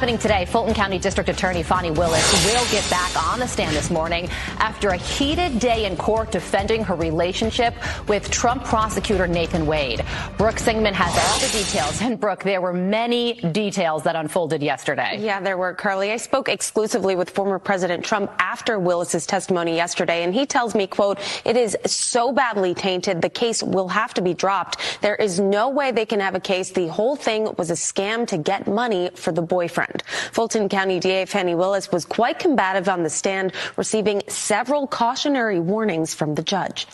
Happening today, Fulton County District Attorney Fani Willis will get back on the stand this morning after a heated day in court defending her relationship with Trump prosecutor Nathan Wade. Brooke Singman has all the details. And Brooke, there were many details that unfolded yesterday. Yeah, there were, Carly. I spoke exclusively with former President Trump after Willis's testimony yesterday, and he tells me, quote, "It is so badly tainted, the case will have to be dropped. There is no way they can have a case. The whole thing was a scam to get money for the boyfriend." Fulton County DA Fani Willis was quite combative on the stand, receiving several cautionary warnings from the judge.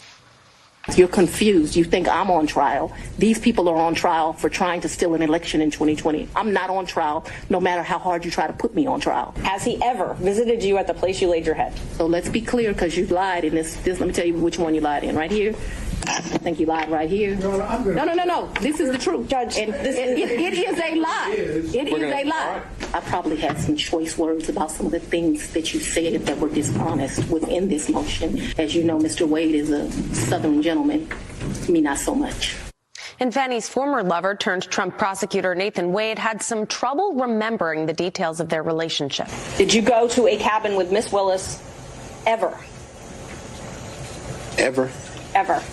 You're confused. You think I'm on trial. These people are on trial for trying to steal an election in 2020. I'm not on trial, no matter how hard you try to put me on trial. Has he ever visited you at the place you laid your head? So let's be clear, because you lied in this. Let me tell you which one you lied in. Right here. I think you lied right here. No. This is the truth, Judge. And it is a lie. It is a lie. I probably had some choice words about some of the things that you said that were dishonest within this motion. As you know, Mr. Wade is a Southern gentleman. Me, not so much. And Fani's former lover turned Trump prosecutor Nathan Wade had some trouble remembering the details of their relationship. Did you go to a cabin with Miss Willis ever? Ever? Ever.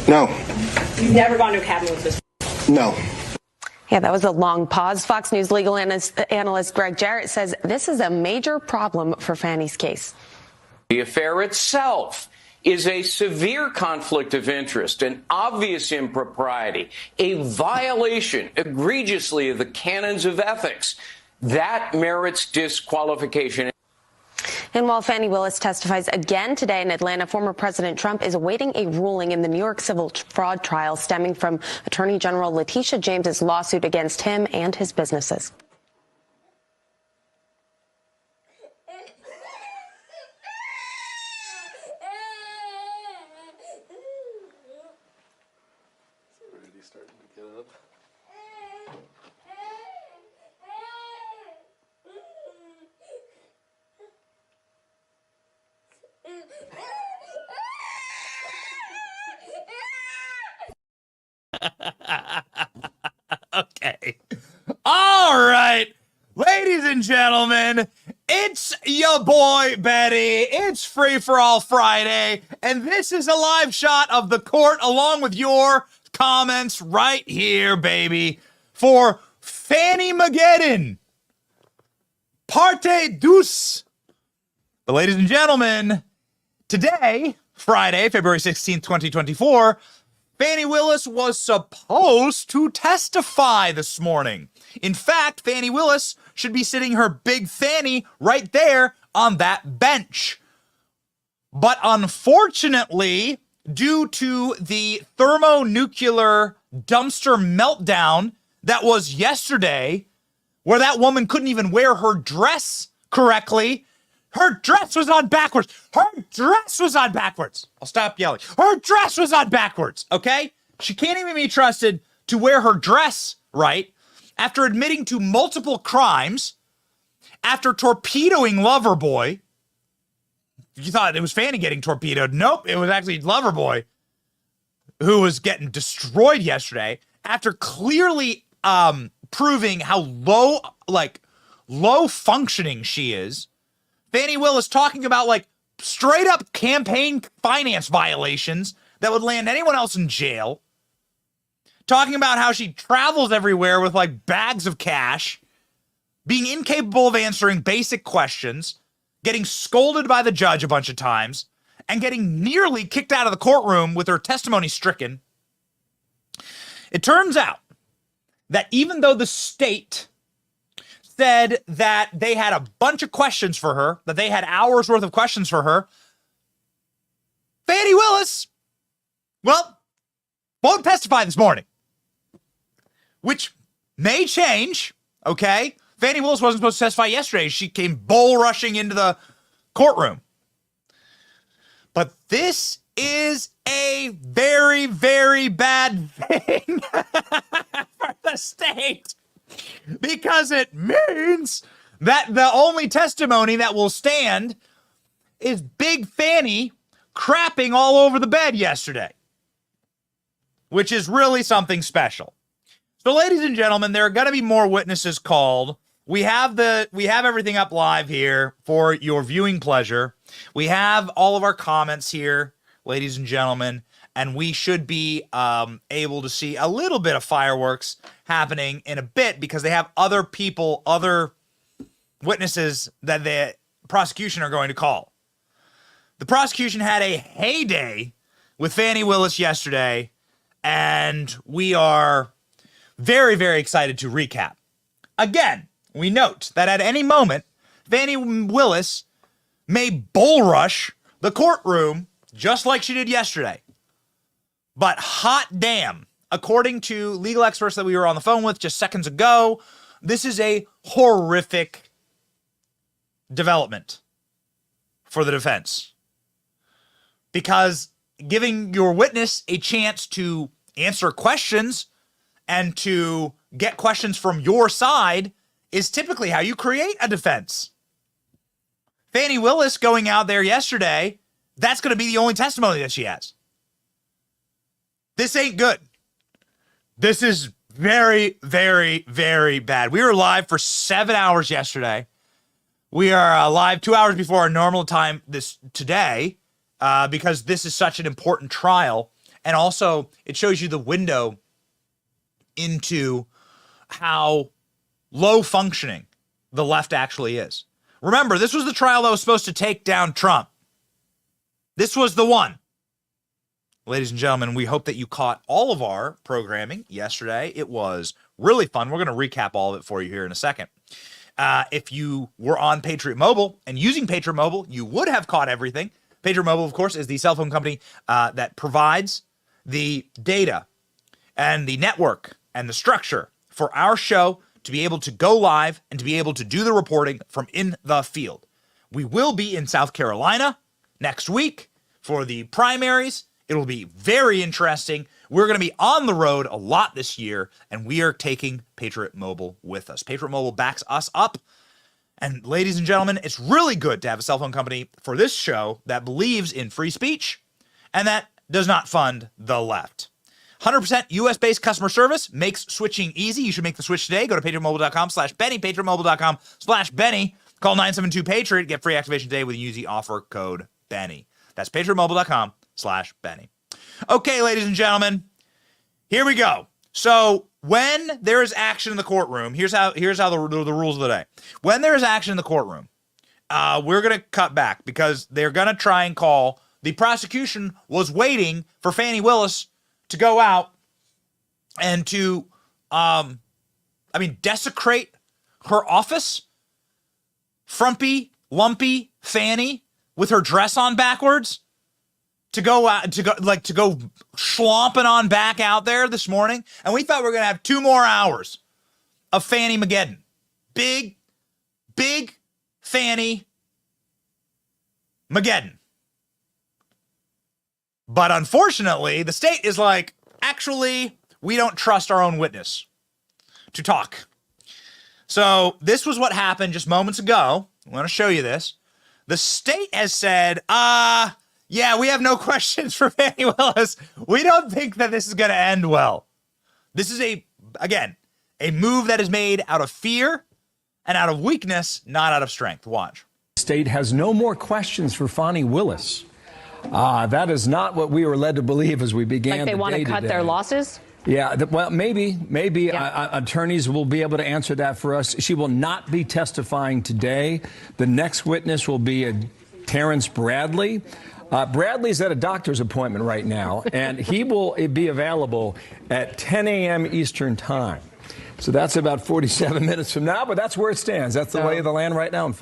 No. You've never gone to a cabin with Miss Willis? No. Yeah, that was a long pause. Fox News legal analyst Greg Jarrett says this is a major problem for Fani's case. The affair itself is a severe conflict of interest, an obvious impropriety, a violation egregiously of the canons of ethics. That merits disqualification. And while Fani Willis testifies again today in Atlanta, former President Trump is awaiting a ruling in the New York civil fraud trial stemming from Attorney General Letitia James's lawsuit against him and his businesses. Okay. All right. Ladies and gentlemen, it's your boy Betty. It's Free for All Friday, and this is a live shot of the court along with your comments right here, baby, for Fani Mageddon. Parte douce. But ladies and gentlemen, today, Friday, February 16th, 2024, Fani Willis was supposed to testify this morning. In fact, Fani Willis should be sitting her big fanny right there on that bench. But unfortunately, due to the thermonuclear dumpster meltdown that was yesterday, where that woman couldn't even wear her dress correctly, her dress was on backwards. Her dress was on backwards. I'll stop yelling. Her dress was on backwards, okay? She can't even be trusted to wear her dress right after admitting to multiple crimes, after torpedoing Loverboy. You thought it was Fani getting torpedoed. Nope, it was actually Loverboy who was getting destroyed yesterday after clearly proving how low functioning she is. Fani Willis talking about straight up campaign finance violations that would land anyone else in jail. Talking about how she travels everywhere with bags of cash, being incapable of answering basic questions, getting scolded by the judge a bunch of times, and getting nearly kicked out of the courtroom with her testimony stricken. It turns out that even though the state said that they had a bunch of questions for her, that they had hours worth of questions for her, Fani Willis, won't testify this morning. Which may change, okay? Fani Willis wasn't supposed to testify yesterday. She came bull rushing into the courtroom. But this is a very, very bad thing for the state, because it means that the only testimony that will stand is Big Fani crapping all over the bed yesterday, which is really something special. So, ladies and gentlemen, there are going to be more witnesses called. We have everything up live here for your viewing pleasure. We have all of our comments here, ladies and gentlemen, and we should be able to see a little bit of fireworks happening in a bit, because they have other witnesses that the prosecution are going to call. The prosecution had a heyday with Fani Willis yesterday, and we are very, very excited to recap. Again, we note that at any moment, Fani Willis may bull rush the courtroom just like she did yesterday. But hot damn, according to legal experts that we were on the phone with just seconds ago, this is a horrific development for the defense. Because giving your witness a chance to answer questions and to get questions from your side is typically how you create a defense. Fani Willis going out there yesterday, that's going to be the only testimony that she has. This ain't good. This is very, very, very bad. We were live for 7 hours yesterday. We are live 2 hours before our normal time today, because this is such an important trial. And also, it shows you the window into how low functioning the left actually is. Remember, this was the trial that was supposed to take down Trump. This was the one. Ladies and gentlemen, we hope that you caught all of our programming yesterday. It was really fun. We're going to recap all of it for you here in a second. If you were on Patriot Mobile and using Patriot Mobile, you would have caught everything. Patriot Mobile, of course, is the cell phone company that provides the data and the network and the structure for our show to be able to go live and to be able to do the reporting from in the field. We will be in South Carolina next week for the primaries. It'll be very interesting. We're going to be on the road a lot this year, and we are taking Patriot Mobile with us. Patriot Mobile backs us up. And ladies and gentlemen, it's really good to have a cell phone company for this show that believes in free speech and that does not fund the left. 100% US-based customer service makes switching easy. You should make the switch today. Go to patriotmobile.com/Benny, patriotmobile.com/Benny. Call 972-PATRIOT. Get free activation today with the offer code Benny. That's patriotmobile.com/Benny. Okay, ladies and gentlemen, here we go. So when there is action in the courtroom, here's how the rules of the day. When there is action in the courtroom, we're going to cut back because they're going to try and call. The prosecution was waiting for Fani Willis to go out and to, desecrate her office. Frumpy, lumpy Fani with her dress on backwards to go schlomping on back out there this morning. And we thought we were going to have 2 more hours of Fani Mageddon. Big Fani Mageddon. But unfortunately, the state is like, actually, we don't trust our own witness to talk. So this was what happened just moments ago. I want to show you this. The state has said, yeah, we have no questions for Fani Willis. We don't think that this is going to end well. This is a move that is made out of fear and out of weakness, not out of strength. Watch. The state has no more questions for Fani Willis. That is not what we were led to believe as we began the day today. Like they want to cut their losses? Yeah, well, maybe Yeah. Attorneys will be able to answer that for us. She will not be testifying today. The next witness will be Terrence Bradley. Bradley's at a doctor's appointment right now, and he will be available at 10 a.m. Eastern time. So that's about 47 minutes from now, but that's where it stands. That's the lay of the land right now.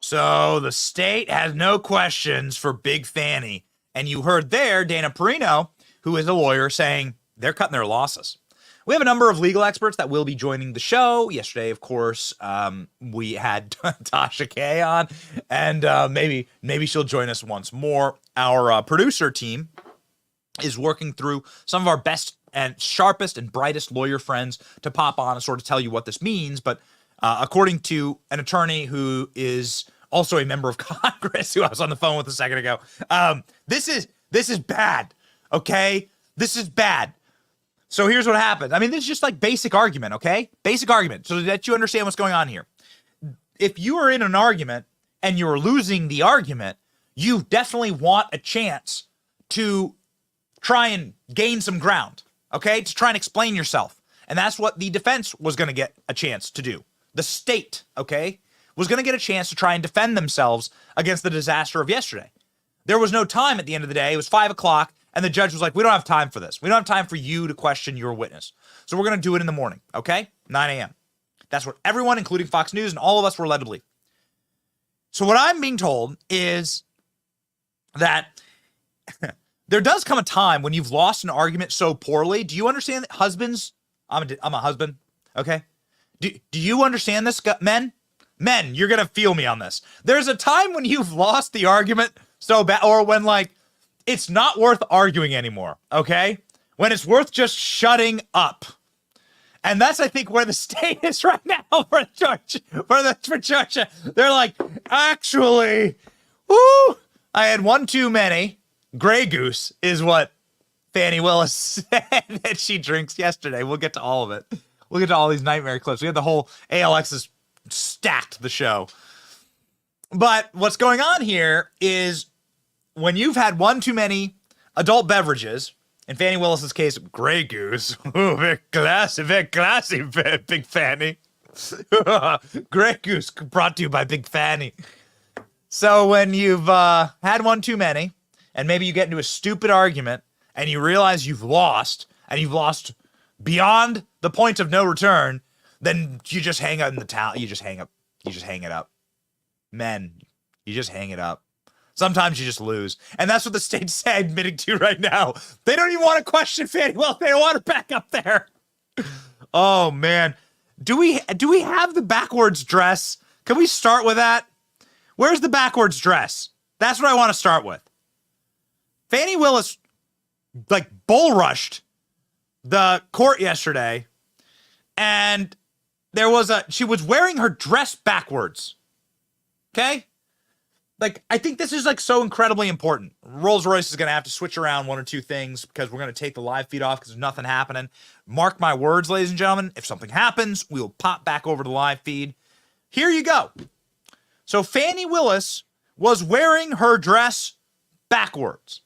So the state has no questions for Big Fani. And you heard there Dana Perino, who is a lawyer, saying they're cutting their losses. We have a number of legal experts that will be joining the show. Yesterday, of course, we had Tasha K on, and maybe she'll join us once more. Our producer team is working through some of our best and sharpest and brightest lawyer friends to pop on and sort of tell you what this means. But according to an attorney who is also a member of Congress, who I was on the phone with a second ago, this is bad. Okay, this is bad. So here's what happened. I mean, this is just like basic argument, okay? Basic argument, so that you understand what's going on here. If you are in an argument and you're losing the argument, you definitely want a chance to try and gain some ground, okay? To try and explain yourself. And that's what the defense was going to get a chance to do. The state, okay, was going to get a chance to try and defend themselves against the disaster of yesterday. There was no time at the end of the day. It was 5 o'clock. And the judge was like, we don't have time for this. We don't have time for you to question your witness. So we're going to do it in the morning, okay? 9 a.m. That's what everyone, including Fox News and all of us, were led to believe. So what I'm being told is that there does come a time when you've lost an argument so poorly. Do you understand that husbands? I'm a husband, okay? Do you understand this, men? Men, you're going to feel me on this. There's a time when you've lost the argument so bad, or when, like, it's not worth arguing anymore, okay? When it's worth just shutting up. And that's, I think, where the state is right now for Georgia. They're like, actually, woo, I had one too many. Grey Goose is what Fani Willis said that she drinks yesterday. We'll get to all of it. We'll get to all these nightmare clips. We had the whole ALX's stacked the show. But what's going on here is when you've had one too many adult beverages, in Fani Willis's case, Grey Goose. Ooh, very classy, Big Fani. Grey Goose brought to you by Big Fani. So when you've had one too many, and maybe you get into a stupid argument, and you realize you've lost, and you've lost beyond the point of no return, then you just hang up in the towel. You just hang up. You just hang it up. Men, you just hang it up. Sometimes you just lose. And that's what the state's admitting to right now. They don't even want to question Fani. Well, they don't want her back up there. Oh, man. Do we have the backwards dress? Can we start with that? Where's the backwards dress? That's what I want to start with. Fani Willis, like, bull rushed the court yesterday. And she was wearing her dress backwards. Okay? Like, I think this is, like, so incredibly important. Rolls-Royce is going to have to switch around one or two things because we're going to take the live feed off because there's nothing happening. Mark my words, ladies and gentlemen. If something happens, we will pop back over to the live feed. Here you go. So Fani Willis was wearing her dress backwards.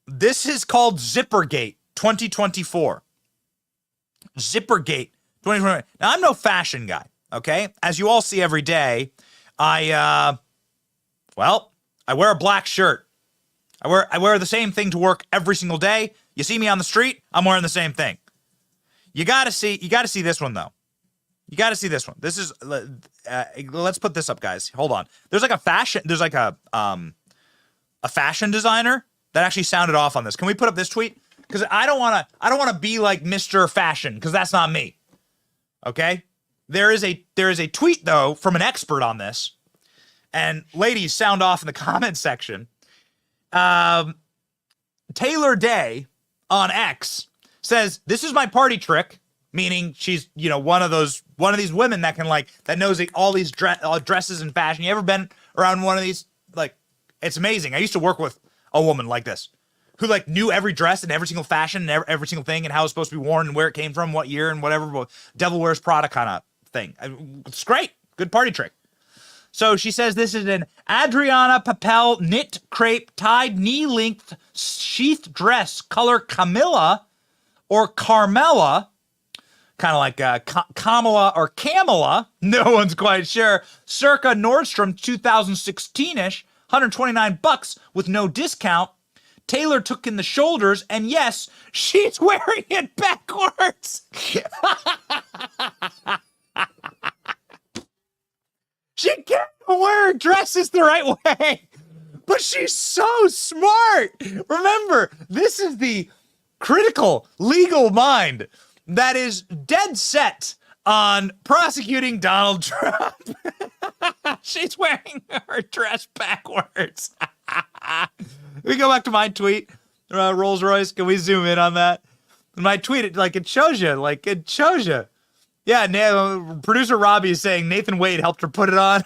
This is called Zippergate 2024. Zippergate 2024. Now, I'm no fashion guy, okay? As you all see every day, I wear a black shirt. I wear the same thing to work every single day. You see me on the street, I'm wearing the same thing. You gotta see this one though. You gotta see this one. This is, let's put this up, guys. Hold on. There's like a fashion designer that actually sounded off on this. Can we put up this tweet? Because I don't wanna be like Mr. Fashion, because that's not me. Okay? There is a tweet though from an expert on this. And ladies, sound off in the comment section. Taylor Day on X says, "This is my party trick," meaning she's, one of these women that can that knows all these dresses and fashion. You ever been around one of these? Like, it's amazing. I used to work with a woman like this who knew every dress and every single fashion and every single thing and how it's supposed to be worn and where it came from, what year and whatever. Devil Wears Prada kind of thing. It's great. Good party trick. So she says this is an Adriana Papel knit crepe tied knee-length sheath dress, color Camilla or Carmela, kind of like Kamala or Camilla, no one's quite sure, circa Nordstrom 2016-ish, $129 with no discount. Taylor took in the shoulders, and yes, she's wearing it backwards. She can't wear dresses the right way, but she's so smart. Remember, this is the critical legal mind that is dead set on prosecuting Donald Trump. She's wearing her dress backwards. We go back to my tweet, Rolls Royce. Can we zoom in on that? My tweet, it shows you. Yeah, producer Robbie is saying Nathan Wade helped her put it on.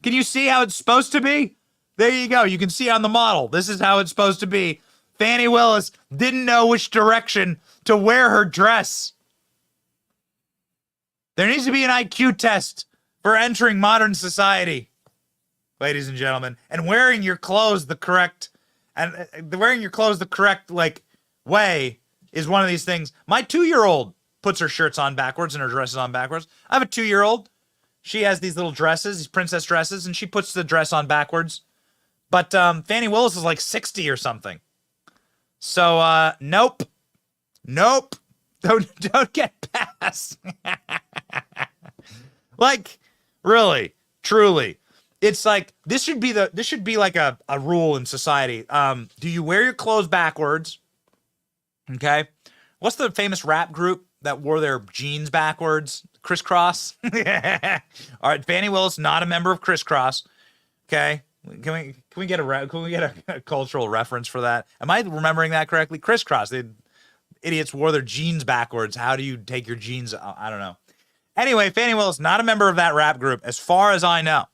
Can you see how it's supposed to be? There you go. You can see on the model. This is how it's supposed to be. Fani Willis didn't know which direction to wear her dress. There needs to be an IQ test for entering modern society, ladies and gentlemen, and wearing your clothes the correct way is one of these things. My 2-year-old puts her shirts on backwards and her dresses on backwards. I have a 2-year-old. She has these little dresses, these princess dresses, and she puts the dress on backwards. But Fani Willis is like 60 or something. So nope. Don't get past. Like, really, truly. It's like this should be like a rule in society. Do you wear your clothes backwards? Okay. What's the famous rap group that wore their jeans backwards? Crisscross. All right, Fani Willis, not a member of Crisscross. Okay. Can we get a cultural reference for that? Am I remembering that correctly? Crisscross. The idiots wore their jeans backwards. How do you take your jeans? I don't know. Anyway, Fani Willis, not a member of that rap group, as far as I know.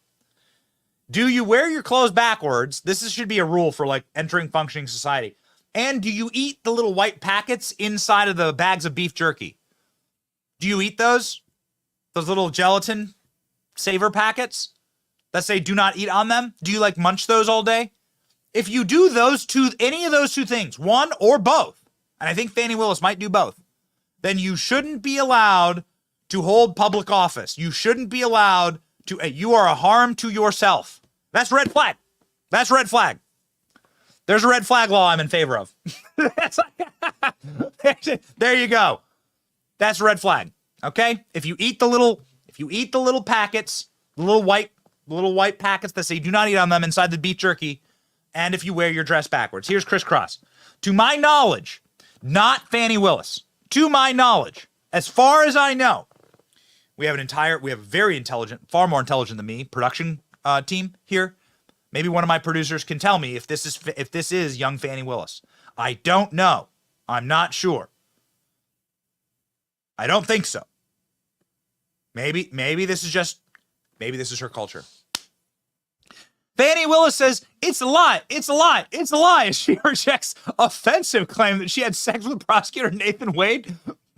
Do you wear your clothes backwards? Should be a rule for like entering functioning society. And do you eat the little white packets inside of the bags of beef jerky? Do you eat those? Those little gelatin savor packets that say do not eat on them? Do you like munch those all day? If you do any of those two things, one or both, and I think Fani Willis might do both, then you shouldn't be allowed to hold public office. You shouldn't be allowed to, you are a harm to yourself. That's red flag. That's red flag. There's a red flag law I'm in favor of. There you go. That's a red flag. Okay? If you eat the little packets, the little white packets that say do not eat on them inside the beef jerky, and if you wear your dress backwards. Here's crisscross. To my knowledge, not Fani Willis. To my knowledge, as far as I know, we have a very intelligent, far more intelligent than me, production team here. Maybe one of my producers can tell me if this is young Fani Willis. I don't know. I'm not sure. I don't think so. Maybe this is her culture. Fani Willis says, it's a lie. It's a lie. It's a lie. As she rejects offensive claim that she had sex with prosecutor Nathan Wade.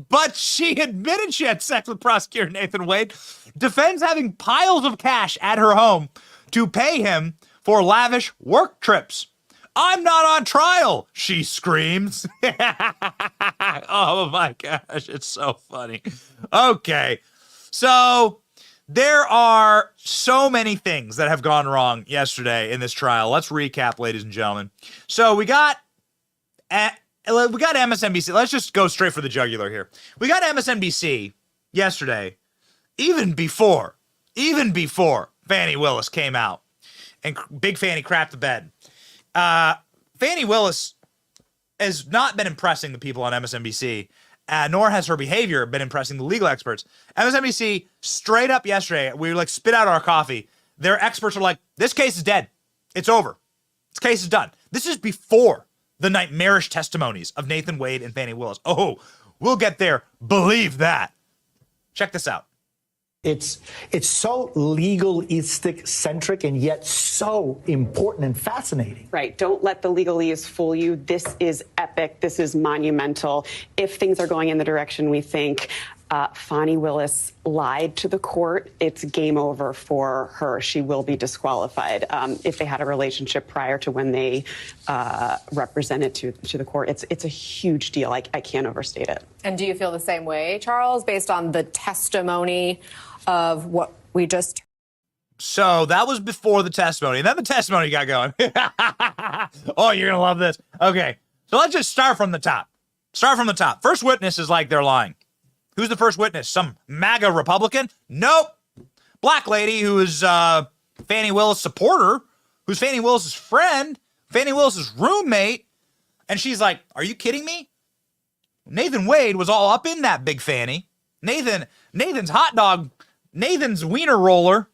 But she admitted she had sex with prosecutor Nathan Wade. Defends having piles of cash at her home to pay him for lavish work trips. I'm not on trial, she screams. Oh my gosh, it's so funny. Okay, so there are so many things that have gone wrong yesterday in this trial. Let's recap, ladies and gentlemen. So we got MSNBC. Let's just go straight for the jugular here. We got MSNBC yesterday, even before Fani Willis came out and Big Fani crapped the bed. Fani Willis has not been impressing the people on MSNBC, nor has her behavior been impressing the legal experts. MSNBC, straight up yesterday, we like spit out our coffee. Their experts are like, this case is dead. It's over. This case is done. This is before the nightmarish testimonies of Nathan Wade and Fani Willis. Oh, we'll get there. Believe that. Check this out. It's so legalistic centric and yet so important and fascinating. Right. Don't let the legalese fool you. This is epic. This is monumental. If things are going in the direction we think, Fani Willis lied to the court. It's game over for her. She will be disqualified. If they had a relationship prior to when they represented to the court, it's a huge deal. I can't overstate it. And do you feel the same way, Charles, based on the testimony of what we just... So that was before the testimony. And then the testimony got going. Oh, you're going to love this. Okay. So let's just start from the top. First witness is like they're lying. Who's the first witness? Some MAGA Republican? Nope. Black lady who is Fani Willis' supporter, who's Fani Willis' friend, Fani Willis' roommate, And she's like, are you kidding me? Nathan Wade was all up in that Big Fanny. Nathan's hot dog, Nathan's wiener roller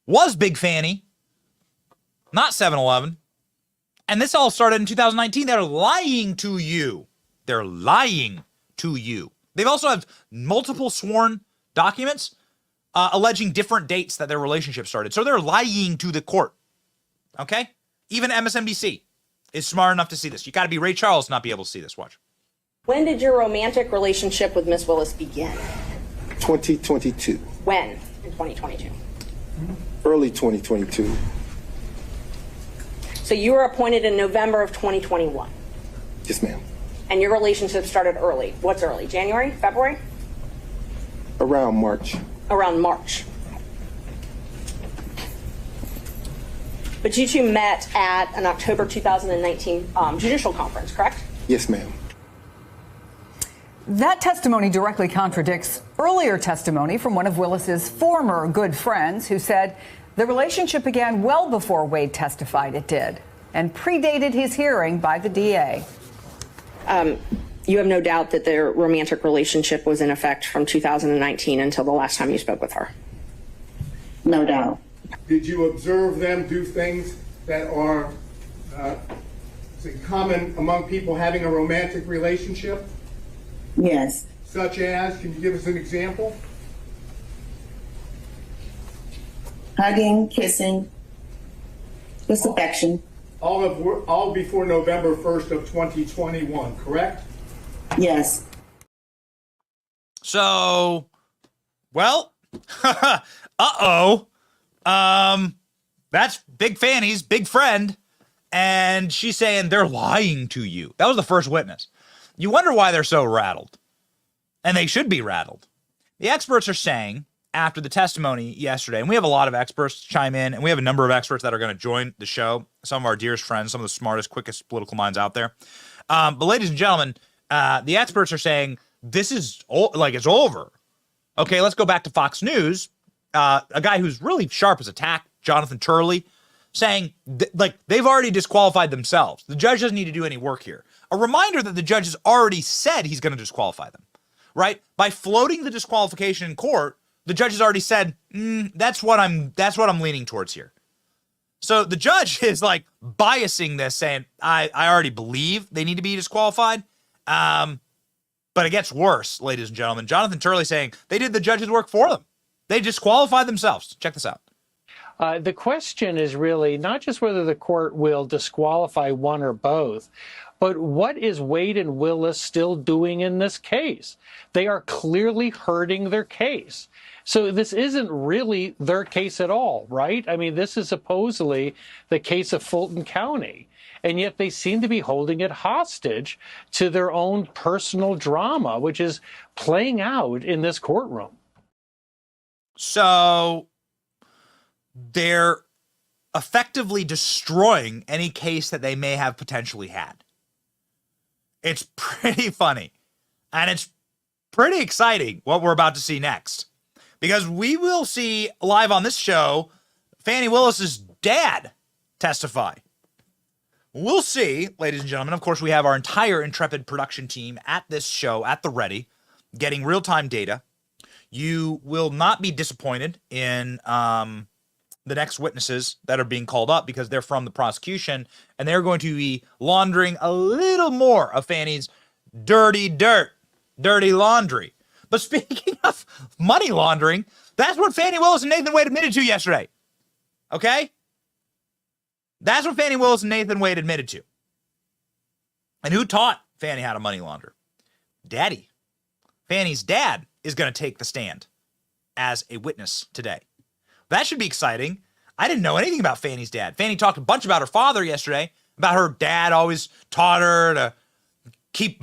was Big Fanny, not 7-Eleven. And this all started in 2019. They're lying to you. They're lying to you. They've also have multiple sworn documents alleging different dates that their relationship started. So they're lying to the court. Okay? Even MSNBC is smart enough to see this. You got to be Ray Charles to not be able to see this. Watch. When did your romantic relationship with Miss Willis begin? 2022. When in 2022? Early 2022. So you were appointed in November of 2021. Yes, ma'am. And your relationship started early. What's early? January? February? Around March. Around March. But you two met at an October 2019 judicial conference, correct? Yes, ma'am. That testimony directly contradicts earlier testimony from one of Willis's former good friends who said the relationship began well before Wade testified it did and predated his hearing by the DA. You have no doubt that their romantic relationship was in effect from 2019 until the last time you spoke with her? No doubt. Did you observe them do things that are common among people having a romantic relationship? Yes. Such as, can you give us an example? Hugging, kissing, just affection. All before November 1st of 2021, correct? Yes. So, well, uh-oh. That's Big Fanny's big friend, and she's saying they're lying to you. That was the first witness. You wonder why they're so rattled, and they should be rattled. The experts are saying after the testimony yesterday, and we have a lot of experts chime in, and we have a number of experts that are going to join the show, some of our dearest friends, some of the smartest, quickest political minds out there. But ladies and gentlemen, the experts are saying this is like it's over. Okay, let's go back to Fox News. A guy who's really sharp as a tack, Jonathan Turley, saying like they've already disqualified themselves. The judge doesn't need to do any work here. A reminder that the judge has already said he's going to disqualify them, right? By floating the disqualification in court, the judge has already said, that's what I'm leaning towards here. So the judge is like biasing this, saying, I already believe they need to be disqualified. But it gets worse, ladies and gentlemen. Jonathan Turley saying they did the judge's work for them. They disqualified themselves. Check this out. The question is really not just whether the court will disqualify one or both, but what is Wade and Willis still doing in this case? They are clearly hurting their case. So this isn't really their case at all, right? I mean, this is supposedly the case of Fulton County, and yet they seem to be holding it hostage to their own personal drama, which is playing out in this courtroom. So they're effectively destroying any case that they may have potentially had. It's pretty funny, and it's pretty exciting what we're about to see next, because we will see live on this show Fani Willis's dad testify. We'll see, ladies and gentlemen. Of course, we have our entire Intrepid production team at this show at the ready, getting real-time data. You will not be disappointed in the next witnesses that are being called up, because they're from the prosecution, and they're going to be laundering a little more of Fani's dirty laundry. But speaking of money laundering, that's what Fani Willis and Nathan Wade admitted to yesterday. Okay? That's what Fani Willis and Nathan Wade admitted to. And who taught Fani how to money launder? Daddy. Fani's dad is going to take the stand as a witness today. That should be exciting. I didn't know anything about Fani's dad. Fani talked a bunch about her father yesterday, about her dad always taught her to keep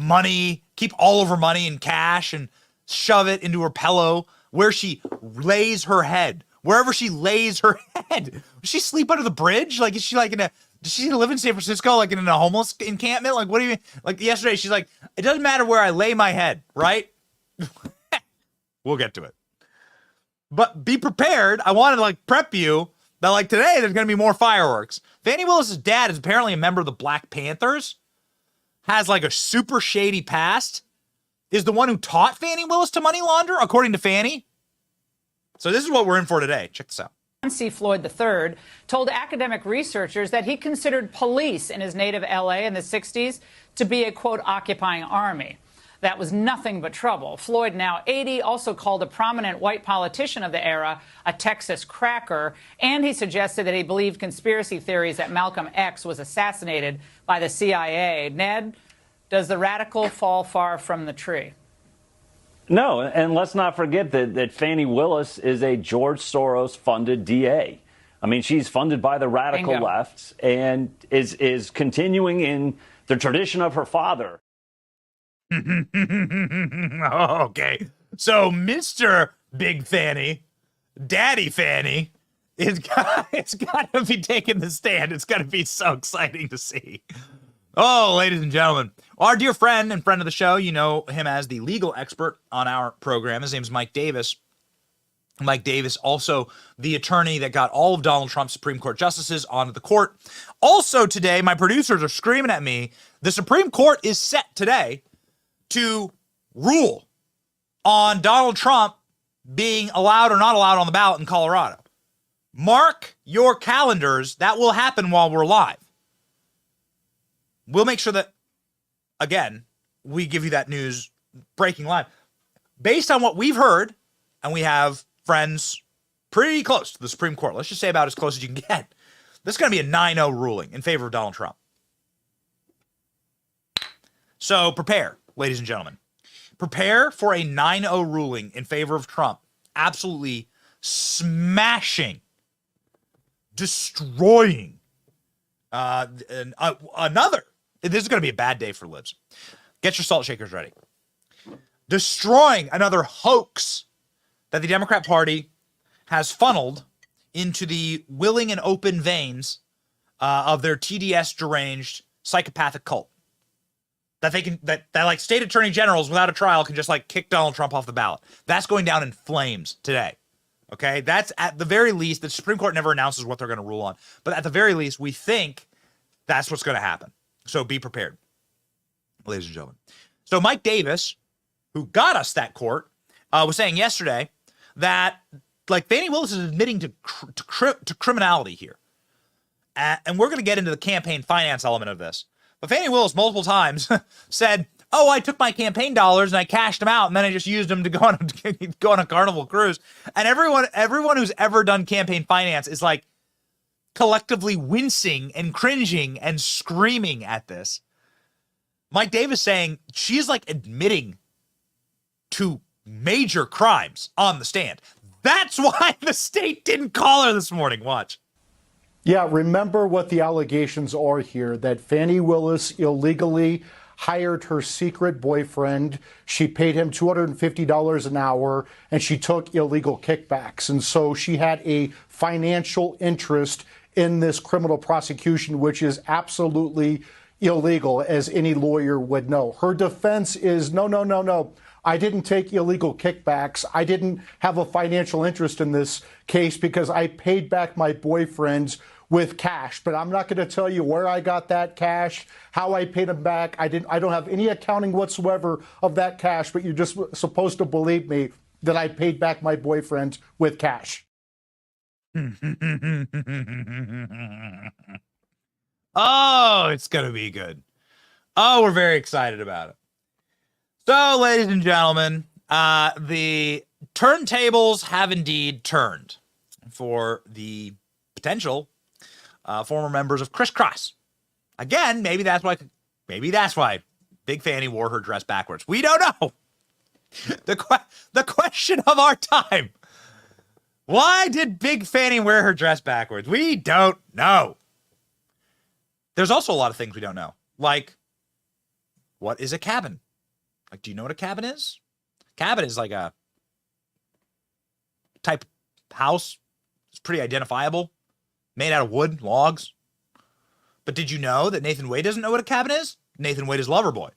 all of her money in cash and shove it into her pillow where she lays her head. Wherever she lays her head. Does she sleep under the bridge? Like, is she like does she live in San Francisco, like in a homeless encampment? Like, what do you mean? Like yesterday, she's like, it doesn't matter where I lay my head, right? We'll get to it. But be prepared. I want to like prep you that like today there's going to be more fireworks. Fani Willis's dad is apparently a member of the Black Panthers. has like a super shady past is the one who taught Fani Willis to money launder, according to Fani. So this is what we're in for today. Check this out. C. Floyd III told academic researchers that he considered police in his native L.A. in the 60s to be a, quote, occupying army. That was nothing but trouble. Floyd, now 80, also called a prominent white politician of the era a Texas cracker, and he suggested that he believed conspiracy theories that Malcolm X was assassinated by the CIA. Ned, does the radical fall far from the tree? No, and let's not forget that Fani Willis is a George Soros-funded DA. I mean, she's funded by the radical Bingo. left and is continuing in the tradition of her father. Okay. So Mr. Big Fani, Daddy Fani, it's got to be taking the stand. It's got to be so exciting to see. Oh, ladies and gentlemen, our dear friend and friend of the show, you know him as the legal expert on our program. His name's Mike Davis. Mike Davis, also the attorney that got all of Donald Trump's Supreme Court justices onto the court. Also today, my producers are screaming at me, the Supreme Court is set today to rule on Donald Trump being allowed or not allowed on the ballot in Colorado. Mark your calendars. That will happen while we're live. We'll make sure that, again, we give you that news breaking live. Based on what we've heard, and we have friends pretty close to the Supreme Court, let's just say about as close as you can get, this is going to be a 9-0 ruling in favor of Donald Trump. So prepare, ladies and gentlemen. Prepare for a 9-0 ruling in favor of Trump. Absolutely smashing, destroying another. This is going to be a bad day for libs. Get your salt shakers ready. Destroying another hoax that the Democrat Party has funneled into the willing and open veins of their TDS deranged psychopathic cult. That they can, that like state attorney generals without a trial can just like kick Donald Trump off the ballot. That's going down in flames today. Okay, that's at the very least. The Supreme Court never announces what they're going to rule on, but at the very least, we think that's what's going to happen. So be prepared, ladies and gentlemen. So Mike Davis, who got us that court, was saying yesterday that like Fani Willis is admitting to criminality here, and we're going to get into the campaign finance element of this. But Fani Willis multiple times said, "Oh, I took my campaign dollars and I cashed them out, and then I just used them to go on a Carnival cruise." And everyone who's ever done campaign finance is like collectively wincing and cringing and screaming at this. Mike Davis saying she's like admitting to major crimes on the stand. That's why the state didn't call her this morning. Watch. Yeah, remember what the allegations are here, that Fani Willis illegally hired her secret boyfriend. She paid him $250 an hour, and she took illegal kickbacks. And so she had a financial interest in this criminal prosecution, which is absolutely illegal, as any lawyer would know. Her defense is, no. I didn't take illegal kickbacks. I didn't have a financial interest in this case because I paid back my boyfriends with cash. But I'm not going to tell you where I got that cash, how I paid him back. I don't have any accounting whatsoever of that cash, but you're just supposed to believe me that I paid back my boyfriends with cash. Oh, it's going to be good. Oh, we're very excited about it. So, ladies and gentlemen, the turntables have indeed turned for the potential former members of Criss Cross. Again, maybe that's why Big Fani wore her dress backwards. We don't know. The question of our time. Why did Big Fani wear her dress backwards? We don't know. There's also a lot of things we don't know. Like, what is a cabin? Like, do you know what a cabin is? Cabin is like a type house. It's pretty identifiable. Made out of wood, logs. But did you know that Nathan Wade doesn't know what a cabin is? Nathan Wade is Loverboy.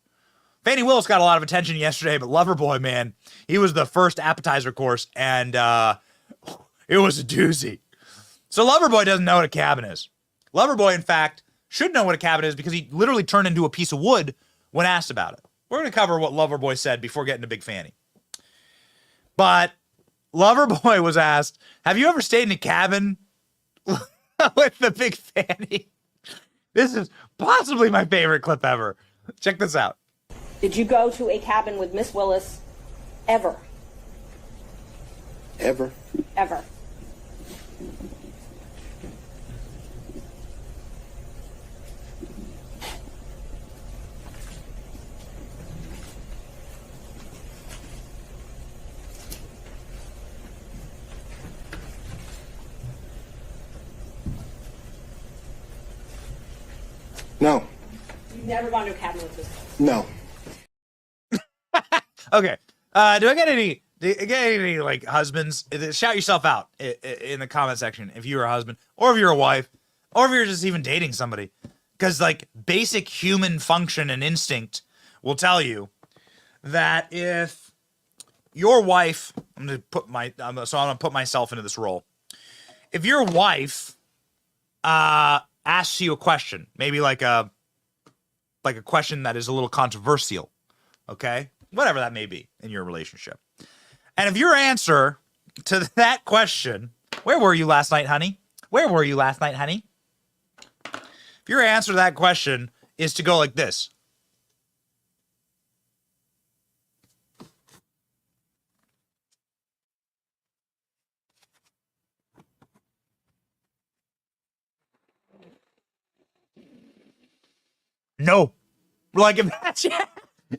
Fani Willis got a lot of attention yesterday, but Loverboy, man, he was the first appetizer course, and it was a doozy. So Loverboy doesn't know what a cabin is. Loverboy, in fact, should know what a cabin is because he literally turned into a piece of wood when asked about it. We're going to cover what Loverboy said before getting to Big Fani. But Loverboy was asked, have you ever stayed in a cabin with the Big Fani? This is possibly my favorite clip ever. Check this out. Did you go to a cabin with Miss Willis ever? Ever? Ever. No. You've never gone to a cabin with this? No. Okay. Do I get any like husbands? Shout yourself out in the comment section if you're a husband, or if you're a wife, or if you're just even dating somebody. Because like basic human function and instinct will tell you that if your wife, I'm gonna put myself into this role. If your wife asks you a question, maybe like a question that is a little controversial, okay? Whatever that may be in your relationship. And if your answer to that question, where were you last night, honey? Where were you last night, honey? If your answer to that question is to go like this. No. Like if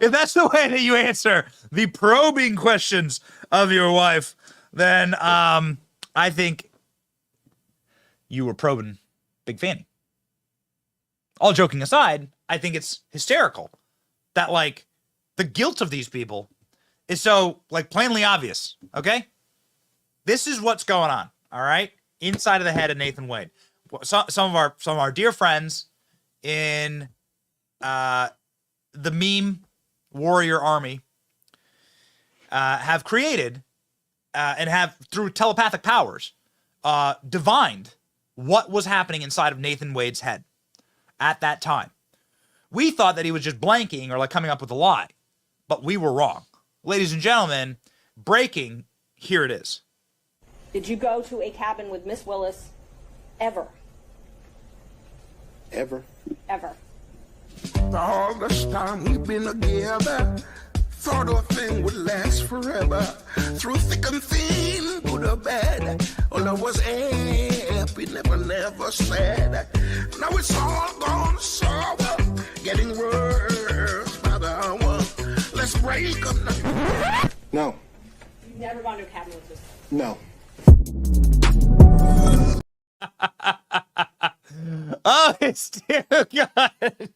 that's the way that you answer the probing questions of your wife, then I think you were probing Big Fani. All joking aside, I think it's hysterical that like the guilt of these people is so like plainly obvious, okay? This is what's going on, all right? Inside of the head of Nathan Wade. Some of our dear friends in the meme warrior army have created and have, through telepathic powers, divined what was happening inside of Nathan Wade's head at that time. We thought that he was just blanking or like coming up with a lie, but we were wrong. Ladies and gentlemen, breaking, here it is. Did you go to a cabin with Miss Willis ever? Ever? Ever. All this time we've been together, thought a thing would last forever. Through thick and thin, good or bad, all I was happy, never sad. Now it's all gone sour, getting worse by the hour. Let's break up now. No. You've never gone to a cabin with this? No. Oh, it's too good.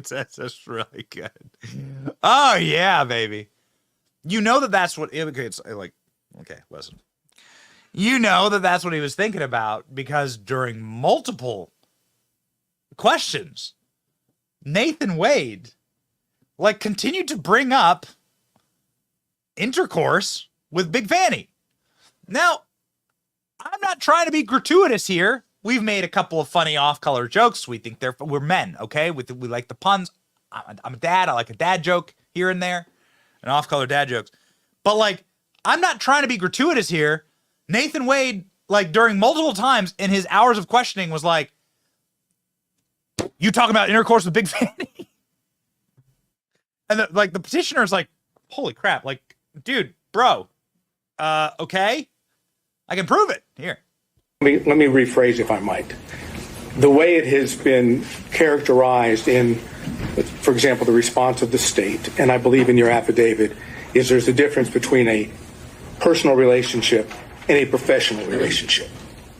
That's just really good. Oh yeah, baby. You know that's what it's like. Okay, listen. You know that's what he was thinking about, because during multiple questions, Nathan Wade like continued to bring up intercourse with Big Fani. Now, I'm not trying to be gratuitous here. We've made a couple of funny off-color jokes. We think we're men, okay? We like the puns. I'm a dad. I like a dad joke here and there, and off-color dad jokes. But like, I'm not trying to be gratuitous here. Nathan Wade, like during multiple times in his hours of questioning, was like, "You talking about intercourse with Big Fani?" And the petitioner's like, "Holy crap! Like, dude, bro, okay, I can prove it here." Let me rephrase, if I might. The way it has been characterized in, for example, the response of the state, and I believe in your affidavit, is there's a difference between a personal relationship and a professional relationship.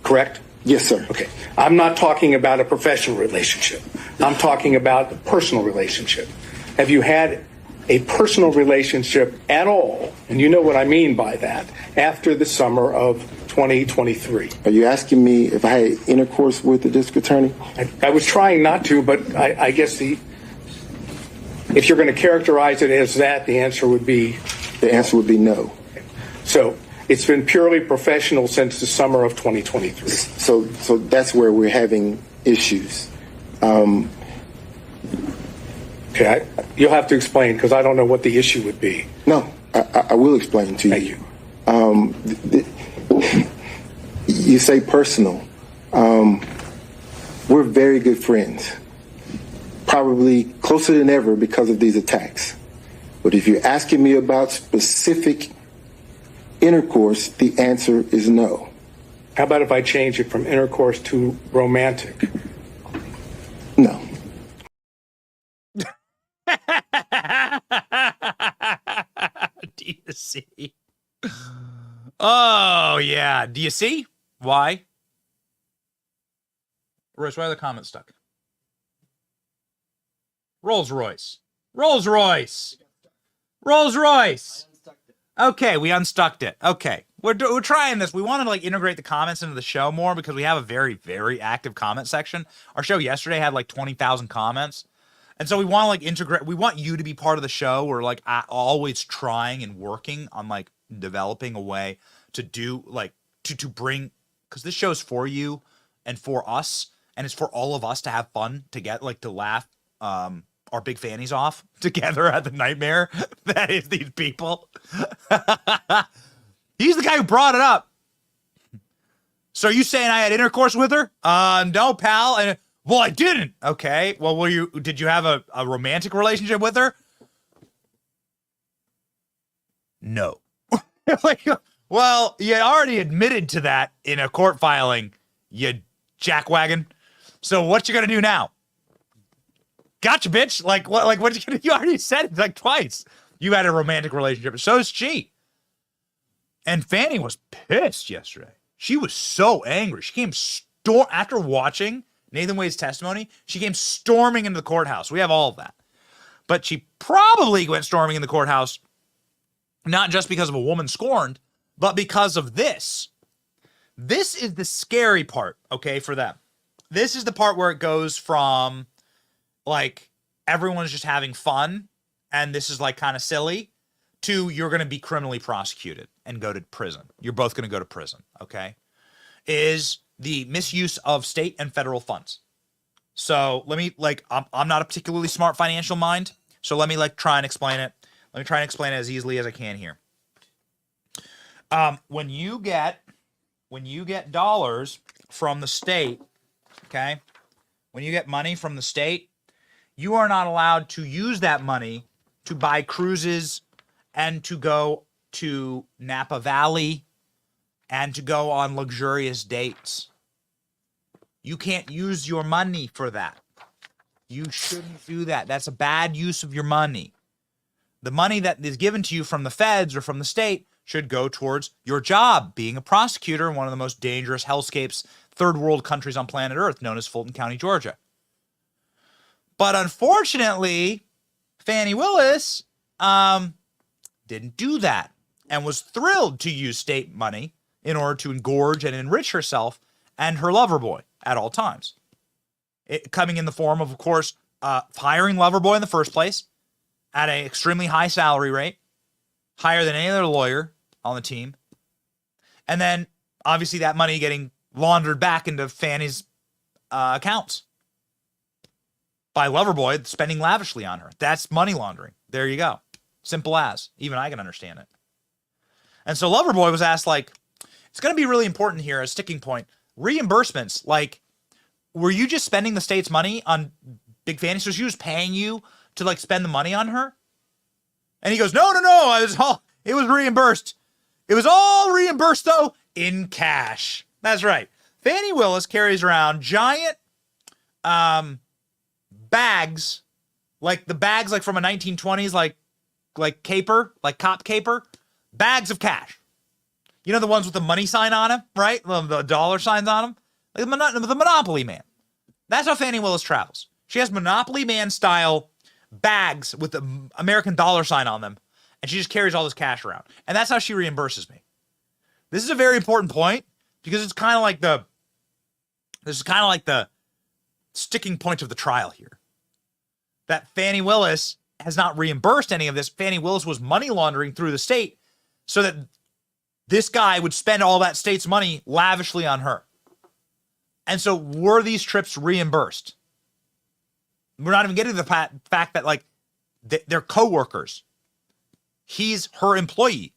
Correct? Yes, sir. Okay. I'm not talking about a professional relationship. I'm talking about a personal relationship. Have you had a personal relationship at all, and you know what I mean by that, after the summer of 2023? Are you asking me if I had intercourse with the district attorney? I was trying not to, but I guess if you're going to characterize it as that, the answer would be? The answer would be no. So it's been purely professional since the summer of 2023. So that's where we're having issues. Okay, you'll have to explain because I don't know what the issue would be. No, I will explain to you. Thank you. You say personal. We're very good friends, probably closer than ever because of these attacks. But if you're asking me about specific intercourse, the answer is no. How about if I change it from intercourse to romantic? No. Do you see? Oh, yeah. Do you see? Why? Royce, why are the comments stuck? Rolls Royce. Rolls Royce. Rolls Royce. Okay, we unstucked it. Okay. We're trying this. We want to like integrate the comments into the show more because we have a very, very active comment section. Our show yesterday had like 20,000 comments. And so we want to like integrate. We want you to be part of the show. We're like always trying and working on like developing a way to do like to bring, because this show's for you and for us, and it's for all of us to have fun, to get like to laugh our big fannies off together at the nightmare that is these people. He's the guy who brought it up. So are you saying I had intercourse with her? No, pal. And well, I didn't. Okay. Well, did you have a romantic relationship with her? No. Like, well, you already admitted to that in a court filing, you jackwagon. So what you gonna do now? Gotcha, bitch. Like what you gonna do? You already said it like twice. You had a romantic relationship. So is she. And Fani was pissed yesterday. She was so angry. She came after watching Nathan Wade's testimony. She came storming into the courthouse. We have all of that. But she probably went storming in the courthouse not just because of a woman scorned, but because of this. This is the scary part, okay, for them. This is the part where it goes from, like, everyone's just having fun, and this is, like, kind of silly, to you're going to be criminally prosecuted and go to prison. You're both going to go to prison, okay? Is the misuse of state and federal funds. So let me, like, I'm not a particularly smart financial mind, so let me, like, try and explain it. Let me try and explain it as easily as I can here. When you get dollars from the state, okay, when you get money from the state, you are not allowed to use that money to buy cruises and to go to Napa Valley and to go on luxurious dates. You can't use your money for that. You shouldn't do that. That's a bad use of your money. The money that is given to you from the feds or from the state should go towards your job, being a prosecutor in one of the most dangerous hellscapes, third world countries on planet Earth, known as Fulton County, Georgia. But unfortunately, Fani Willis didn't do that and was thrilled to use state money in order to engorge and enrich herself and her lover boy at all times. It coming in the form of course, hiring lover boy in the first place at an extremely high salary rate, higher than any other lawyer on the team. And then, obviously, that money getting laundered back into Fani's accounts by Loverboy spending lavishly on her. That's money laundering. There you go. Simple as. Even I can understand it. And so Loverboy was asked, like, it's going to be really important here, a sticking point. Reimbursements, like, were you just spending the state's money on Big Fani? So she was paying you to, like, spend the money on her? And he goes, no, it was reimbursed. It was all reimbursed, though, in cash. That's right. Fani Willis carries around giant bags, like the bags like from a 1920s, like caper, like cop caper, bags of cash. You know the ones with the money sign on them, right? The dollar signs on them? Like the Monopoly Man. That's how Fani Willis travels. She has Monopoly Man style bags with the American dollar sign on them, and she just carries all this cash around. And that's how she reimburses me. This is a very important point because it's kind of like the sticking point of the trial here. That Fani Willis has not reimbursed any of this. Fani Willis was money laundering through the state so that this guy would spend all that state's money lavishly on her. And so were these trips reimbursed? We're not even getting to the fact that, like, they're coworkers. He's her employee.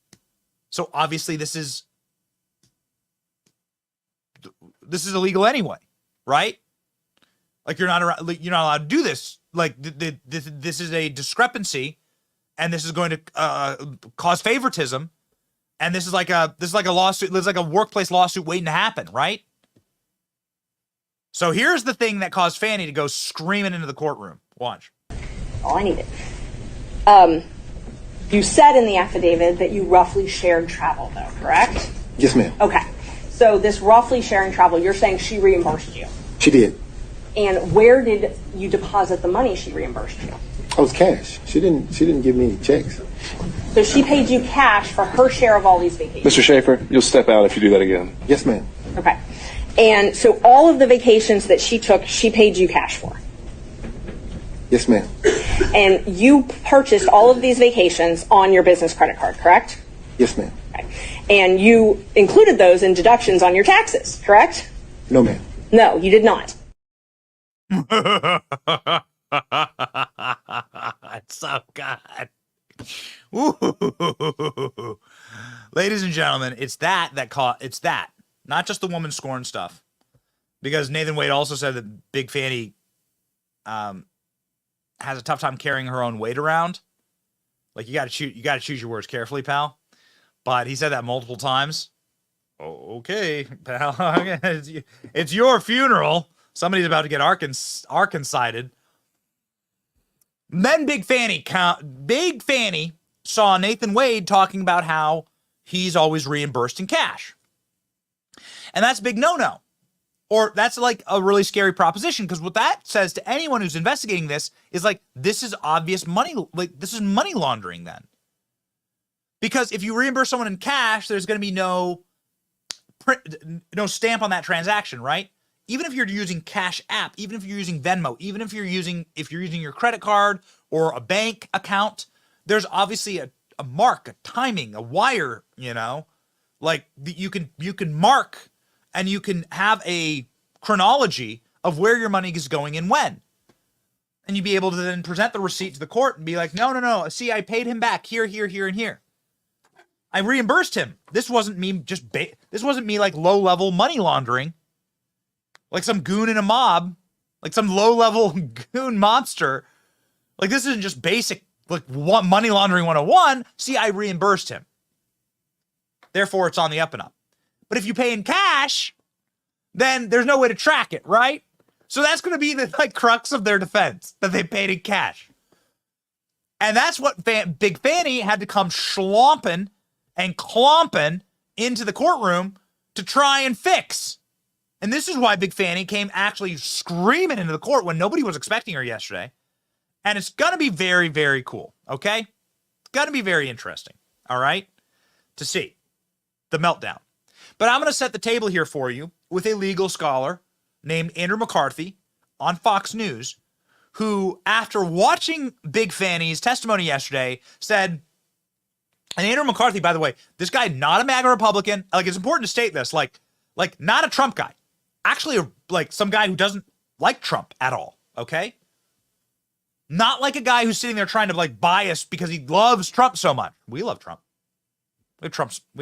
So obviously this is illegal anyway, right? Like, you're not allowed to do this. Like, this is a discrepancy, and this is going to cause favoritism, and this is like a lawsuit. This is like a workplace lawsuit waiting to happen, right? So here's the thing that caused Fani to go screaming into the courtroom. Watch. All I needed. You said in the affidavit that you roughly shared travel, though, correct? Yes, ma'am. Okay. So this roughly sharing travel, you're saying she reimbursed you. She did. And where did you deposit the money she reimbursed you? Oh, it's cash. She didn't give me any checks. So she paid you cash for her share of all these vacations. Mr. Schaefer, you'll step out if you do that again. Yes, ma'am. Okay. And so all of the vacations that she took, she paid you cash for. Yes, ma'am. And you purchased all of these vacations on your business credit card, correct? Yes, ma'am. Okay. And you included those in deductions on your taxes, correct? No, ma'am. No, you did not. It's so good. Ooh. Ladies and gentlemen, it's that, not just the woman scorn stuff. Because Nathan Wade also said that Big Fani has a tough time carrying her own weight around. Like, you got to choose your words carefully, pal. But he said that multiple times. Oh, okay, pal. It's your funeral. Somebody's about to get Arkancided. Then Big Fani saw Nathan Wade talking about how he's always reimbursed in cash. And that's a big no-no. Or that's like a really scary proposition, because what that says to anyone who's investigating this is like, this is obvious money. Like, this is money laundering then. Because if you reimburse someone in cash, there's going to be no stamp on that transaction, right? Even if you're using Cash App, even if you're using Venmo, even if you're using your credit card or a bank account, there's obviously a mark, a timing, a wire, like you can mark, and you can have a chronology of where your money is going and when. And you'd be able to then present the receipt to the court and be like, no. See, I paid him back here, here, here, and here. I reimbursed him. This wasn't me this wasn't me like low-level money laundering. Like some goon in a mob. Like some low-level goon mobster. Like, this isn't just basic like money laundering 101. See, I reimbursed him. Therefore, it's on the up and up. But if you pay in cash, then there's no way to track it, right? So that's going to be the crux of their defense, that they paid in cash. And that's what Big Fani had to come schlomping and clomping into the courtroom to try and fix. And this is why Big Fani came actually screaming into the court when nobody was expecting her yesterday. And it's going to be very, very cool, okay? It's going to be very interesting, all right, to see the meltdown. But I'm going to set the table here for you with a legal scholar named Andrew McCarthy on Fox News, who, after watching Big Fani's testimony yesterday, said, and Andrew McCarthy, by the way, this guy, not a MAGA Republican. Like, it's important to state this, like not a Trump guy. Actually, like some guy who doesn't like Trump at all, okay? Not like a guy who's sitting there trying to like bias because he loves Trump so much. We love Trump. We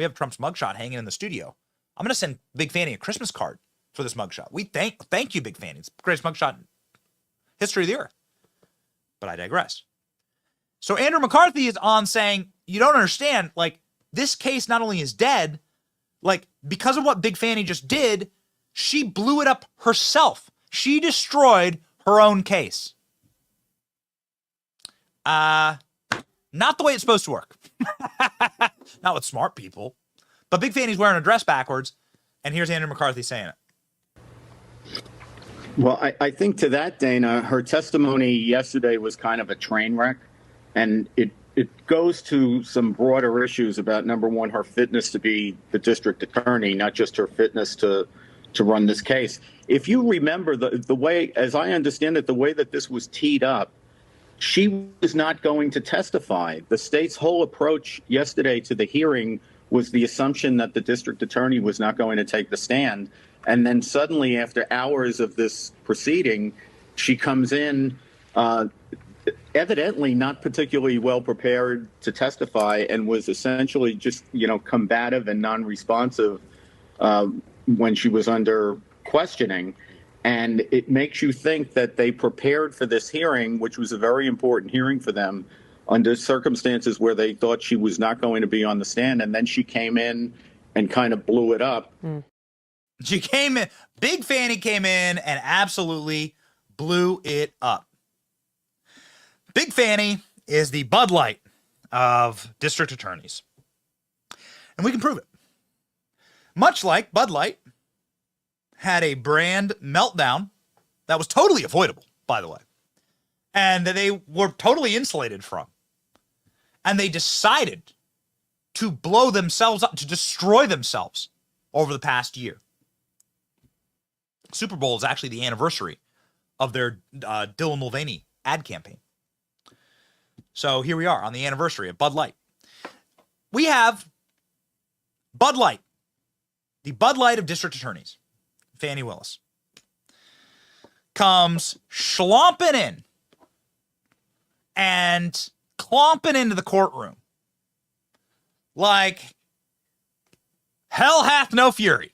have Trump's mugshot hanging in the studio. I'm going to send Big Fani a Christmas card for this mugshot. We thank you, Big Fani. It's the greatest mugshot in history of the earth. But I digress. So Andrew McCarthy is on saying, you don't understand, like, this case not only is dead, like, because of what Big Fani just did, she blew it up herself. She destroyed her own case. Not the way it's supposed to work. Not with smart people. But Big Fani's wearing a dress backwards, and here's Andrew McCarthy saying it. Well, I think to that, Dana, her testimony yesterday was kind of a train wreck, and it goes to some broader issues about, number one, her fitness to be the district attorney, not just her fitness to run this case. If you remember the way, as I understand it, the way that this was teed up, she was not going to testify. The state's whole approach yesterday to the hearing was the assumption that the district attorney was not going to take the stand. And then suddenly, after hours of this proceeding, she comes in evidently not particularly well prepared to testify and was essentially just, combative and non-responsive when she was under questioning. And it makes you think that they prepared for this hearing, which was a very important hearing for them, under circumstances where they thought she was not going to be on the stand. And then she came in and kind of blew it up. She came in, Big Fani came in and absolutely blew it up. Big Fani is the Bud Light of district attorneys. And we can prove it. Much like Bud Light had a brand meltdown that was totally avoidable, by the way, and that they were totally insulated from. And they decided to blow themselves up, to destroy themselves over the past year. Super Bowl is actually the anniversary of their Dylan Mulvaney ad campaign. So here we are on the anniversary of Bud Light. We have Bud Light, the Bud Light of district attorneys. Fani Willis comes schlomping in and clomping into the courtroom like hell hath no fury,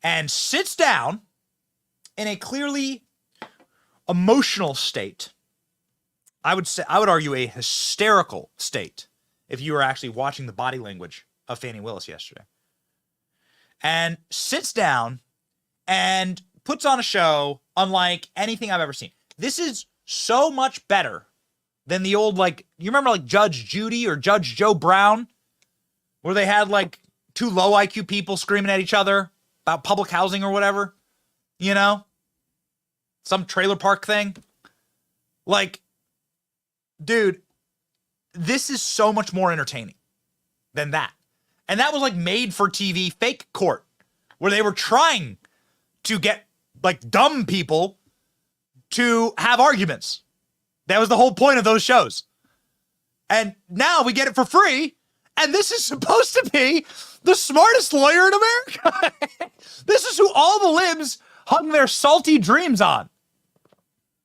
and sits down in a clearly emotional state. I would argue a hysterical state if you were actually watching the body language of Fani Willis yesterday. And sits down and puts on a show unlike anything I've ever seen. This is so much better than the old, you remember Judge Judy or Judge Joe Brown, where they had two low IQ people screaming at each other about public housing or whatever, some trailer park thing. Dude, this is so much more entertaining than that. And that was made for TV fake court, where they were trying to get dumb people to have arguments. That was the whole point of those shows. And now we get it for free. And this is supposed to be the smartest lawyer in America. This is who all the libs hung their salty dreams on.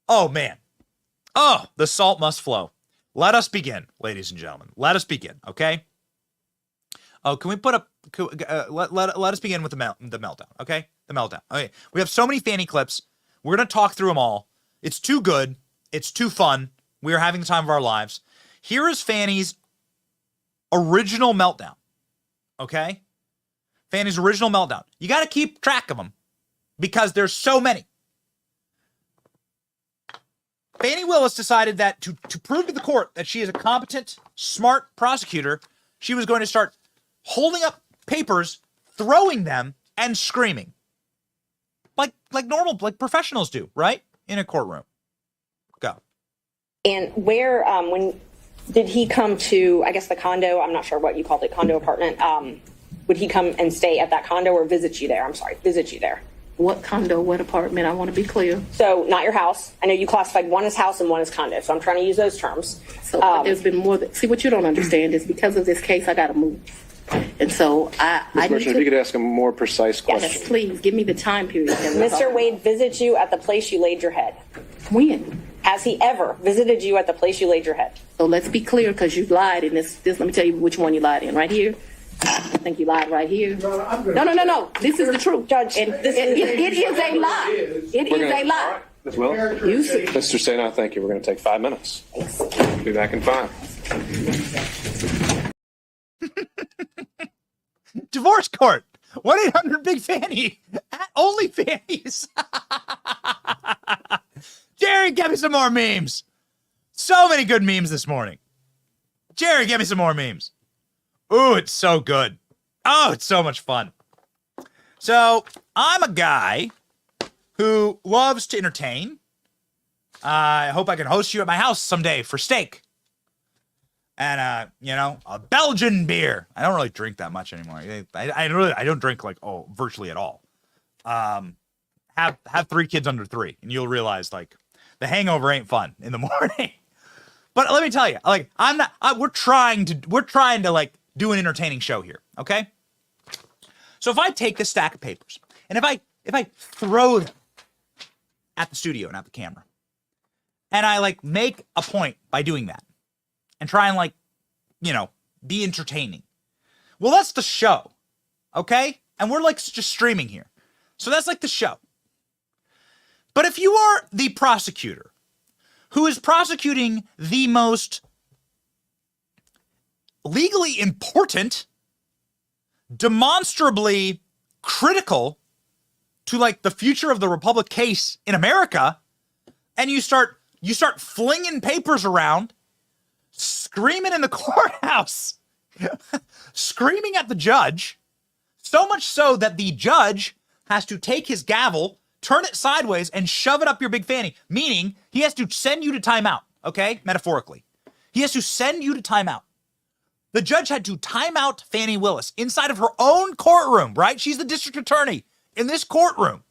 Oh, man. Oh, the salt must flow. Let us begin, ladies and gentlemen. Let us begin, okay? Oh, can we put up? Let us begin with the meltdown, okay? The meltdown. Okay, we have so many Fani clips. We're gonna talk through them all. It's too good. It's too fun. We are having the time of our lives. Here is Fani's original meltdown, okay? Fani's original meltdown. You got to keep track of them because there's so many. Fani Willis decided that to prove to the court that she is a competent, smart prosecutor, she was going to start holding up papers, throwing them, and screaming. Like normal, professionals do, right? In a courtroom. Go. And where, when did he come to, I guess, the condo? I'm not sure what you called it, condo apartment. Would he come and stay at that condo or visit you there? I'm sorry, visit you there. What condo, what apartment? I want to be clear. So not your house. I know you classified one as house and one as condo. So I'm trying to use those terms. So there's been more. See, what you don't understand is because of this case, I got to move. And so I if you could ask a more precise question. Yes, please give me the time period. Mr. Wade visits you at the place you laid your head. When? Has he ever visited you at the place you laid your head? So let's be clear, because you lied in this. Let me tell you which one you lied in. Right here. I think you lied right here. No. This is the truth, Judge. And it is a lie. It is a lie. Ms. Willis? Mr. Sena, thank you. We're going to take 5 minutes. Be back in 5. Divorce court. 1-800-BIG-FANI. Only Fannies. Jerry, get me some more memes. So many good memes this morning. Jerry, get me some more memes. Ooh, it's so good. Oh, it's so much fun. So, I'm a guy who loves to entertain. I hope I can host you at my house someday for steak. And, a Belgian beer. I don't really drink that much anymore. I don't drink, virtually at all. Have 3 kids under 3, and you'll realize, the hangover ain't fun in the morning. But let me tell you, we're trying to, do an entertaining show here, okay? So if I take this stack of papers and if I throw them at the studio and at the camera, And I like make a point by doing that and try and like, you know, be entertaining. Well, that's the show. Okay? And we're like just streaming here. So that's like the show. But if you are the prosecutor who is prosecuting the most legally important, demonstrably critical to like the future of the Republic case in America, and you start flinging papers around, screaming in the courthouse, screaming at the judge, so much so that the judge has to take his gavel, turn it sideways, and shove it up your big fanny, meaning he has to send you to timeout, okay? Metaphorically. He has to send you to timeout. The judge had to time out Fani Willis inside of her own courtroom, right? She's the district attorney in this courtroom.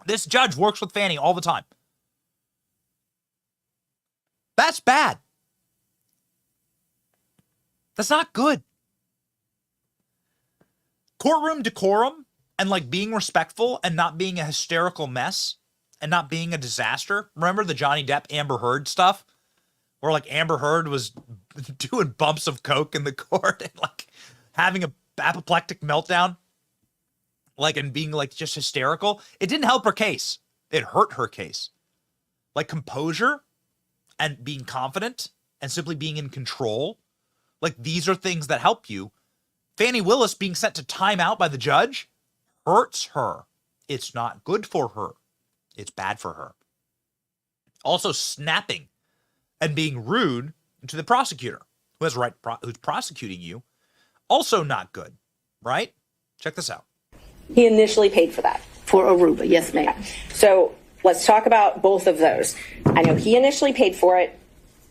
This judge works with Fani all the time. That's bad. That's not good. Courtroom decorum and like being respectful and not being a hysterical mess and not being a disaster. Remember the Johnny Depp Amber Heard stuff? Where like Amber Heard was doing bumps of coke in the court and like having a apoplectic meltdown, like, and being like just hysterical. It didn't help her case. It hurt her case. Like composure and being confident and simply being in control. Like these are things that help you. Fani Willis being sent to timeout by the judge hurts her. It's not good for her. It's bad for her. Also snapping and being rude to the prosecutor who has who's prosecuting you, also not good, right? Check this out. He initially paid for that. For Aruba, yes, ma'am. So let's talk about both of those. I know he initially paid for it.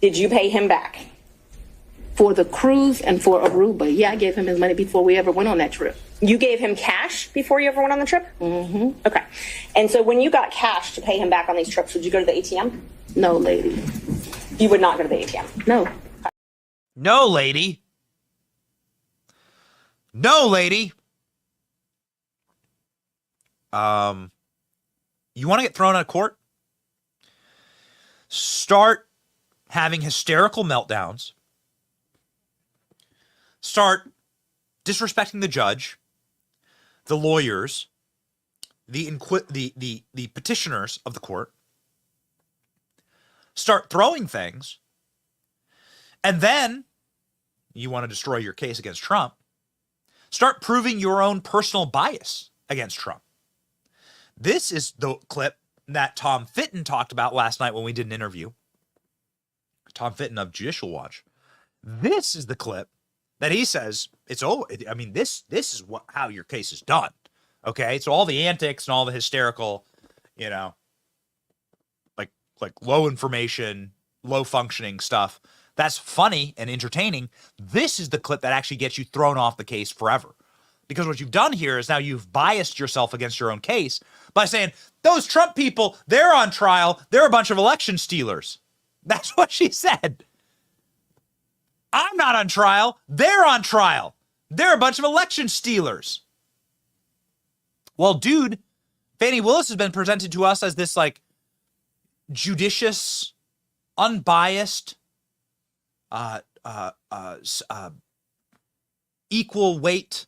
Did you pay him back? For the cruise and for Aruba, yeah, I gave him his money before we ever went on that trip. You gave him cash before you ever went on the trip? Mm-hmm. Okay. And so when you got cash to pay him back on these trips, would you go to the ATM? No, lady. You would not go to the ATM? No. No, lady. No, lady. You want to get thrown out of court? Start having hysterical meltdowns. Start disrespecting the judge, the lawyers, the petitioners of the court. Start throwing things. And then you want to destroy your case against Trump. Start proving your own personal bias against Trump. This is the clip that Tom Fitton talked about last night when we did an interview. Tom Fitton of Judicial Watch. This is the clip that he says it's over. I mean, this is how your case is done. Okay, so all the antics and all the hysterical, you know, like low information, low functioning stuff, that's funny and entertaining. This is the clip that actually gets you thrown off the case forever. Because what you've done here is now you've biased yourself against your own case by saying, those Trump people, they're on trial. They're a bunch of election stealers. That's what she said. I'm not on trial. They're on trial. They're a bunch of election stealers. Well, dude, Fani Willis has been presented to us as this like judicious, unbiased, equal weight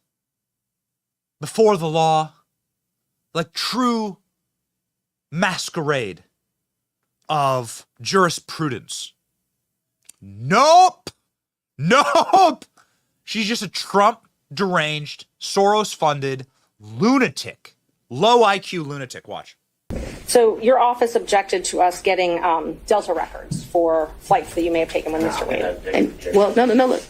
before the law, like true masquerade of jurisprudence. Nope. Nope. She's just a Trump deranged, Soros funded lunatic, low IQ lunatic. Watch. So your office objected to us getting Delta records for flights that you may have taken with Mr. Wade. Well, no, look.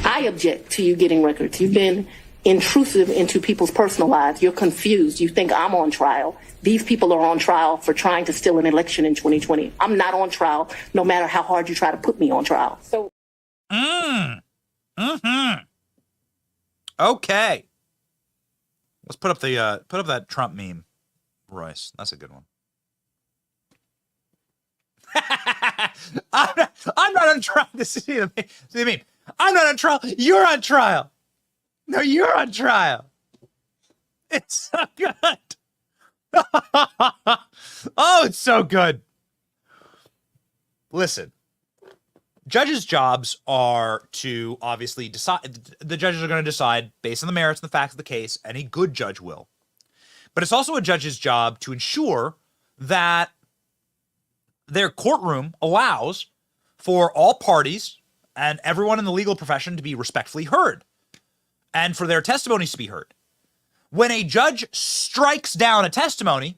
I object to you getting records. You've been intrusive into people's personal lives. You're confused. You think I'm on trial. These people are on trial for trying to steal an election in 2020. I'm not on trial, no matter how hard you try to put me on trial. So. Okay. Let's put up that Trump meme, Royce. That's a good one. I'm not on trial. See the meme. I'm not on trial. You're on trial. No, you're on trial. It's so good. Oh, it's so good. listen, judges' jobs are to obviously decide. The judges are going to decide based on the merits and the facts of the case. Any good judge will. But it's also a judge's job to ensure that their courtroom allows for all parties and everyone in the legal profession to be respectfully heard and for their testimonies to be heard. When a judge strikes down a testimony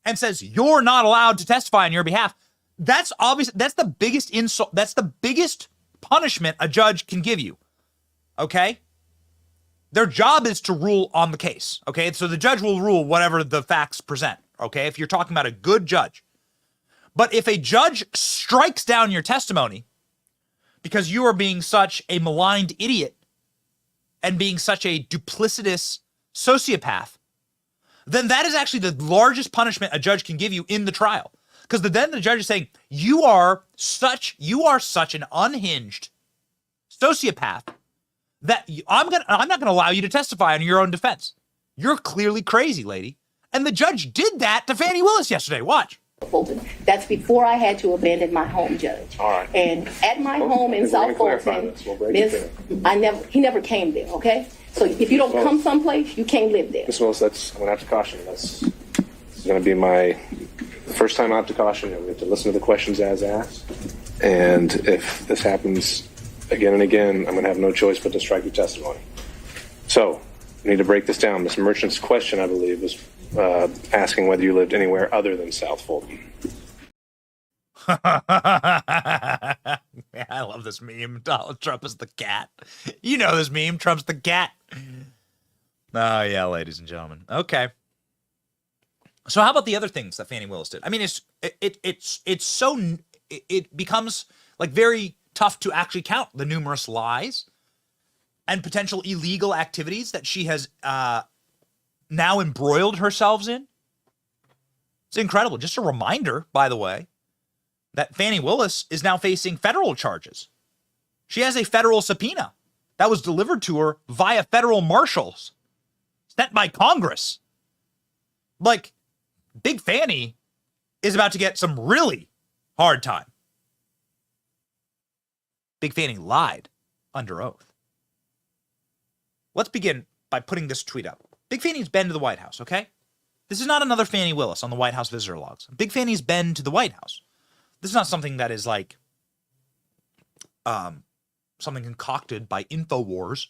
and says, you're not allowed to testify on your behalf, that's obvious. That's the biggest insult. That's the biggest punishment a judge can give you. Okay? Their job is to rule on the case. Okay? So the judge will rule whatever the facts present. Okay? If you're talking about a good judge. But if a judge strikes down your testimony because you are being such a maligned idiot and being such a duplicitous sociopath, then that is actually the largest punishment a judge can give you in the trial. Because then the judge is saying, you are such an unhinged sociopath that I'm not gonna allow you to testify on your own defense. You're clearly crazy, lady. And the judge did that to Fani Willis yesterday. Watch. Fulton. That's before I had to abandon my home, Judge. All right. And at my home in South Fulton, he never came there, okay? So if you don't come someplace, you can't live there. Ms. Willis, I'm going to have to caution you. This is going to be my first time out to caution. We have to listen to the questions as asked. And if this happens again and again, I'm going to have no choice but to strike your testimony. So, we need to break this down. Ms. Merchant's question, I believe, was asking whether you lived anywhere other than South Fulton. I love this meme. Donald Trump is the cat. You know this meme. Trump's the cat. Oh, yeah, ladies and gentlemen. Okay. So how about the other things that Fani Willis did? I mean, it becomes like very tough to actually count the numerous lies and potential illegal activities that she has now embroiled herself in. It's incredible. Just a reminder, by the way, that Fani Willis is now facing federal charges. She has a federal subpoena that was delivered to her via federal marshals sent by Congress. Like, Big Fani is about to get some really hard time. Big Fani lied under oath. Let's begin by putting this tweet up. Big Fani's been to the White House, okay? This is not another Fani Willis on the White House visitor logs. Big Fani's been to the White House. This is not something that is like something concocted by InfoWars.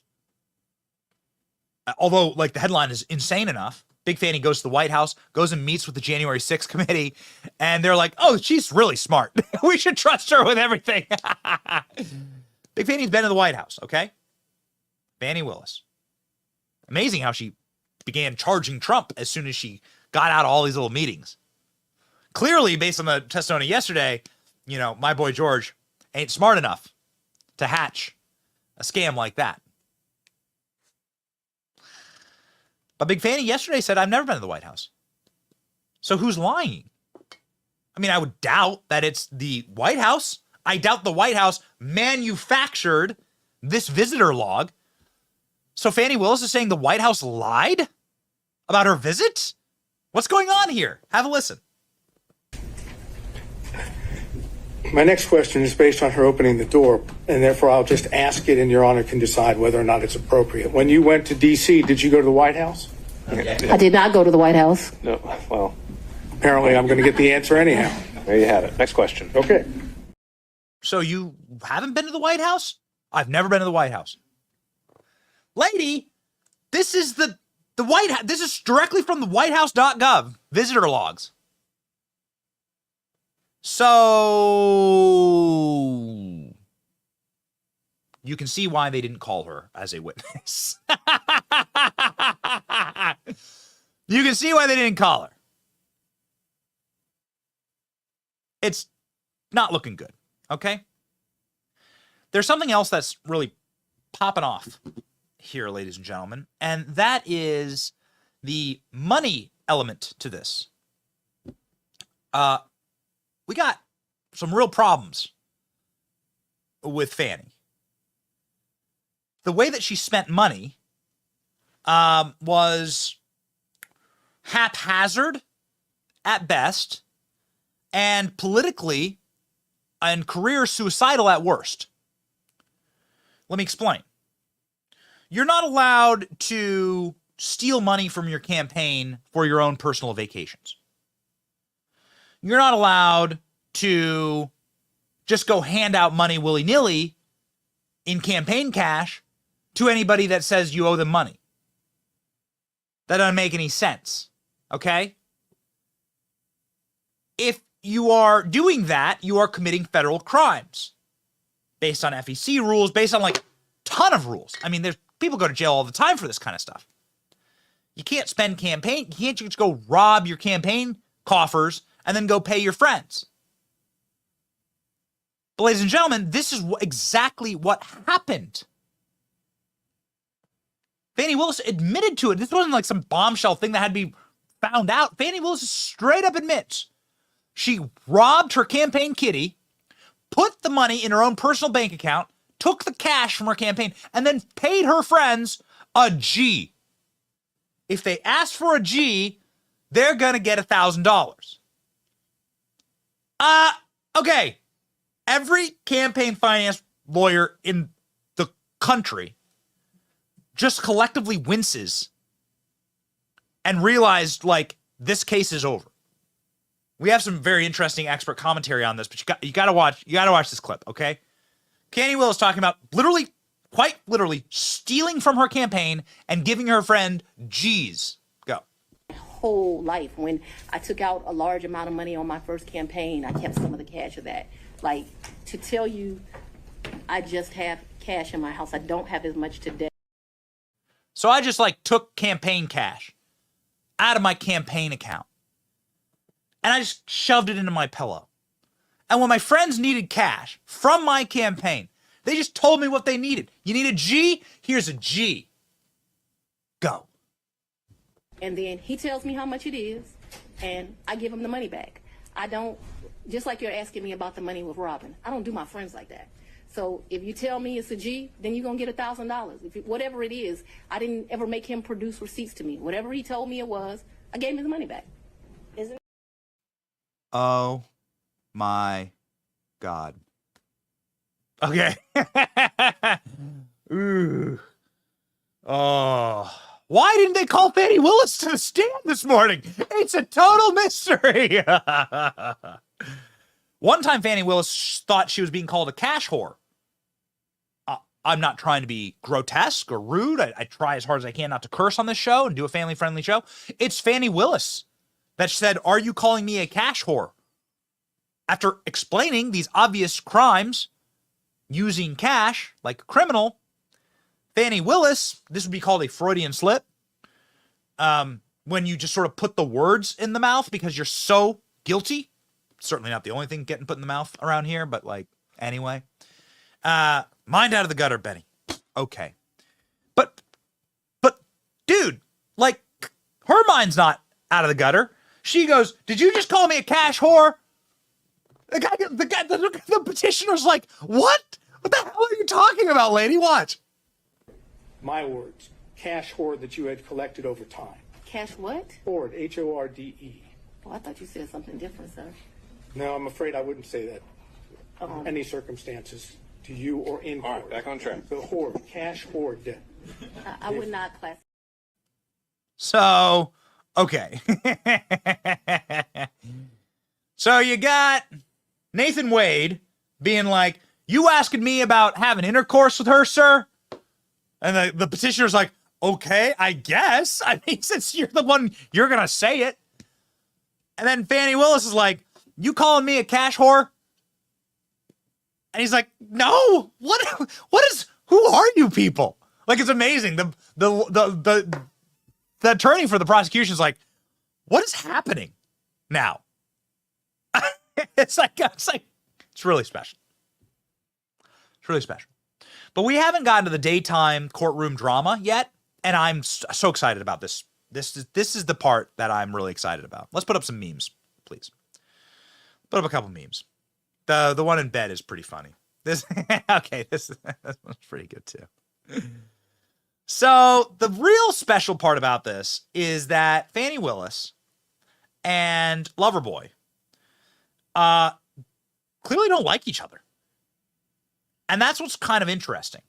Although, like, the headline is insane enough. Big Fani goes to the White House, goes and meets with the January 6th committee, and they're like, oh, she's really smart. We should trust her with everything. Big Fani's been to the White House, okay? Fani Willis. Amazing how she began charging Trump as soon as she got out of all these little meetings. Clearly, based on the testimony yesterday, you know, my boy George ain't smart enough to hatch a scam like that. But Big Fani yesterday said, I've never been to the White House. So who's lying? I mean, I would doubt that it's the White House. I doubt the White House manufactured this visitor log. So Fani Willis is saying the White House lied about her visit? What's going on here? Have a listen. My next question is based on her opening the door, and therefore I'll just ask it, and Your Honor can decide whether or not it's appropriate. When you went to D.C., did you go to the White House? I did not go to the White House. No, well, apparently I'm going to get the answer anyhow. There you have it. Next question. Okay. So you haven't been to the White House? I've never been to the White House. Lady, this is the White House. This is directly from the whitehouse.gov visitor logs. So you can see why they didn't call her as a witness. You can see why they didn't call her. It's not looking good, okay? There's something else that's really popping off here, ladies and gentlemen, and that is the money element to this. We got some real problems with Fani. The way that she spent money was haphazard at best and politically and career suicidal at worst. Let me explain. You're not allowed to steal money from your campaign for your own personal vacations. You're not allowed to just go hand out money willy-nilly in campaign cash to anybody that says you owe them money. That doesn't make any sense, okay? If you are doing that, you are committing federal crimes based on FEC rules, based on like a ton of rules. I mean, there's people go to jail all the time for this kind of stuff. You can't spend campaign, you can't just go rob your campaign coffers and then go pay your friends. But ladies and gentlemen, this is exactly what happened. Fani Willis admitted to it. This wasn't like some bombshell thing that had to be found out. Fani Willis straight up admits she robbed her campaign kitty, put the money in her own personal bank account, took the cash from her campaign, and then paid her friends a G. If they ask for a G, they're going to get $1,000. Okay. Every campaign finance lawyer in the country just collectively winces and realized, like, this case is over. We have some very interesting expert commentary on this, but you got to watch this clip, okay? Fani Willis talking about quite literally stealing from her campaign and giving her friend G's. Go. Whole life, when I took out a large amount of money on my first campaign, I kept some of the cash of that. Like, to tell you, I just have cash in my house. I don't have as much today. So I just like took campaign cash out of my campaign account and I just shoved it into my pillow. And when my friends needed cash from my campaign, they just told me what they needed. You need a G? Here's a G. Go. And then he tells me how much it is, and I give him the money back. I don't, just like you're asking me about the money with Robin, I don't do my friends like that. So if you tell me it's a G, then you're going to get $1,000. Whatever it is, I didn't ever make him produce receipts to me. Whatever he told me it was, I gave him the money back. Isn't it? Oh my God. Okay. Ooh. Oh. Why didn't they call Fani Willis to the stand this morning? It's a total mystery. One time Fani Willis thought she was being called a cash whore. I'm not trying to be grotesque or rude. I try as hard as I can not to curse on this show and do a family-friendly show. It's Fani Willis that said, "Are you calling me a cash whore?" After explaining these obvious crimes using cash like a criminal, Fani Willis, this would be called a Freudian slip, when you just sort of put the words in the mouth because you're so guilty. Certainly not the only thing getting put in the mouth around here, but like, anyway. Mind out of the gutter, Benny. Okay. But, dude, like, her mind's not out of the gutter. She goes, "Did you just call me a cash whore?" The petitioner's like, "What? What the hell are you talking about, lady? Watch." My words. Cash hoard that you had collected over time. Cash what? Hoard, H-O-R-D-E. Oh, I thought you said something different, sir. No, I'm afraid I wouldn't say that under any circumstances to you or in court. All right, back on track. The hoard, cash hoard. I would not classify. So, okay. So you got Nathan Wade being like, "You asking me about having intercourse with her, sir?" And the petitioner's like, "Okay, I guess. I mean, since you're the one, you're going to say it." And then Fani Willis is like, "You calling me a cash whore?" And he's like, "No, who are you people?" Like, it's amazing. The attorney for the prosecution is like, "What is happening now?" It's really special. It's really special. But we haven't gotten to the daytime courtroom drama yet, and I'm so excited about this. This is the part that I'm really excited about. Let's put up some memes, please. Put up a couple memes. The one in bed is pretty funny. This one's pretty good too. So the real special part about this is that Fani Willis and Loverboy clearly don't like each other. And that's what's kind of interesting,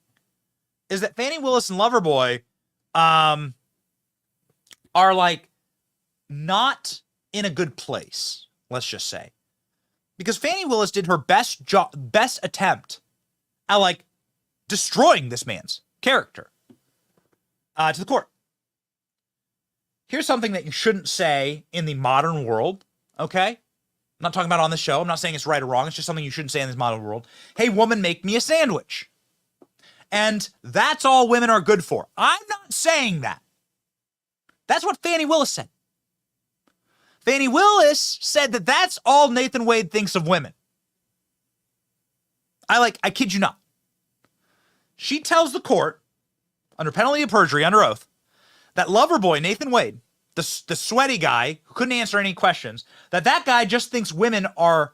is that Fani Willis and Loverboy are like not in a good place, let's just say. Because Fani Willis did her best attempt at like destroying this man's character to the court. Here's something that you shouldn't say in the modern world, okay? I'm not talking about it on the show. I'm not saying it's right or wrong. It's just something you shouldn't say in this modern world. Hey, woman, make me a sandwich. And that's all women are good for. I'm not saying that. That's what Fani Willis said. Fani Willis said that that's all Nathan Wade thinks of women. I kid you not. She tells the court, under penalty of perjury, under oath, that Loverboy, Nathan Wade, the sweaty guy who couldn't answer any questions, that guy just thinks women are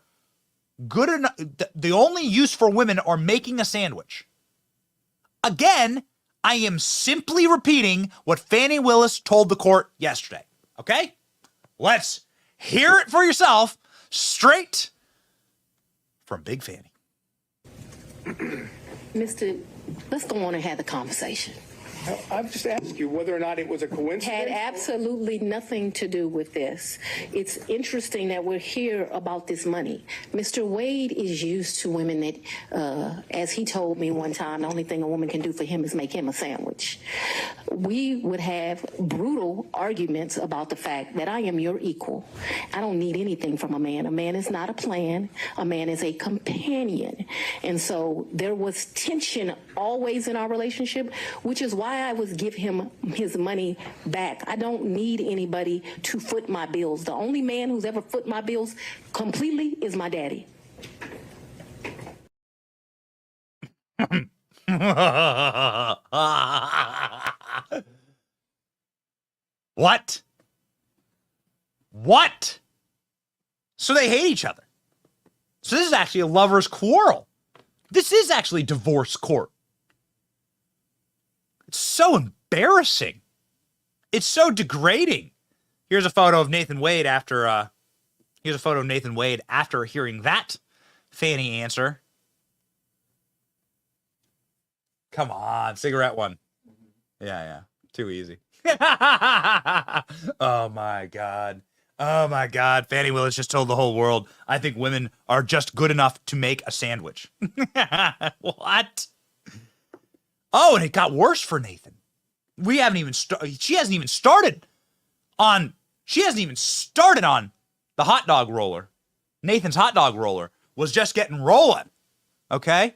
good enough. The only use for women are making a sandwich. Again, I am simply repeating what Fani Willis told the court yesterday. Okay? Let's hear it for yourself, straight from Big Fani. Let's go on and have the conversation. I've just asked you whether or not it was a coincidence. Had absolutely nothing to do with this. It's interesting that we're here about this money. Mr. Wade is used to women that, as he told me one time, the only thing a woman can do for him is make him a sandwich. We would have brutal arguments about the fact that I am your equal. I don't need anything from a man. A man is not a plan. A man is a companion. And so there was tension always in our relationship, which is why I would give him his money back. I don't need anybody to foot my bills. The only man who's ever foot my bills completely is my daddy. What? What? So they hate each other. So this is actually a lover's quarrel. This is actually divorce court. It's so embarrassing. It's so degrading. Here's a photo of Nathan Wade after hearing that Fani answer. Come on, cigarette one. Yeah. Too easy. Oh my God. Fani Willis just told the whole world, I think women are just good enough to make a sandwich. What? Oh, and it got worse for Nathan. She hasn't even started on the hot dog roller. Nathan's hot dog roller was just getting rolling. Okay?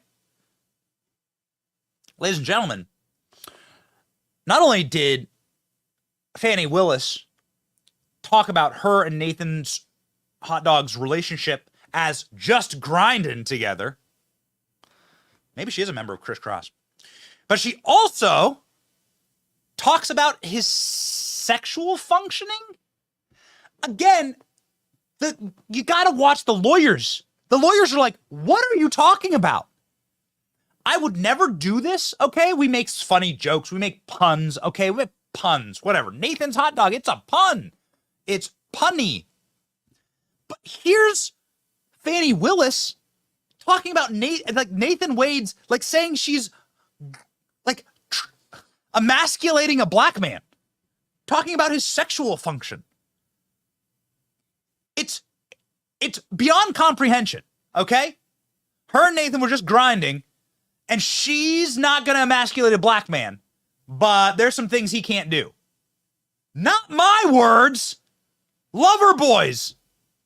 Ladies and gentlemen, not only did Fani Willis talk about her and Nathan's hot dog's relationship as just grinding together. Maybe she is a member of Criss Cross. But she also talks about his sexual functioning. Again, you got to watch the lawyers. The lawyers are like, what are you talking about? I would never do this, okay? We make funny jokes. We make puns, okay? We make puns, whatever. Nathan's hot dog, it's a pun. It's punny. But here's Fani Willis talking about Nathan Wade's, like saying she's like emasculating a black man, talking about his sexual function. It's beyond comprehension, okay? Her and Nathan were just grinding, and she's not going to emasculate a black man, but there's some things he can't do. Not my words. Loverboy's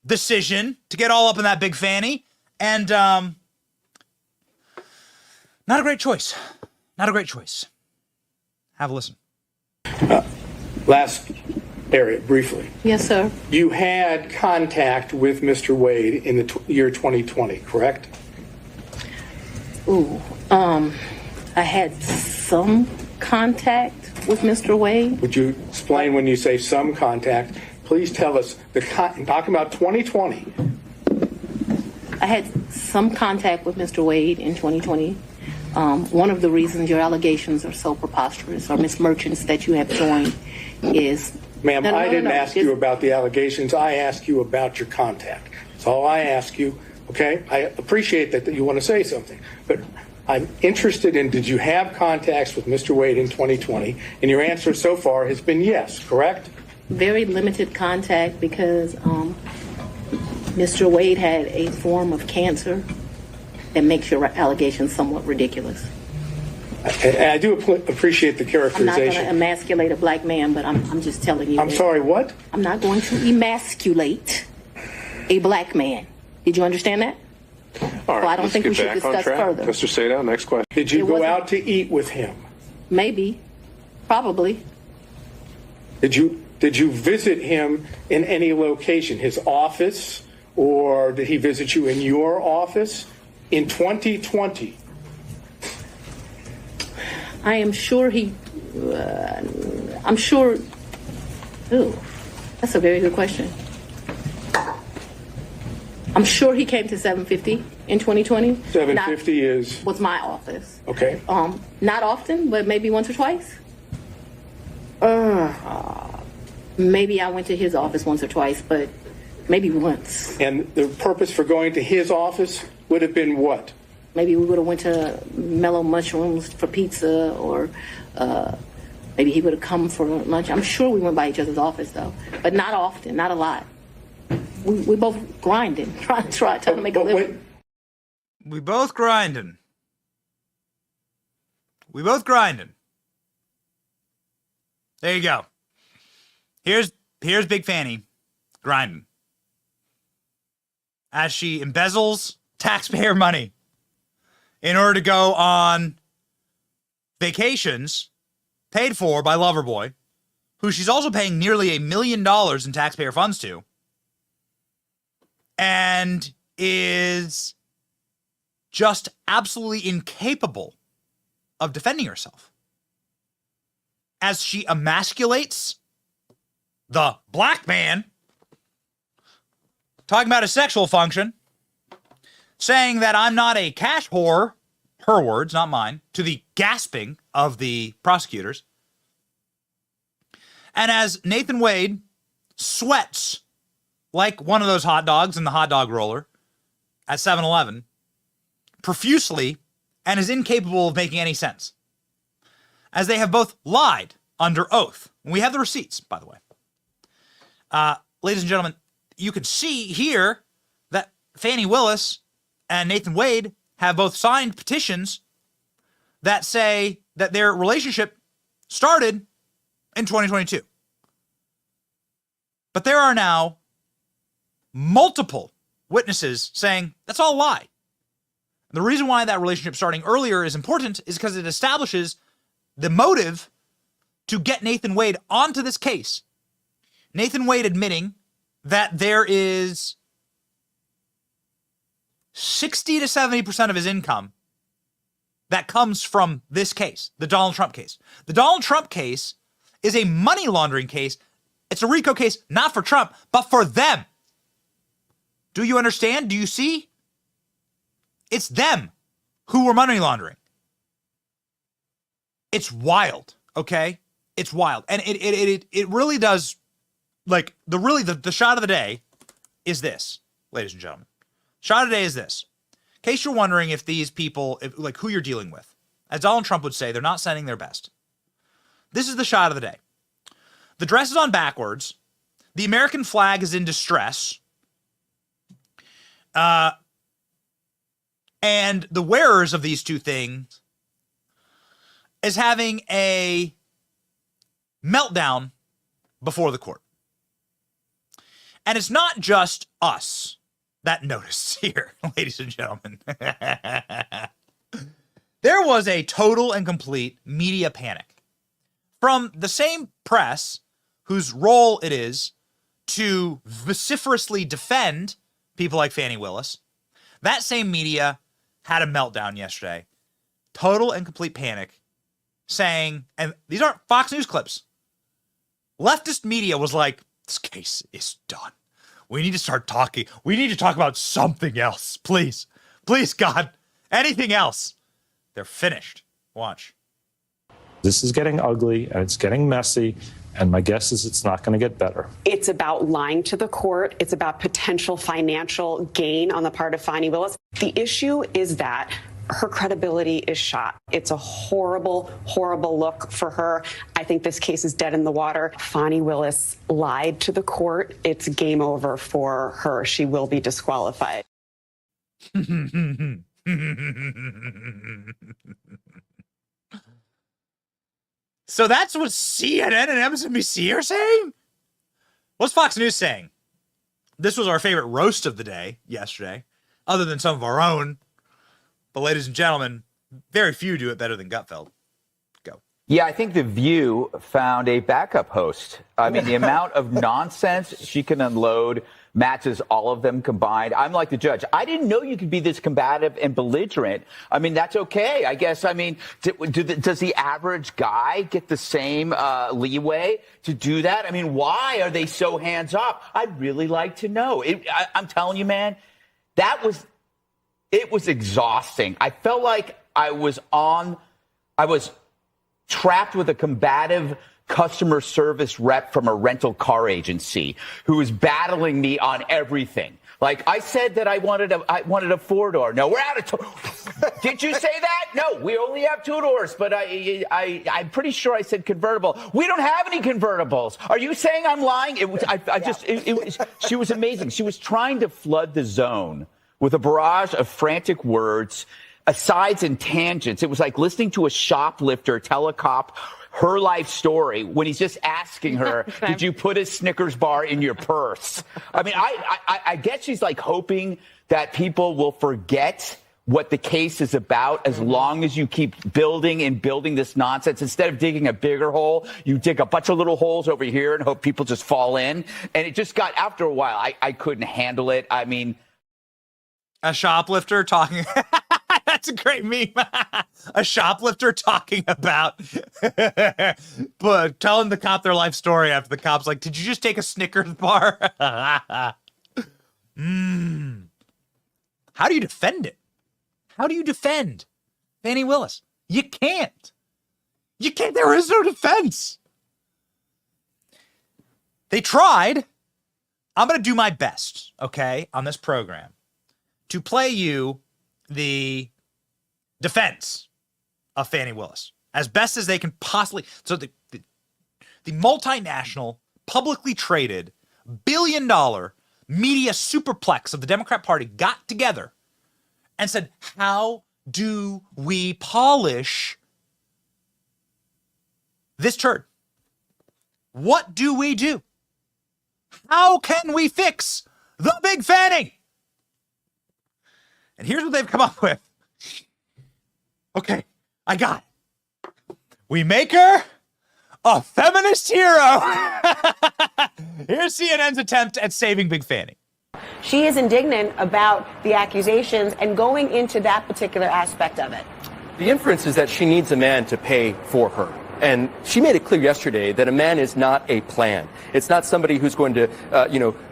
decision to get all up in that big fanny, and not a great choice. Not a great choice. Have a listen. Last area, briefly. Yes, sir. You had contact with Mr. Wade in the year 2020, correct? I had some contact with Mr. Wade. Would you explain when you say some contact? Please tell us, talking about 2020. I had some contact with Mr. Wade in 2020. One of the reasons your allegations are so preposterous, or Ms. Merchants that you have joined, is... Ma'am, I didn't ask you about the allegations. I asked you about your contact. That's all I asked you. Okay? I appreciate that you want to say something, but I'm interested in, did you have contacts with Mr. Wade in 2020? And your answer so far has been yes, correct? Very limited contact because Mr. Wade had a form of cancer that makes your allegations somewhat ridiculous. I do appreciate the I'm not characterization. going to emasculate a black man, but I'm just telling you. I'm sorry, what? I'm not going to emasculate a black man. Did you understand that? All right, Well, I don't let's think get we should back on discuss track. further. Mr. Sadow, next question. Did you go out to eat with him? Maybe. Probably. Did you visit him in any location, his office, or did he visit you in your office in 2020? I am sure he. I'm sure. Ooh, that's a very good question. I'm sure he came to 750 in 2020. 750 is was my office. Okay. Not often, but maybe once or twice. Maybe I went to his office once or twice, but maybe once. And the purpose for going to his office would have been what? Maybe we would have went to Mellow Mushrooms for pizza, or maybe he would have come for lunch. I'm sure we went by each other's office though, but not often, not a lot. We both grinding, trying to make a living. We both grinding. We both grinding. There you go. Here's Big Fani grinding as she embezzles taxpayer money in order to go on vacations paid for by Loverboy, who she's also paying nearly $1 million in taxpayer funds to, and is just absolutely incapable of defending herself as she emasculates the black man, talking about his sexual function, saying that I'm not a cash whore, her words, not mine, to the gasping of the prosecutors. And as Nathan Wade sweats like one of those hot dogs in the hot dog roller at 7-Eleven, profusely, and is incapable of making any sense, as they have both lied under oath. And we have the receipts, by the way. Ladies and gentlemen, you can see here that Fani Willis and Nathan Wade have both signed petitions that say that their relationship started in 2022. But there are now multiple witnesses saying that's all a lie. The reason why that relationship starting earlier is important is because it establishes the motive to get Nathan Wade onto this case. Nathan Wade admitting that there is 60 to 70% of his income that comes from this case, the Donald Trump case. The Donald Trump case is a money laundering case. It's a RICO case, not for Trump, but for them. Do you understand? Do you see? It's them who were money laundering. It's wild, okay? It's wild. And it really does, like, the shot of the day is this, ladies and gentlemen. Shot of the day is this. In case you're wondering if these people, like who you're dealing with, as Donald Trump would say, they're not sending their best. This is the shot of the day. The dress is on backwards. The American flag is in distress. And the wearers of these two things is having a meltdown before the court. And it's not just us that noticed here, ladies and gentlemen. There was a total and complete media panic from the same press whose role it is to vociferously defend people like Fani Willis. That same media had a meltdown yesterday. Total and complete panic, saying, and these aren't Fox News clips, leftist media was like, this case is done. We need to start talking. We need to talk about something else. Please. Please, God. Anything else. They're finished. Watch. This is getting ugly and it's getting messy, and my guess is it's not going to get better. It's about lying to the court. It's about potential financial gain on the part of Fani Willis. The issue is that her credibility is shot. It's a horrible, horrible look for her. I think this case is dead in the water. Fani Willis lied to the court. It's game over for her. She will be disqualified. So that's what CNN and MSNBC are saying? What's Fox News saying? This was our favorite roast of the day yesterday, other than some of our own. But ladies and gentlemen, very few do it better than Gutfeld. Go. Yeah, I think The View found a backup host. I mean, the amount of nonsense she can unload matches all of them combined. I'm like the judge. I didn't know you could be this combative and belligerent. I mean, that's okay, I guess. I mean, does the average guy get the same leeway to do that? I mean, why are they so hands off? I'd really like to know. I'm telling you, man, it was exhausting. I felt like I was trapped with a combative customer service rep from a rental car agency who was battling me on everything. Like, I said that I wanted a 4-door. No, we're out of Did you say that? No, we only have 2 doors, but I'm pretty sure I said convertible. We don't have any convertibles. Are you saying I'm lying? She was amazing. She was trying to flood the zone with a barrage of frantic words, asides and tangents. It was like listening to a shoplifter tell a cop her life story when he's just asking her, did you put a Snickers bar in your purse? I mean, I guess she's like hoping that people will forget what the case is about as long as you keep building and building this nonsense. Instead of digging a bigger hole, you dig a bunch of little holes over here and hope people just fall in. And it just got, after a while, I couldn't handle it. I mean, a shoplifter talking. That's a great meme. A shoplifter talking about but telling the cop their life story after the cop's like, did you just take a Snickers bar? How do you defend it? How do you defend Fani Willis? You can't. You can't. There is no defense. They tried. I'm going to do my best, okay, on this program to play you the defense of Fani Willis as best as they can possibly. So the multinational, publicly traded, billion-dollar media superplex of the Democrat Party got together and said, how do we polish this turd? What do we do? How can we fix the big Fani? And here's what they've come up with. Okay, I got it. We make her a feminist hero. Here's CNN's attempt at saving Big Fani. She is indignant about the accusations and going into that particular aspect of it. The inference is that she needs a man to pay for her. And she made it clear yesterday that a man is not a plan. It's not somebody who's going to,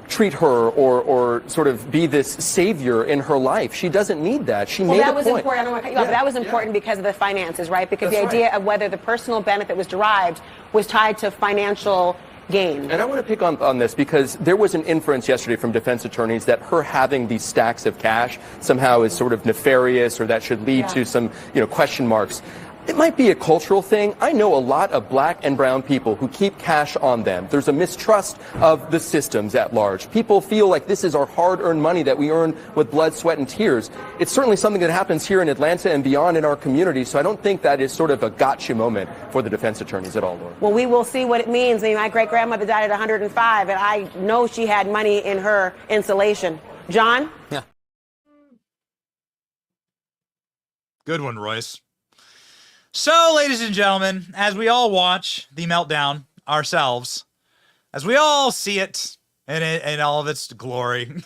treat her or sort of be this savior in her life. She doesn't need that. She made a point. Well, that was important. I don't want to cut you off, but that was important because of the finances, right? Because the idea of whether the personal benefit was derived was tied to financial gain. And I want to pick on this because there was an inference yesterday from defense attorneys that her having these stacks of cash somehow is sort of nefarious or that should lead to some, question marks. It might be a cultural thing. I know a lot of black and brown people who keep cash on them. There's a mistrust of the systems at large. People feel like this is our hard-earned money that we earn with blood, sweat, and tears. It's certainly something that happens here in Atlanta and beyond in our community, so I don't think that is sort of a gotcha moment for the defense attorneys at all, Laura. Well, we will see what it means. I mean, my great-grandmother died at 105, and I know she had money in her insulation. John? Yeah. Good one, Royce. So, ladies and gentlemen, as we all watch the meltdown ourselves, as we all see it in all of its glory,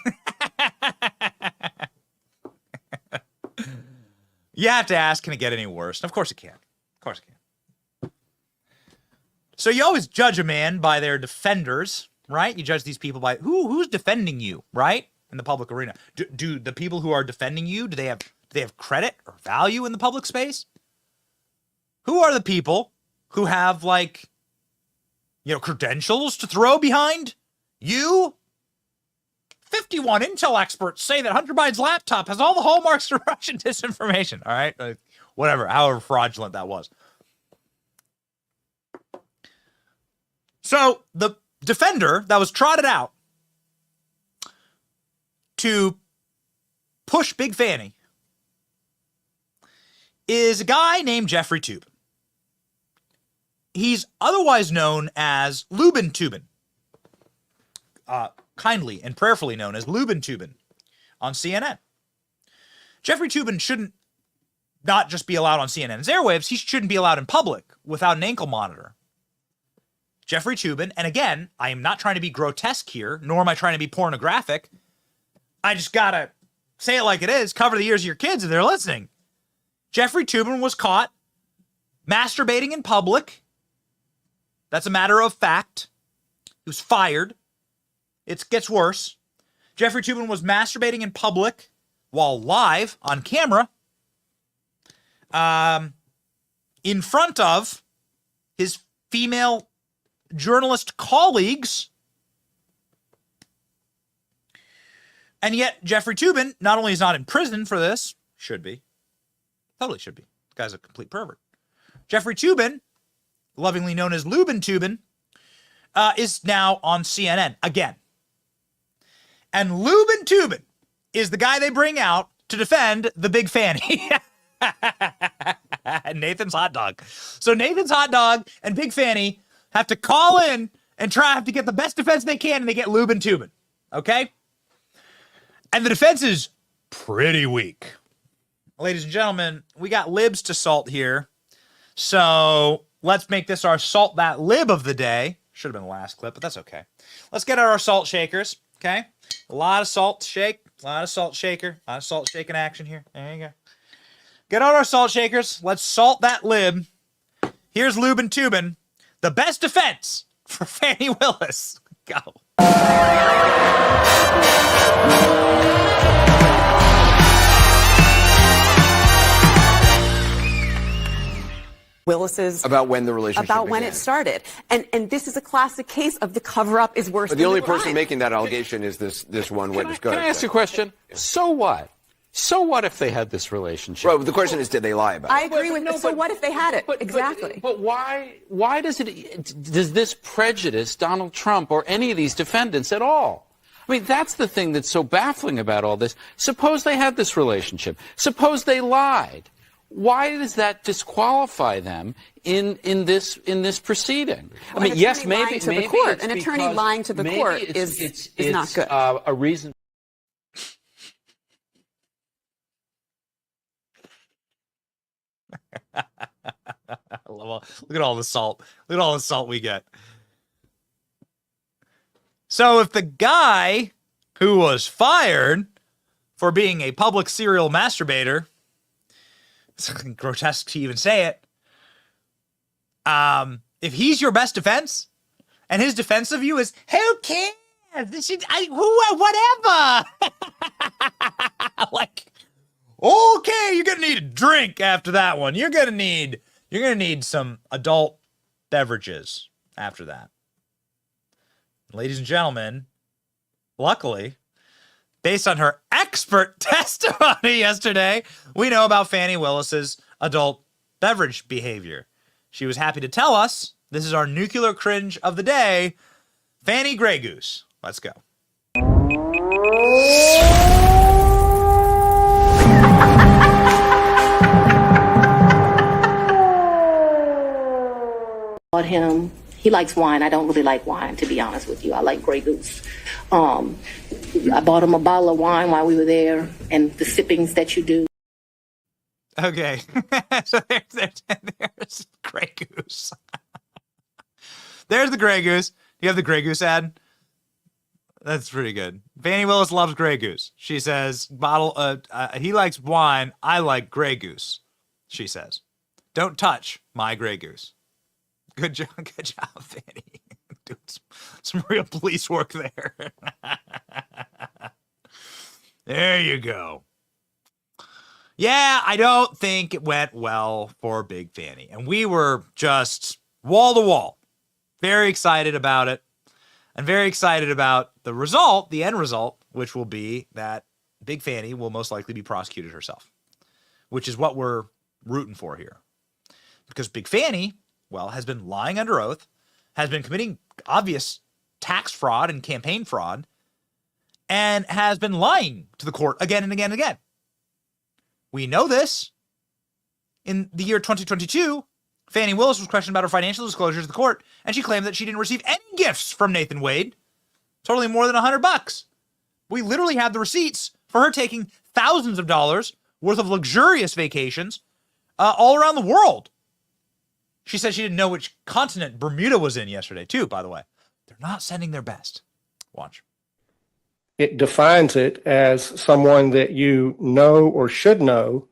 you have to ask, can it get any worse? And of course it can. Of course it can. So you always judge a man by their defenders, right? You judge these people by who's defending you, right? In the public arena. Do the people who are defending you, do they have credit or value in the public space? Who are the people who have, like, you know, credentials to throw behind you. 51 Intel experts say that Hunter Biden's laptop has all the hallmarks of Russian disinformation. All right? Whatever, however fraudulent that was. So the defender that was trotted out to push Big Fani is a guy named Jeffrey Toobin. He's otherwise known as Lubin Toobin. Kindly and prayerfully known as Lubin Toobin on CNN. Jeffrey Toobin shouldn't not just be allowed on CNN's airwaves, he shouldn't be allowed in public without an ankle monitor. Jeffrey Toobin, and again, I am not trying to be grotesque here, nor am I trying to be pornographic. I just gotta say it like it is, cover the ears of your kids if they're listening. Jeffrey Toobin was caught masturbating in public. That's a matter of fact. He was fired. It gets worse. Jeffrey Toobin was masturbating in public while live on camera in front of his female journalist colleagues. And yet Jeffrey Toobin not only is not in prison for this, should be, totally should be. This guy's a complete pervert. Jeffrey Toobin, lovingly known as Lubin Toobin, is now on CNN again. And Lubin Toobin is the guy they bring out to defend the Big Fani. Nathan's hot dog. So Nathan's hot dog and Big Fani have to call in and have to get the best defense they can, and they get Lubin Toobin. Okay? And the defense is pretty weak. Ladies and gentlemen, we got libs to salt here. So let's make this our salt that lib of the day. Should have been the last clip, but that's okay. Let's get out our salt shakers. Okay? A lot of salt shake, a lot of salt shaker, a lot of salt shaking action here. There you go. Get out our salt shakers. Let's salt that lib. Here's Lubin Toobin, the best defense for Fani Willis. Go. Willis's about when the relationship about when began. it started, and this is a classic case of the cover-up is worse. But than the only the person crime. making that allegation is this one witness. Can I ask you a question? So what? So what if they had this relationship? Right, but the question is, did they lie about it? I agree with. So what if they had it? Exactly. But why? Why does this prejudice Donald Trump or any of these defendants at all? I mean, that's the thing that's so baffling about all this. Suppose they had this relationship. Suppose they lied. Why does that disqualify them in this proceeding? Well, I mean, yes, maybe to the court. An attorney lying to the court is not good. A reason. Look at all the salt. Look at all the salt we get. So if the guy who was fired for being a public serial masturbator, it's grotesque to even say it, if he's your best defense, and his defense of you is, who cares? Whatever. Like, okay, you're gonna need a drink after that one. You're gonna need some adult beverages after that. Ladies and gentlemen, luckily, based on her expert testimony yesterday, we know about Fani Willis's adult beverage behavior. She was happy to tell us. This is our nuclear cringe of the day, Fani Grey Goose. Let's go. Bought him. He likes wine. I don't really like wine, to be honest with you. I like Grey Goose. I bought him a bottle of wine while we were there, and the sippings that you do. Okay, so there's Grey Goose. There's the Grey Goose. You have the Grey Goose ad? That's pretty good. Fani Willis loves Grey Goose. She says, he likes wine. I like Grey Goose, she says. Don't touch my Grey Goose. Good job, Fani. Doing some real police work there. There you go. Yeah, I don't think it went well for Big Fani. And we were just wall to wall. Very excited about it. And very excited about the result, the end result, which will be that Big Fani will most likely be prosecuted herself, which is what we're rooting for here. Because Big Fani, well, has been lying under oath, has been committing obvious tax fraud and campaign fraud, and has been lying to the court again and again and again. We know this. In the year 2022, Fani Willis was questioned about her financial disclosures to the court, and she claimed that she didn't receive any gifts from Nathan Wade, totaling more than $100. We literally have the receipts for her taking thousands of dollars worth of luxurious vacations all around the world. She said she didn't know which continent Bermuda was in yesterday, too, by the way. They're not sending their best. Watch. It defines it as someone that you know or should know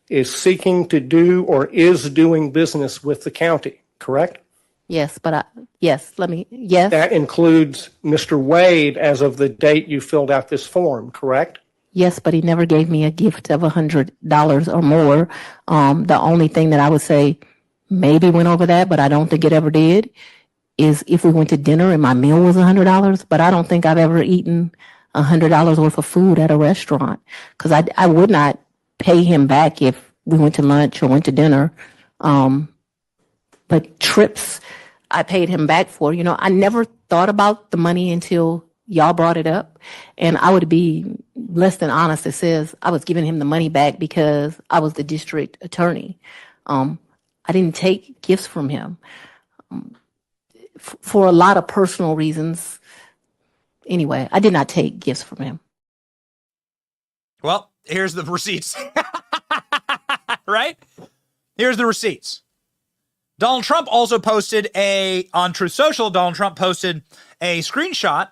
is seeking to do or is doing business with the county, correct? Yes, but yes. That includes Mr. Wade as of the date you filled out this form, correct? Yes, but he never gave me a gift of $100 or more. The only thing that I would say maybe went over that, but I don't think it ever did, is if we went to dinner and my meal was $100, but I don't think I've ever eaten $100 worth of food at a restaurant, because I would not pay him back if we went to lunch or went to dinner. But trips I paid him back for. You know, I never thought about the money until y'all brought it up. And I would be less than honest. It says I was giving him the money back because I was the district attorney. I didn't take gifts from him for a lot of personal reasons. Anyway, I did not take gifts from him. Well, here's the receipts. Right? Here's the receipts. Donald Trump also posted on Truth Social, Donald Trump posted a screenshot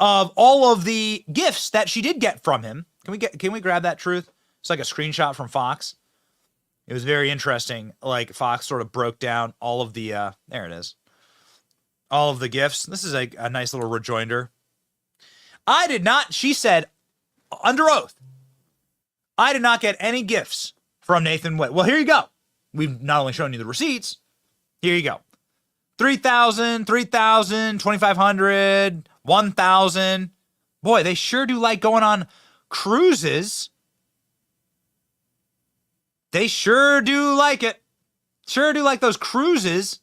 of all of the gifts that she did get from him. Can we grab that, Truth? It's like a screenshot from Fox. It was very interesting. Like, Fox sort of broke down all of the, there it is. All of the gifts. This is a nice little rejoinder. I did not, she said, under oath, I did not get any gifts from Nathan Wade. Well, here you go. We've not only shown you the receipts. Here you go. $3,000, $3,000, $2,500, $1,000. Boy, they sure do like going on cruises. They sure do like it. Sure do like those cruises.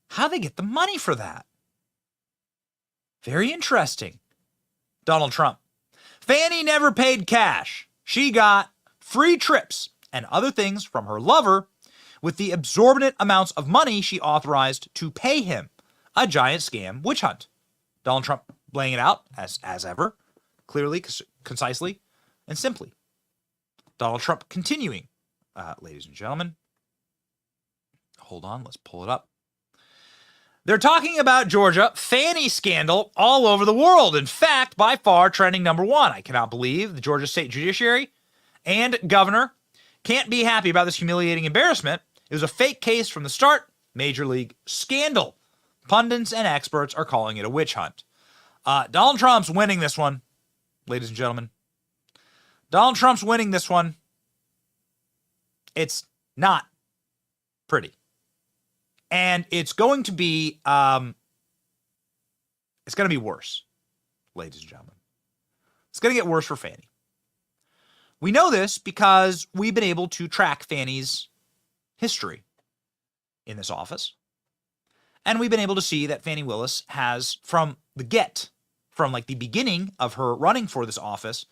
How they get the money for that? Very interesting. Donald Trump. Fani never paid cash. She got free trips and other things from her lover with the exorbitant amounts of money she authorized to pay him. A giant scam witch hunt. Donald Trump laying it out as ever, clearly, concisely, and simply. Donald Trump continuing. Ladies and gentlemen, hold on, let's pull it up. They're talking about Georgia Fani scandal all over the world. In fact, by far trending number one. I cannot believe the Georgia State Judiciary and governor can't be happy about this humiliating embarrassment. It was a fake case from the start. Major league scandal. Pundits and experts are calling it a witch hunt. Donald Trump's winning this one, ladies and gentlemen. Donald Trump's winning this one. It's not pretty. And it's going to be worse, ladies and gentlemen. It's going to get worse for Fani. We know this because we've been able to track Fani's history in this office. And we've been able to see that Fani Willis has, from like the beginning of her running for this office,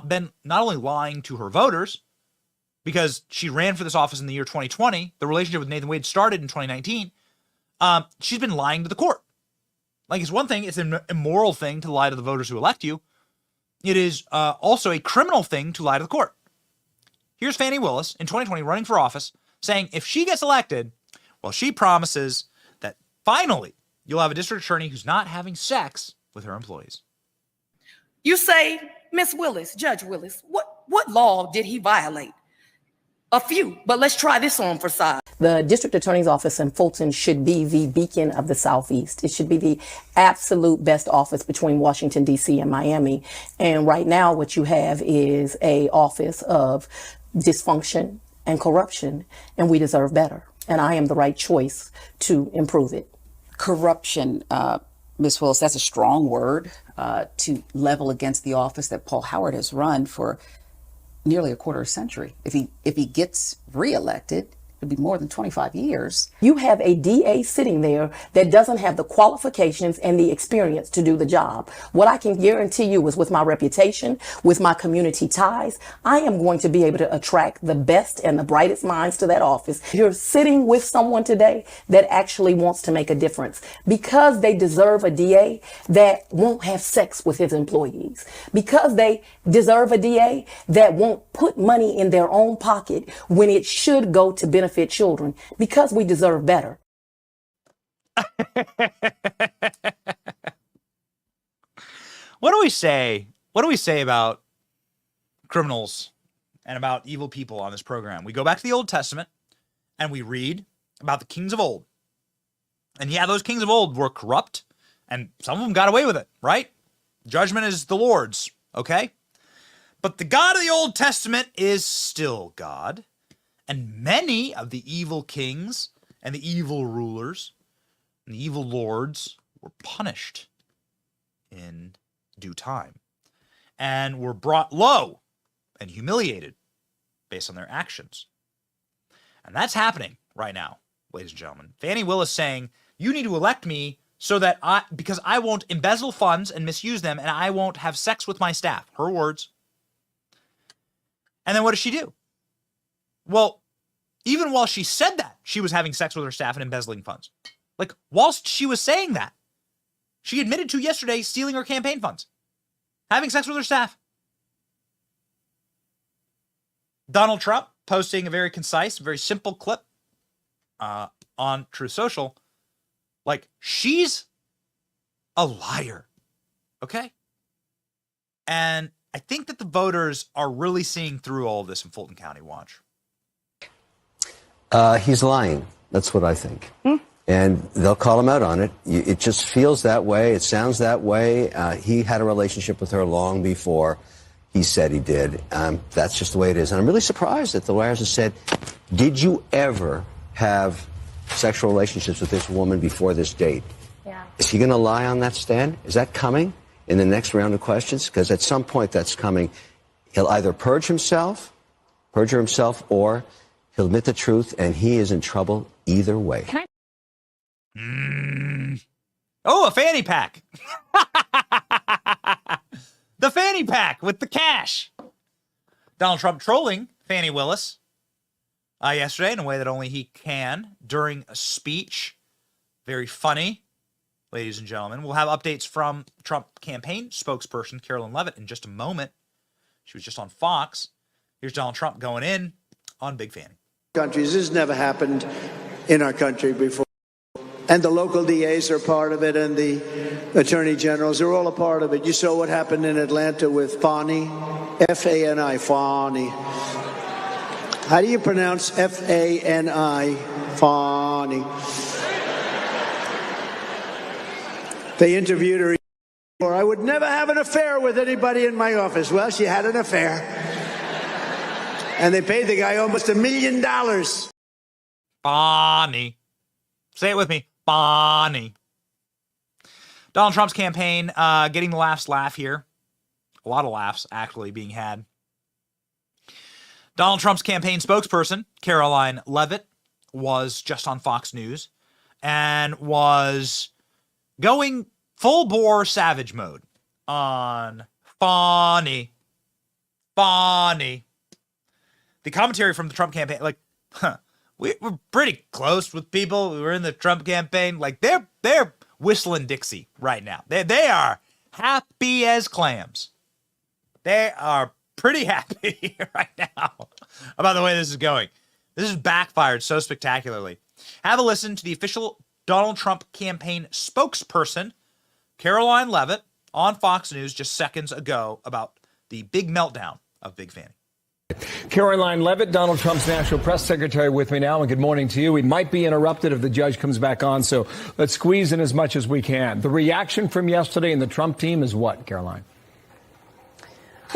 been not only lying to her voters, because she ran for this office in the year 2020. The relationship with Nathan Wade started in 2019. She's been lying to the court. Like, it's one thing, it's an immoral thing to lie to the voters who elect you. It is also a criminal thing to lie to the court. Here's Fani Willis in 2020 running for office saying if she gets elected, well, she promises that finally you'll have a district attorney who's not having sex with her employees. You say, Miss Willis, Judge Willis, what law did he violate? A few, but let's try this on for size. The district attorney's office in Fulton should be the beacon of the Southeast. It should be the absolute best office between Washington, D.C. and Miami. And right now what you have is an office of dysfunction and corruption, and we deserve better. and I am the right choice to improve it. Corruption, Ms. Willis, that's a strong word to level against the office that Paul Howard has run for nearly a quarter century. If he gets reelected, it'll be more than 25 years. You have a DA sitting there that doesn't have the qualifications and the experience to do the job. What I can guarantee you is with my reputation, with my community ties, I am going to be able to attract the best and the brightest minds to that office. You're sitting with someone today that actually wants to make a difference because they deserve a DA that won't have sex with his employees, because they deserve a DA that won't put money in their own pocket when it should go to benefit children, because we deserve better. What do we say? What do we say about criminals and about evil people on this program? We go back to the Old Testament and we read about the kings of old. And yeah, those kings of old were corrupt and some of them got away with it, right? Judgment is the Lord's, okay? But the God of the Old Testament is still God. And many of the evil kings and the evil rulers and the evil lords were punished in due time and were brought low and humiliated based on their actions. And that's happening right now, ladies and gentlemen. Fani Willis saying, you need to elect me so that because I won't embezzle funds and misuse them and I won't have sex with my staff. Her words. And then what does she do? Well, even while she said that, she was having sex with her staff and embezzling funds. Like, whilst she was saying that, she admitted to yesterday stealing her campaign funds, having sex with her staff. Donald Trump posting a very concise, very simple clip on Truth Social. Like, she's a liar, okay? And I think that the voters are really seeing through all of this in Fulton County. Watch. He's lying. That's what I think. And they'll call him out on it. It just feels that way. It sounds that way. He had a relationship with her long before he said he did. That's just the way it is. And I'm really surprised that the lawyers have said, did you ever have sexual relationships with this woman before this date? Yeah. Is he going to lie on that stand? Is that coming in the next round of questions? Because at some point that's coming. He'll either perjure himself, or he'll admit the truth, and he is in trouble either way. Oh, a fanny pack. The fanny pack with the cash. Donald Trump trolling Fani Willis yesterday in a way that only he can during a speech. Very funny, ladies and gentlemen. We'll have updates from Trump campaign spokesperson Carolyn Leavitt in just a moment. She was just on Fox. Here's Donald Trump going in on Big Fani. Countries. This has never happened in our country before. And the local DAs are part of it, and the attorney generals are all a part of it. You saw what happened in Atlanta with Fani, F-A-N-I, Fani. How do you pronounce F-A-N-I, Fani? They interviewed her. I would never have an affair with anybody in my office. Well, she had an affair. And they paid the guy almost $1 million. Fani. Say it with me. Fani. Donald Trump's campaign getting the last laugh here. A lot of laughs actually being had. Donald Trump's campaign spokesperson, Caroline Leavitt, was just on Fox News and was going full-bore savage mode on Fani. Fani. The commentary from the Trump campaign, like, we're pretty close with people who are in the Trump campaign. Like, they're whistling Dixie right now. They are happy as clams. They are pretty happy right now about the way this is going. This has backfired so spectacularly. Have a listen to the official Donald Trump campaign spokesperson, Caroline Leavitt, on Fox News just seconds ago about the big meltdown of Big Fani. Caroline Leavitt, Donald Trump's national press secretary, with me now, and good morning to you. We might be interrupted if the judge comes back on, so let's squeeze in as much as we can. The reaction from yesterday and the Trump team is what, Caroline?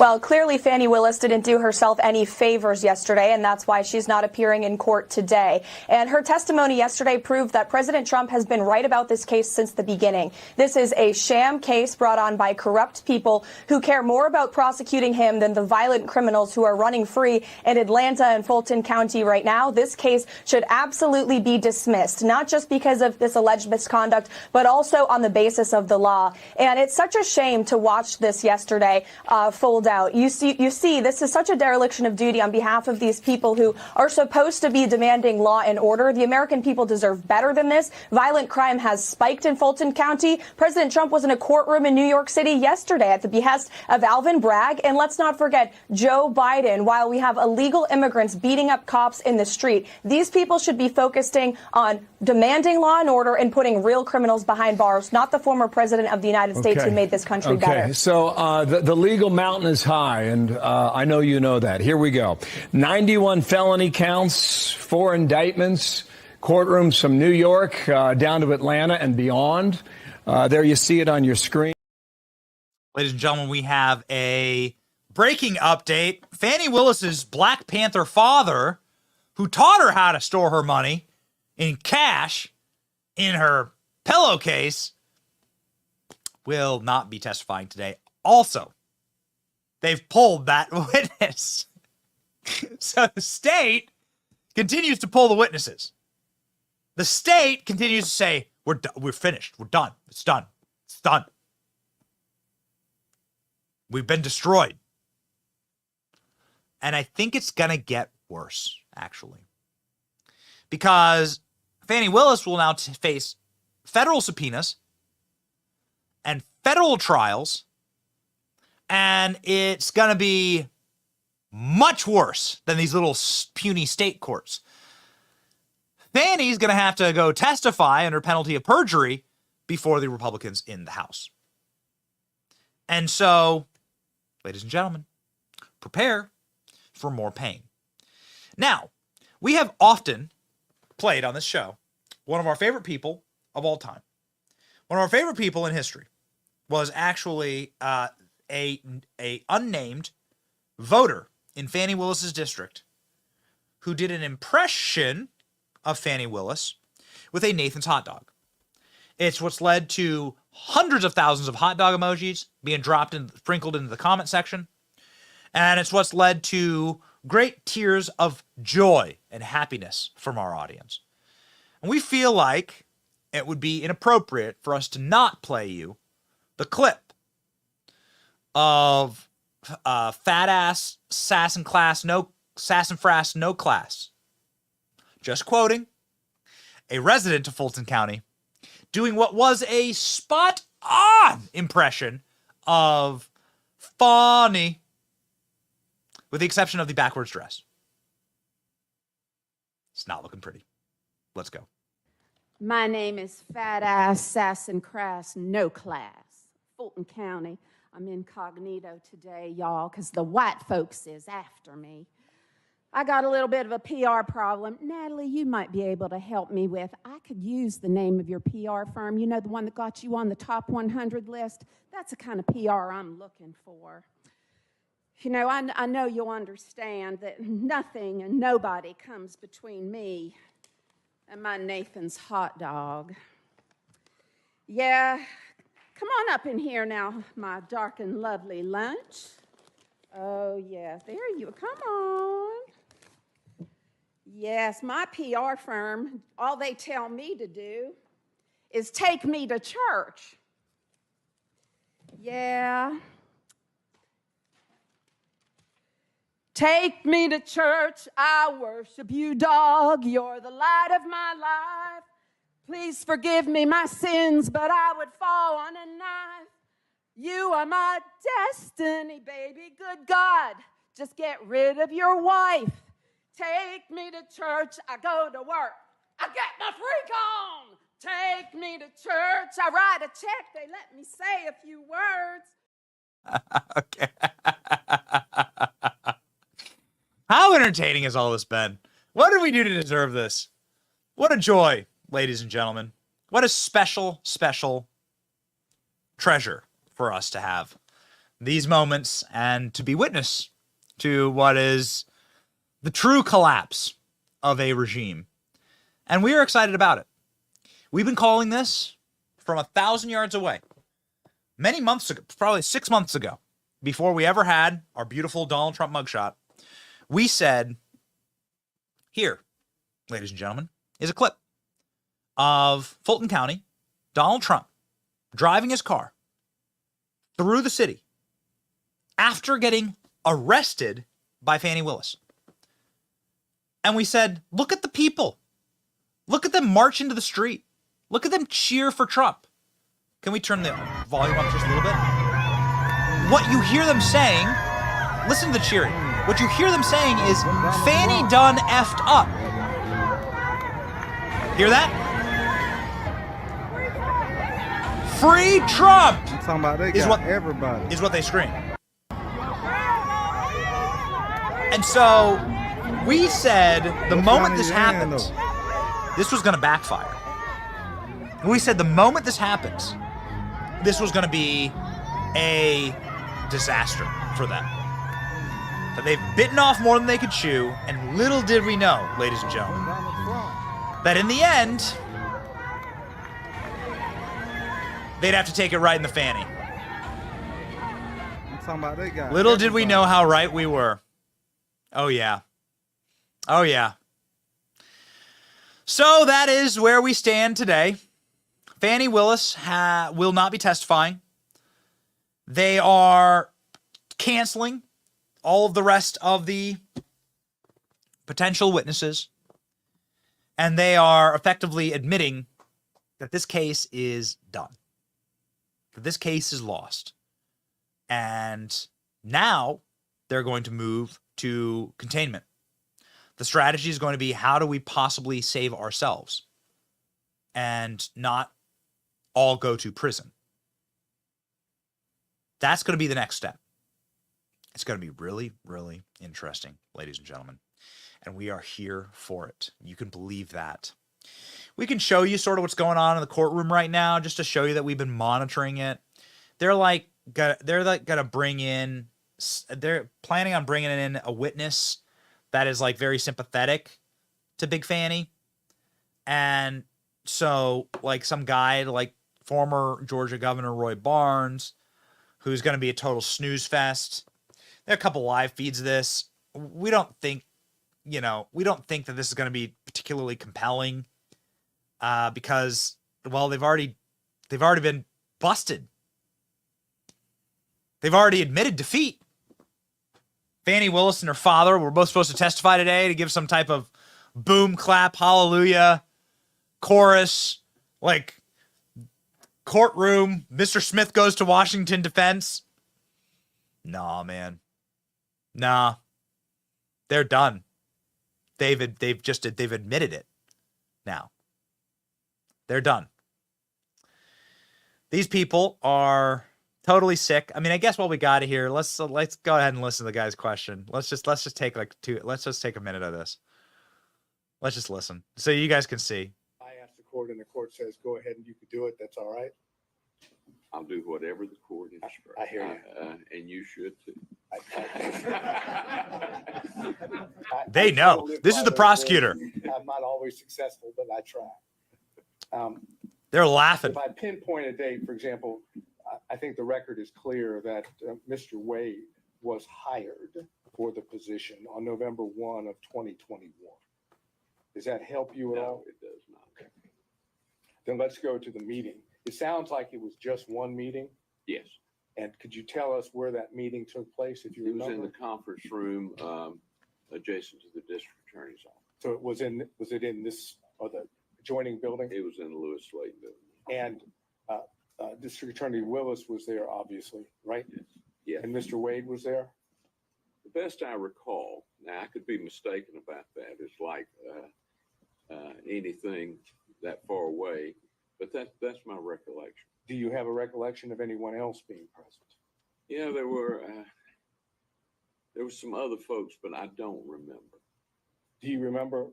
Well, clearly Fani Willis didn't do herself any favors yesterday, and that's why she's not appearing in court today. And her testimony yesterday proved that President Trump has been right about this case since the beginning. This is a sham case brought on by corrupt people who care more about prosecuting him than the violent criminals who are running free in Atlanta and Fulton County right now. This case should absolutely be dismissed, not just because of this alleged misconduct, but also on the basis of the law. And it's such a shame to watch this yesterday fold out. You see, this is such a dereliction of duty on behalf of these people who are supposed to be demanding law and order. The American people deserve better than this. Violent crime has spiked in Fulton County. President Trump was in a courtroom in New York City yesterday at the behest of Alvin Bragg. And let's not forget Joe Biden. While we have illegal immigrants beating up cops in the street, these people should be focusing on demanding law and order and putting real criminals behind bars, not the former president of the United States who made this country better. So the legal mountain is high, and I know you know that. Here we go. 91 felony counts, 4 indictments, courtrooms from New York down to Atlanta and beyond. There you see it on your screen. Ladies and gentlemen, we have a breaking update. Fani Willis's Black Panther father, who taught her how to store her money in cash in her pillowcase, will not be testifying today. Also, they've pulled that witness. So the state continues to pull the witnesses. The state continues to say, we're finished. We're done. It's done. It's done. We've been destroyed. And I think it's going to get worse, actually. Because Fani Willis will now face federal subpoenas and federal trials, and it's going to be much worse than these little puny state courts. Fani's going to have to go testify under penalty of perjury before the Republicans in the House. And so, ladies and gentlemen, prepare for more pain. Now, we have often played on this show one of our favorite people of all time. One of our favorite people in history was actually a unnamed voter in Fani Willis's district who did an impression of Fani Willis with a Nathan's hot dog. It's what's led to hundreds of thousands of hot dog emojis being dropped and sprinkled into the comment section. And it's what's led to great tears of joy and happiness from our audience. And we feel like it would be inappropriate for us to not play you the clip of fat ass sass and class, no sass and frass, no class. Just quoting a resident of Fulton County doing what was a spot on impression of Fani, with the exception of the backwards dress. It's not looking pretty. Let's go. My name is Fat Ass Sass and Crass, no class. Fulton County. I'm incognito today, y'all, because the white folks is after me. I got a little bit of a PR problem. Natalie, you might be able to help me with. I could use the name of your PR firm. You know, the one that got you on the top 100 list? That's the kind of PR I'm looking for. You know, I know you'll understand that nothing and nobody comes between me and my Nathan's hot dog. Yeah, come on up in here now, my dark and lovely lunch. Oh, yeah, there you come on. Yes, my PR firm, all they tell me to do is take me to church. Yeah. Take me to church, I worship you, dog. You're the light of my life. Please forgive me my sins, but I would fall on a knife. You are my destiny, baby. Good God, just get rid of your wife. Take me to church, I go to work. I get my freak on. Take me to church, I write a check. They let me say a few words. Okay. How entertaining has all this been? What did we do to deserve this? What a joy, ladies and gentlemen. What a special, special treasure for us to have these moments and to be witness to what is the true collapse of a regime. And we are excited about it. We've been calling this from 1,000 yards away. Many months ago, probably 6 months ago, before we ever had our beautiful Donald Trump mugshot, we said, here, ladies and gentlemen, is a clip of Fulton County, Donald Trump driving his car through the city after getting arrested by Fani Willis. And we said, look at the people. Look at them march into the street. Look at them cheer for Trump. Can we turn the volume up just a little bit? What you hear them saying, listen to the cheering. What you hear them saying is, Fani done effed up. Hear that? Free Trump! I'm talking about they got everybody. Is what they scream. And so we said the moment this happens, this was going to backfire. We said the moment this happens, this was going to be a disaster for them. That they've bitten off more than they could chew, and little did we know, ladies and gentlemen, that in the end, they'd have to take it right in the fanny. I'm talking about they got Little did we know how right we were. Oh, yeah. Oh, yeah. So that is where we stand today. Fani Willis will not be testifying. They are canceling all of the rest of the potential witnesses. And they are effectively admitting that this case is done. That this case is lost. And now they're going to move to containment. The strategy is going to be, how do we possibly save ourselves and not all go to prison? That's going to be the next step. It's going to be really, really interesting, ladies and gentlemen. And we are here for it. You can believe that. We can show you sort of what's going on in the courtroom right now, just to show you that we've been monitoring it. They're gonna bring in, they're planning on bringing in a witness that is like very sympathetic to Big Fani. And so like some guy like former Georgia Governor Roy Barnes, who's going to be a total snooze fest. There are a couple live feeds of this. We don't think that this is going to be particularly compelling because, well, they've already been busted. They've already admitted defeat. Fani Willis and her father were both supposed to testify today to give some type of boom, clap, hallelujah, chorus, like courtroom, Mr. Smith goes to Washington defense. Nah, man. Nah. They're done. They've admitted it now. They're done. These people are totally sick. I mean, I guess while we got it here, let's go ahead and listen to the guy's question. Let's just take a minute of this. Let's just listen so you guys can see. I asked the court, and the court says, "Go ahead and you can do it." That's all right. I'll do whatever the court instructs. I hear you, and you should too. They know. This is the prosecutor. I'm not always successful, but I try. They're laughing. If I pinpoint a date, for example, I think the record is clear that Mr. Wade was hired for the position on November 1 of 2021. Does that help you at all? No, it does not. Okay. Then let's go to the meeting. It sounds like it was just one meeting. Yes. And could you tell us where that meeting took place, if you remember? It was in the conference room adjacent to the district attorney's office. So was it in this, or the adjoining building? It was in the Lewis Slade building. And District Attorney Willis was there, obviously, right? Yes. Yeah. And Mr. Wade was there? The best I recall, now I could be mistaken about that, it's like anything that far away, but that's my recollection. Do you have a recollection of anyone else being present? Yeah, there was some other folks, but I don't remember. Do you remember,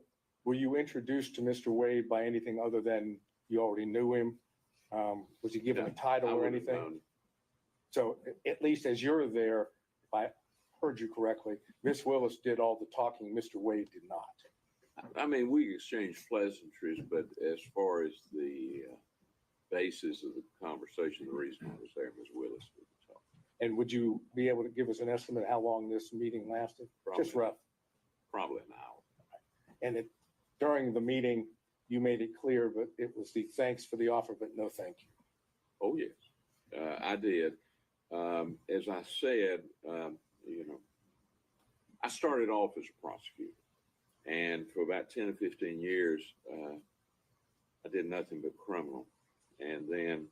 were you introduced to Mr. Wade by anything other than you already knew him? Was he given a title or anything? So at least as you're there, if I heard you correctly, Ms. Willis did all the talking, Mr. Wade did not. I mean, we exchanged pleasantries, but as far as the basis of the conversation, the reason I was there, Ms. Willis did the talk. And would you be able to give us an estimate of how long this meeting lasted? Just rough. Probably an hour. And during the meeting, you made it clear, but it was the thanks for the offer, but no thank you. Oh, yes, I did. As I said, I started off as a prosecutor, and for about 10 or 15 years, I did nothing but criminal. And then,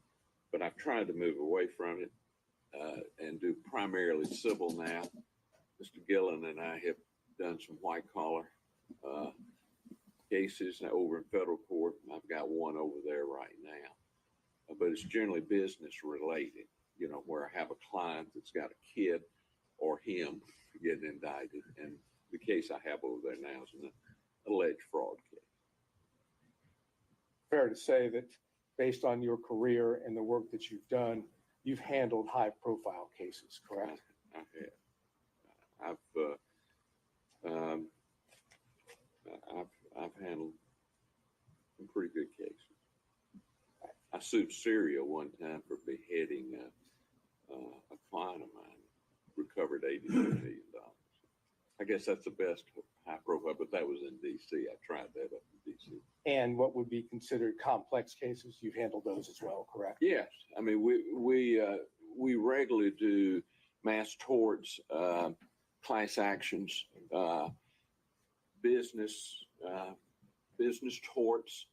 but I've tried to move away from it and do primarily civil now. Mr. Gillen and I have done some white collar cases over in federal court. I've got one over there right now, but it's generally business related, where I have a client that's got a kid or him getting indicted. And the case I have over there now is an alleged fraud case. Fair to say that based on your career and the work that you've done, you've handled high profile cases, correct? I have. I've handled some pretty good cases. I sued Syria one time for beheading a client of mine, recovered $82 million. I guess that's the best high profile, but that was in D.C. I tried that up in D.C. And what would be considered complex cases, you've handled those as well, correct? Yes. I mean, we regularly do mass torts, class actions, business torts,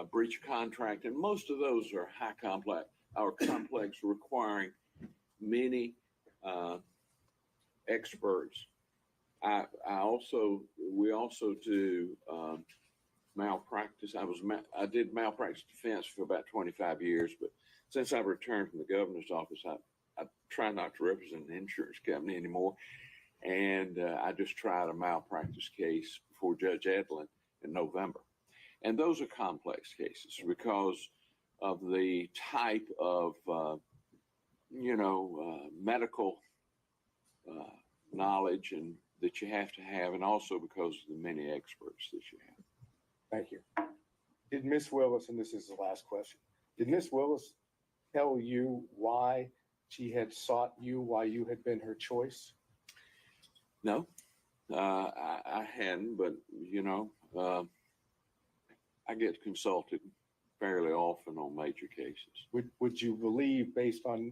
breach of contract, and most of those are complex, requiring many experts. We also do malpractice. I did malpractice defense for about 25 years, but since I've returned from the governor's office, I try not to represent an insurance company anymore. And I just tried a malpractice case before Judge Edlin in November. And those are complex cases because of the type of, medical knowledge and that you have to have, and also because of the many experts that you have. Thank you. Did Ms. Willis, and this is the last question, did Ms. Willis tell you why she had sought you, why you had been her choice? No, I hadn't, but, I get consulted fairly often on major cases. Would you believe, based on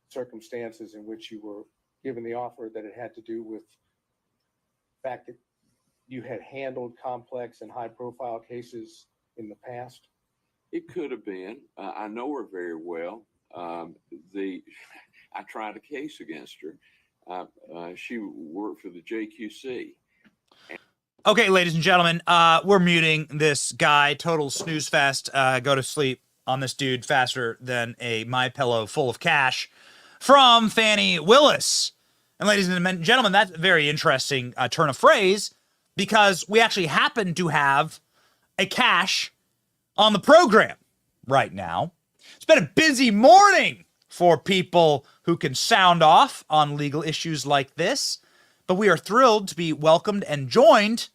circumstances in which you were given the offer, that it had to do with the fact that you had handled complex and high-profile cases in the past? It could have been. I know her very well. I tried a case against her. She worked for the JQC. Okay, ladies and gentlemen, we're muting this guy. Total snooze fest. Go to sleep on this dude faster than a MyPillow full of cash from Fani Willis. And ladies and gentlemen, that's a very interesting turn of phrase, because we actually happen to have a cash on the program right now. It's been a busy morning for people who can sound off on legal issues like this, but we are thrilled to be welcomed and joined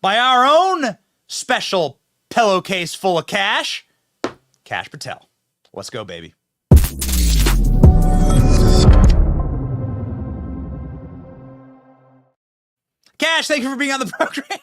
by our own special pillowcase full of cash, Cash Patel. Let's go, baby. Cash, thank you for being on the program.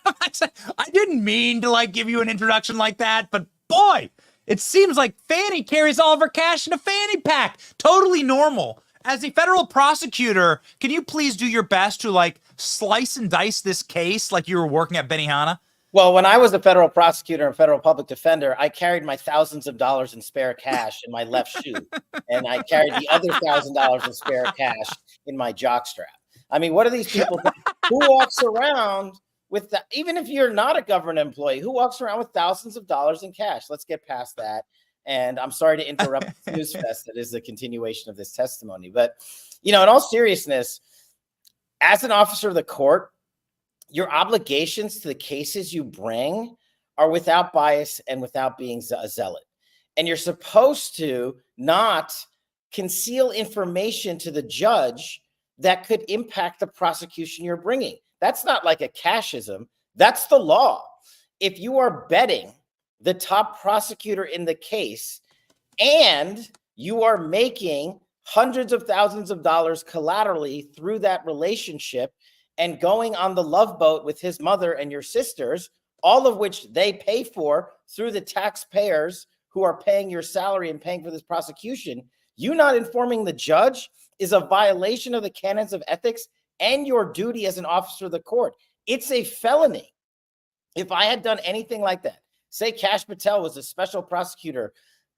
I didn't mean to give you an introduction like that, but boy, it seems like Fani carries all of her cash in a fanny pack. Totally normal. As a federal prosecutor, can you please do your best to slice and dice this case like you were working at Benihana? Well, when I was a federal prosecutor and federal public defender, I carried my thousands of dollars in spare cash in my left shoe, and I carried the other $1,000 in spare cash in my jockstrap. I mean, what are these people? Who walks around with that? Even if you're not a government employee, who walks around with thousands of dollars in cash? Let's get past that. And I'm sorry to interrupt the news fest that is the continuation of this testimony. But, in all seriousness, as an officer of the court, your obligations to the cases you bring are without bias and without being a zealot. And you're supposed to not conceal information to the judge that could impact the prosecution you're bringing. That's not like a cashism. That's the law. If you are betting the top prosecutor in the case and you are making hundreds of thousands of dollars collaterally through that relationship and going on the Love Boat with his mother and your sisters, all of which they pay for through the taxpayers who are paying your salary and paying for this prosecution, you not informing the judge is a violation of the canons of ethics and your duty as an officer of the court. It's a felony. If I had done anything like that, say Kash Patel was a special prosecutor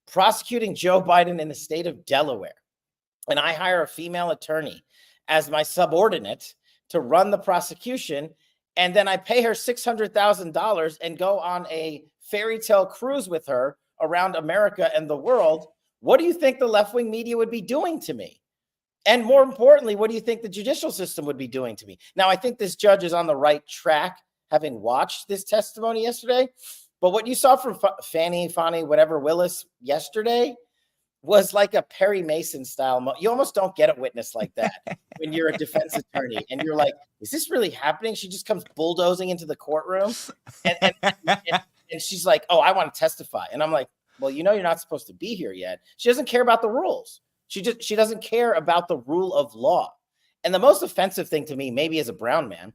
prosecuting Joe Biden in the state of Delaware, and I hire a female attorney as my subordinate to run the prosecution, and then I pay her $600,000 and go on a fairy tale cruise with her around America and the world, what do you think the left-wing media would be doing to me? And more importantly, what do you think the judicial system would be doing to me? Now, I think this judge is on the right track, having watched this testimony yesterday. But what you saw from Fani, whatever, Willis yesterday was like a Perry Mason style. You almost don't get a witness like that when you're a defense attorney and you're like, is this really happening? She just comes bulldozing into the courtroom and she's like, oh, I want to testify. And I'm like, well, you know, you're not supposed to be here yet. She doesn't care about the rules. She doesn't care about the rule of law. And the most offensive thing to me, maybe as a brown man,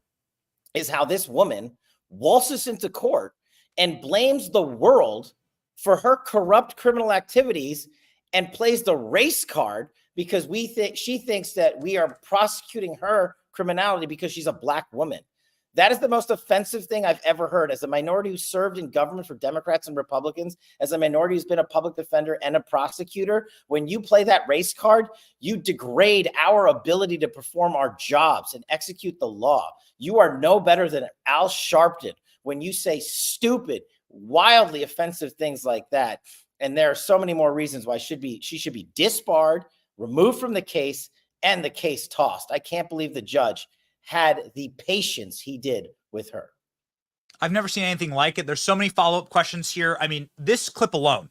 is how this woman waltzes into court and blames the world for her corrupt criminal activities and plays the race card because she thinks that we are prosecuting her criminality because she's a black woman. That is the most offensive thing I've ever heard. As a minority who served in government for Democrats and Republicans, as a minority who's been a public defender and a prosecutor, when you play that race card, you degrade our ability to perform our jobs and execute the law. You are no better than Al Sharpton when you say stupid, wildly offensive things like that. And there are so many more reasons why she should be disbarred, removed from the case, and the case tossed. I can't believe the judge had the patience he did with her. I've never seen anything like it. There's so many follow-up questions here. I mean, this clip alone,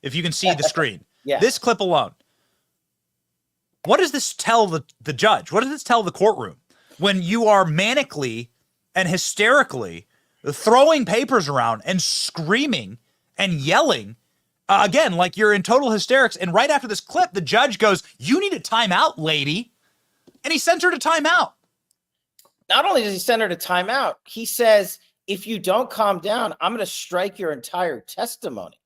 if you can see the screen, this clip alone, what does this tell the judge? What does this tell the courtroom when you are manically and hysterically throwing papers around and screaming and yelling, again, like you're in total hysterics? And right after this clip, the judge goes, you need a timeout, lady. And he sends her to timeout. Not only does he send her to timeout, he says, if you don't calm down, I'm going to strike your entire testimony.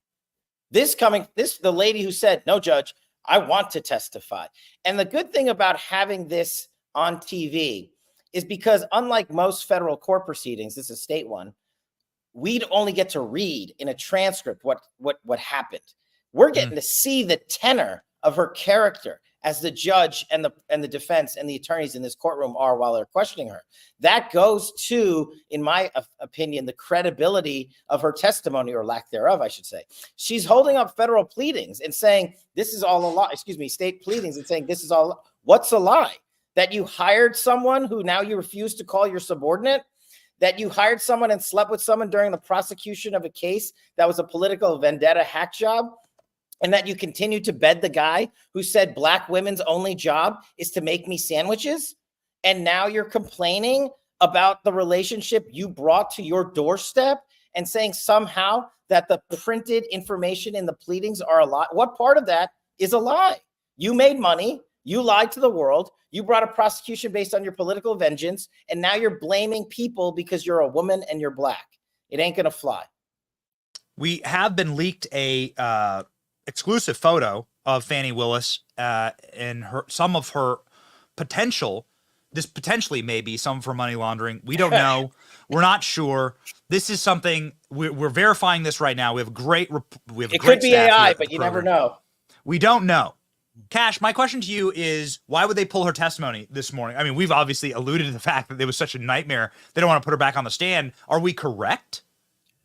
The lady who said, no, judge, I want to testify. And the good thing about having this on TV is because unlike most federal court proceedings, this is a state one, we'd only get to read in a transcript what happened. We're getting to see the tenor of her character as the judge and the defense and the attorneys in this courtroom are while they're questioning her. That goes to, in my opinion, the credibility of her testimony, or lack thereof, I should say. She's holding up federal pleadings and saying, this is all a lie, state pleadings and saying, this is all, what's a lie? That you hired someone who now you refuse to call your subordinate? That you hired someone and slept with someone during the prosecution of a case that was a political vendetta hack job? And that you continue to bed the guy who said black women's only job is to make me sandwiches? And now you're complaining about the relationship you brought to your doorstep and saying somehow that the printed information in the pleadings are a lie? What part of that is a lie? You made money. You lied to the world. You brought a prosecution based on your political vengeance. And now you're blaming people because you're a woman and you're black. It ain't going to fly. We have been leaked a exclusive photo of Fani Willis and some of her potentially may be some of her money laundering. We don't know. We're not sure. This is something we're verifying this right now. We have a great it could be AI, but you never know. We don't know. Kash, my question to you is, why would they pull her testimony this morning? I mean, we've obviously alluded to the fact that it was such a nightmare. They don't want to put her back on the stand. Are we correct?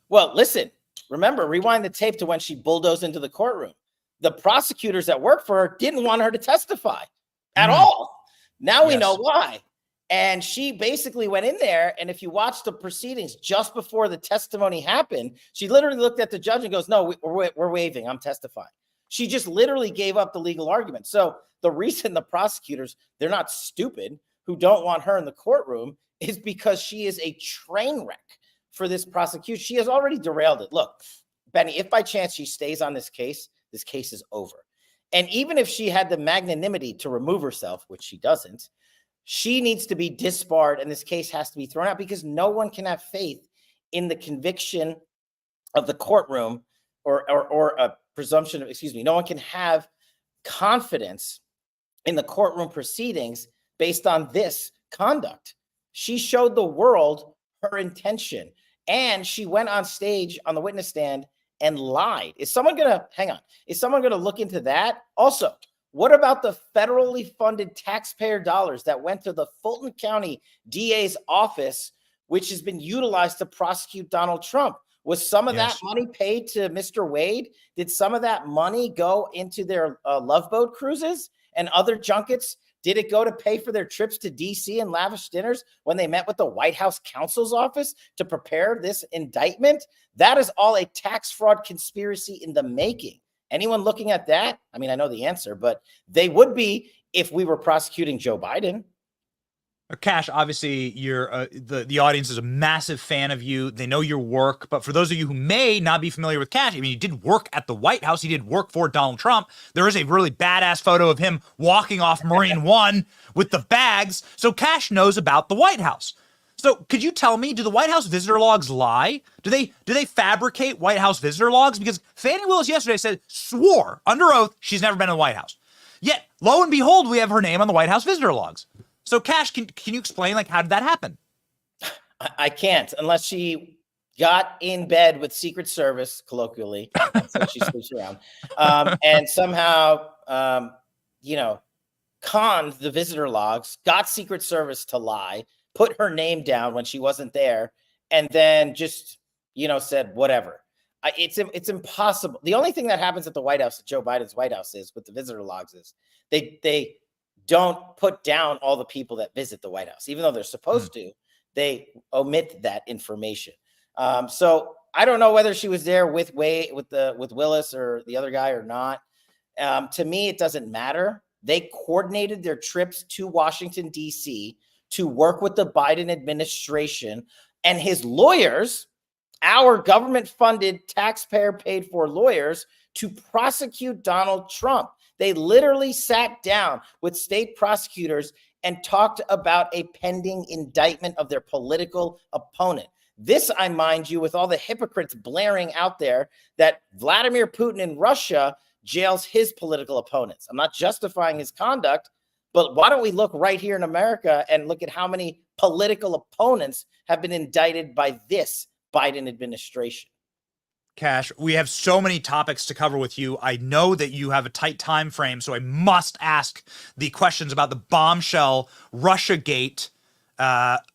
Well, listen. Remember, rewind the tape to when she bulldozed into the courtroom. The prosecutors that worked for her didn't want her to testify at all. Now we know why. And she basically went in there, and if you watch the proceedings just before the testimony happened, she literally looked at the judge and goes, no, we're waiving. I'm testifying. She just literally gave up the legal argument. So the reason the prosecutors, they're not stupid, who don't want her in the courtroom, is because she is a train wreck for this prosecution. She has already derailed it. Look, Benny, if by chance she stays on this case is over. And even if she had the magnanimity to remove herself, which she doesn't, she needs to be disbarred and this case has to be thrown out, because no one can have faith in the conviction of the courtroom or a presumption of, no one can have confidence in the courtroom proceedings based on this conduct. She showed the world her intention, and she went on stage on the witness stand and lied. Is someone going to look into that? Also, what about the federally funded taxpayer dollars that went to the Fulton County DA's office, which has been utilized to prosecute Donald Trump? Was some of that money paid to Mr. Wade? Did some of that money go into their Love Boat cruises and other junkets? Did it go to pay for their trips to D.C. and lavish dinners when they met with the White House counsel's office to prepare this indictment? That is all a tax fraud conspiracy in the making. Anyone looking at that? I mean, I know the answer, but they would be if we were prosecuting Joe Biden. Cash, obviously, you're the audience is a massive fan of you. They know your work. But for those of you who may not be familiar with Cash, I mean, he did work at the White House. He did work for Donald Trump. There is a really badass photo of him walking off Marine One with the bags. So Cash knows about the White House. So could you tell me, do the White House visitor logs lie? Do they fabricate White House visitor logs? Because Fani Willis yesterday swore under oath she's never been in the White House. Yet, lo and behold, we have her name on the White House visitor logs. So, Cash, can you explain, like, how did that happen? I can't, unless she got in bed with Secret Service, colloquially, that's what she sleeps around, and somehow, conned the visitor logs, got Secret Service to lie, put her name down when she wasn't there, and then just, said whatever. It's impossible. The only thing that happens at the White House, at Joe Biden's White House, is with the visitor logs, is they don't put down all the people that visit the White House, even though they're supposed to. They omit that information. So I don't know whether she was there with Willis or the other guy or not. To me, it doesn't matter. They coordinated their trips to Washington, D.C. to work with the Biden administration and his lawyers, our government-funded, taxpayer-paid-for lawyers, to prosecute Donald Trump. They literally sat down with state prosecutors and talked about a pending indictment of their political opponent. This, I mind you, with all the hypocrites blaring out there that Vladimir Putin in Russia jails his political opponents. I'm not justifying his conduct, but why don't we look right here in America and look at how many political opponents have been indicted by this Biden administration? Cash, we have so many topics to cover with you. I know that you have a tight time frame, so I must ask the questions about the bombshell Russiagate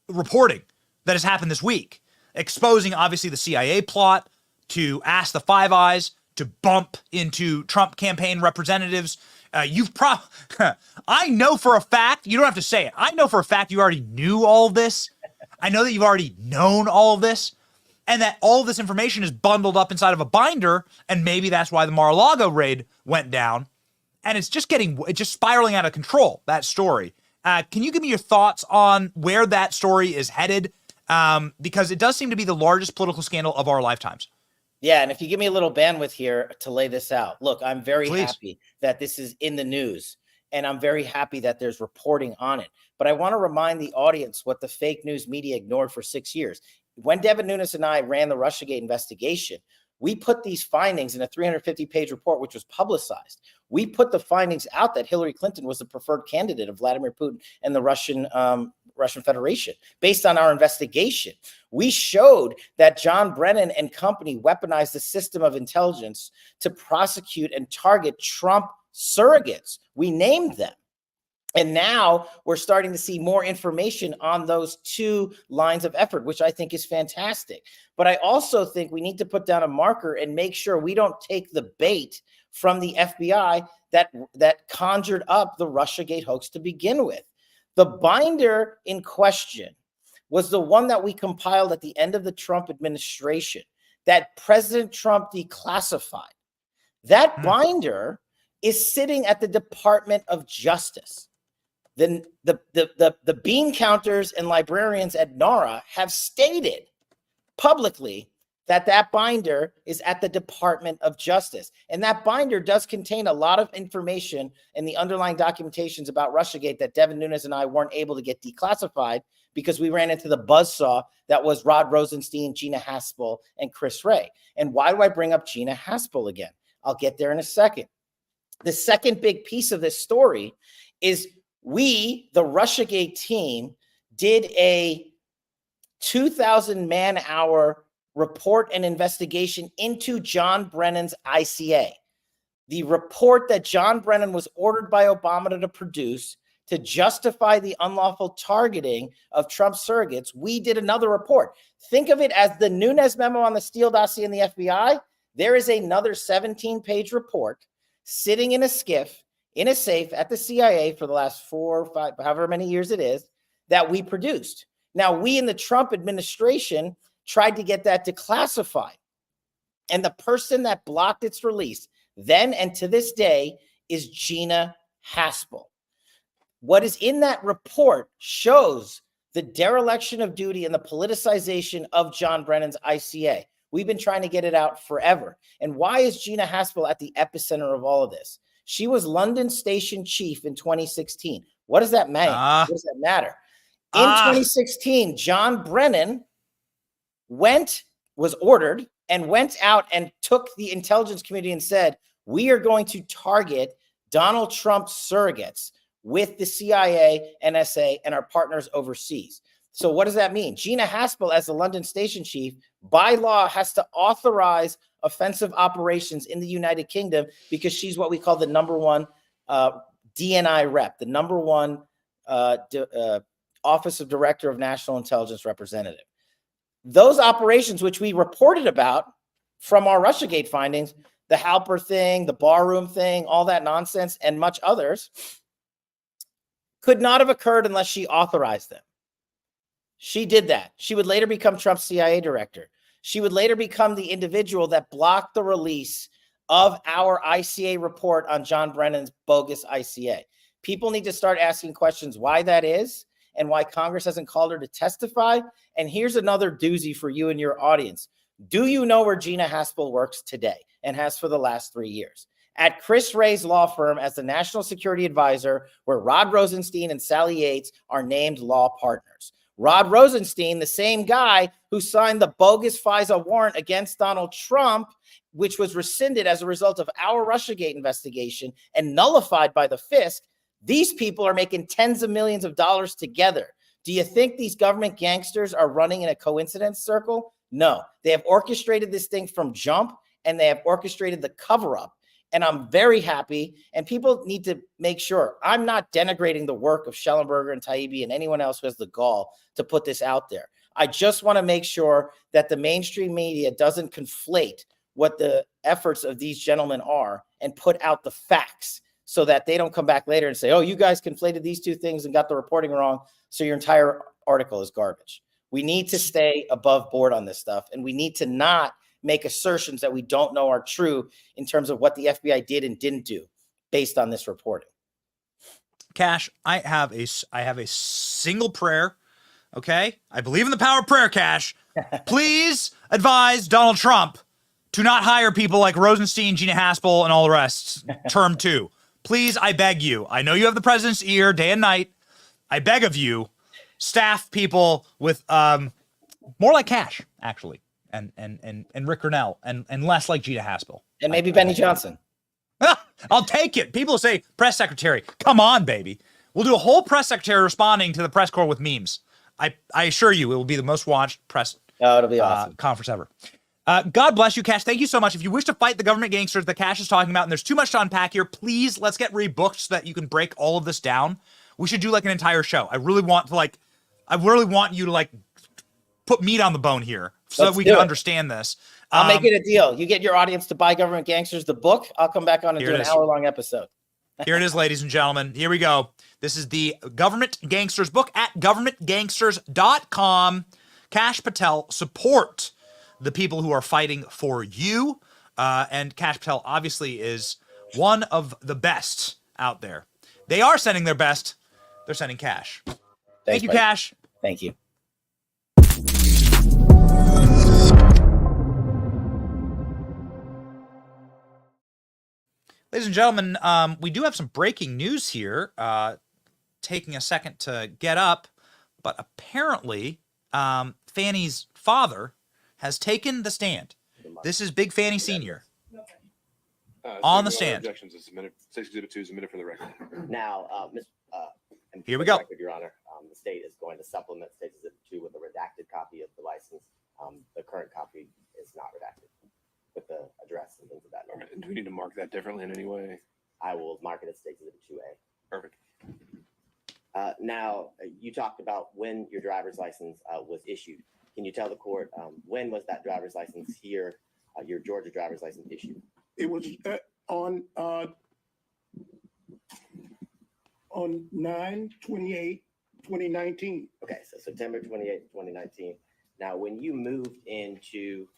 reporting that has happened this week, exposing obviously the CIA plot to ask the Five Eyes to bump into Trump campaign representatives. I know for a fact, you don't have to say it, I know for a fact you already knew all of this. I know that you've already known all of this. And that all of this information is bundled up inside of a binder, and maybe that's why the Mar-a-Lago raid went down. And it's just spiraling out of control, that story. Can you give me your thoughts on where that story is headed? Because it does seem to be the largest political scandal of our lifetimes. Yeah, and if you give me a little bandwidth here to lay this out. Look, I'm very happy that this is in the news, and I'm very happy that there's reporting on it. But I want to remind the audience what the fake news media ignored for 6 years. When Devin Nunes and I ran the Russiagate investigation, we put these findings in a 350-page report, which was publicized. We put the findings out that Hillary Clinton was the preferred candidate of Vladimir Putin and the Russian Federation. Based on our investigation, we showed that John Brennan and company weaponized the system of intelligence to prosecute and target Trump surrogates. We named them. And now we're starting to see more information on those two lines of effort, which I think is fantastic. But I also think we need to put down a marker and make sure we don't take the bait from the FBI that conjured up the Russiagate hoax to begin with. The binder in question was the one that we compiled at the end of the Trump administration that President Trump declassified. That binder is sitting at the Department of Justice. Then the bean counters and librarians at NARA have stated publicly that binder is at the Department of Justice. And that binder does contain a lot of information in the underlying documentations about Russiagate that Devin Nunes and I weren't able to get declassified because we ran into the buzzsaw that was Rod Rosenstein, Gina Haspel, and Chris Wray. And why do I bring up Gina Haspel again? I'll get there in a second. The second big piece of this story is we, the Russiagate team, did a 2,000 man-hour report and investigation into John Brennan's ICA. The report that John Brennan was ordered by Obama to produce to justify the unlawful targeting of Trump surrogates, we did another report. Think of it as the Nunes memo on the Steele dossier in the FBI. There is another 17-page report sitting in a SCIF, in a safe at the CIA for the last 4 or 5, however many years it is, that we produced. Now, we in the Trump administration tried to get that declassified. And the person that blocked its release then and to this day is Gina Haspel. What is in that report shows the dereliction of duty and the politicization of John Brennan's ICA. We've been trying to get it out forever. And why is Gina Haspel at the epicenter of all of this? She was London station chief in 2016. What does that mean? What does that matter? In 2016, John Brennan was ordered and went out and took the intelligence community and said, we are going to target Donald Trump's surrogates with the CIA, NSA, and our partners overseas. So what does that mean? Gina Haspel, as the London station chief, by law has to authorize offensive operations in the United Kingdom because she's what we call the number one DNI rep, the number one Office of Director of National Intelligence Representative. Those operations, which we reported about from our Russiagate findings, the Halper thing, the barroom thing, all that nonsense, and much others, could not have occurred unless she authorized them. She did that. She would later become Trump's CIA director. She would later become the individual that blocked the release of our ICA report on John Brennan's bogus ICA. People need to start asking questions why that is and why Congress hasn't called her to testify. And here's another doozy for you and your audience. Do you know where Gina Haspel works today and has for the last 3 years? At Chris Wray's law firm as the National Security Advisor, where Rod Rosenstein and Sally Yates are named law partners. Rod Rosenstein, the same guy who signed the bogus FISA warrant against Donald Trump, which was rescinded as a result of our Russiagate investigation and nullified by the FISC, these people are making tens of millions of dollars together. Do you think these government gangsters are running in a coincidence circle? No, they have orchestrated this thing from jump, and they have orchestrated the cover-up. And I'm very happy, and people need to make sure I'm not denigrating the work of Schellenberger and Taibbi and anyone else who has the gall to put this out there. I just want to make sure that the mainstream media doesn't conflate what the efforts of these gentlemen are and put out the facts so that they don't come back later and say, oh, you guys conflated these two things and got the reporting wrong, so your entire article is garbage. We need to stay above board on this stuff, and we need to not make assertions that we don't know are true in terms of what the FBI did and didn't do based on this reporting. Cash, I have a single prayer. Okay. I believe in the power of prayer, Cash. Please advise Donald Trump to not hire people like Rosenstein, Gina Haspel, and all the rest. Term 2. Please, I beg you. I know you have the president's ear day and night. I beg of you, staff people with more like Cash, actually. And Rick Grinnell and less like Gina Haspel. And maybe Benny Johnson. I'll take it. People say press secretary. Come on, baby. We'll do a whole press secretary responding to the press corps with memes. I assure you it will be the most watched press it'll be awesome. Conference ever. God bless you, Cash. Thank you so much. If you wish to fight the government gangsters that Cash is talking about, and there's too much to unpack here, please let's get rebooked so that you can break all of this down. We should do like an entire show. I really want you to put meat on the bone here so that we can understand this. I'll make it a deal. You get your audience to buy Government Gangsters, the book. I'll come back on and do an hour-long episode. Here it is, ladies and gentlemen. Here we go. This is the Government Gangsters book at governmentgangsters.com. Cash Patel, support the people who are fighting for you. And Kash Patel obviously is one of the best out there. They are sending their best. They're sending cash. Thank you, buddy. Kash. Thank you. Ladies and gentlemen, we do have some breaking news here. Taking a second to get up, but apparently Fani's father has taken the stand. This is Big Fani Sr. On the stand. Objections is submitted. 6 Exhibit 2 is submitted for the record. Now, Here we go. Record, Your Honor, the state is going to supplement State Exhibit 2 with a redacted copy of the license. The current copy is not redacted with the address and things of that nature. Do we need to mark that differently in any way? I will mark it as State Exhibit 2A. Perfect. Now, you talked about when your driver's license was issued. Can you tell the court when was that driver's license here, your Georgia driver's license issued? It was on 9/28/2019. Okay, so September 28, 2019. Now, when you moved into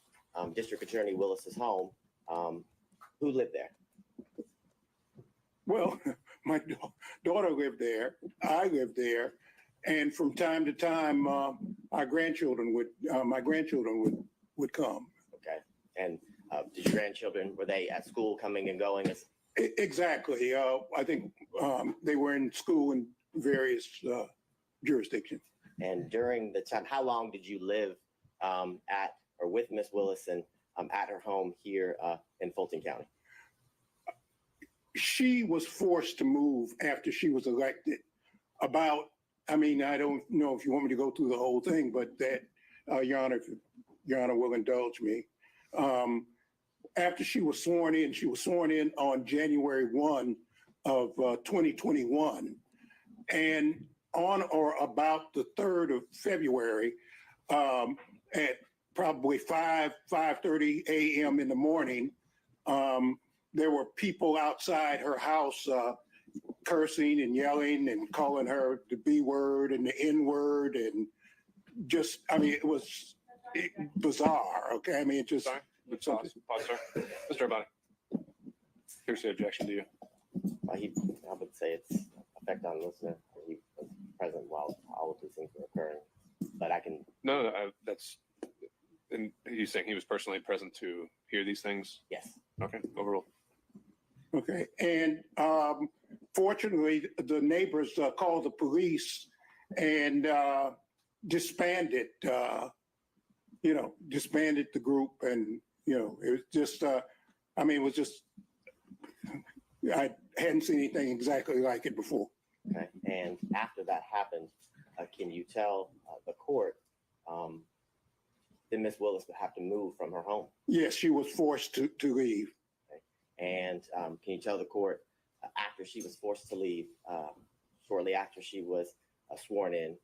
District Attorney Willis's home, who lived there? Well, my daughter lived there. I lived there, and from time to time, my grandchildren would come. Okay, and did your grandchildren, were they at school coming and going? Exactly. I think they were in school in various jurisdictions. And during the time, how long did you live at or with Miss Willis and at her home here in Fulton County? She was forced to move after she was elected. I don't know if you want me to go through the whole thing, but that, Your Honor, if Your Honor will indulge me. After she was sworn in on January 1 of 2021. And on or about the 3rd of February, at probably 5:30 a.m. in the morning, there were people outside her house cursing and yelling and calling her the B word and the N word. And just, it was bizarre. Okay. It just. Pause, sir. Mr. Abadi. Here's the objection to you. I would say it's effect on listener. He was present while all of these things were occurring. But I can. No, that's. And he's saying he was personally present to hear these things? Yes. Okay, overruled. Okay, and fortunately, the neighbors called the police and disbanded the group, and it was just, it was just, I hadn't seen anything exactly like it before. Okay, and after that happened, can you tell the court that Miss Willis would have to move from her home? Yes, she was forced to leave. And can you tell the court after she was forced to leave, shortly after she was sworn in,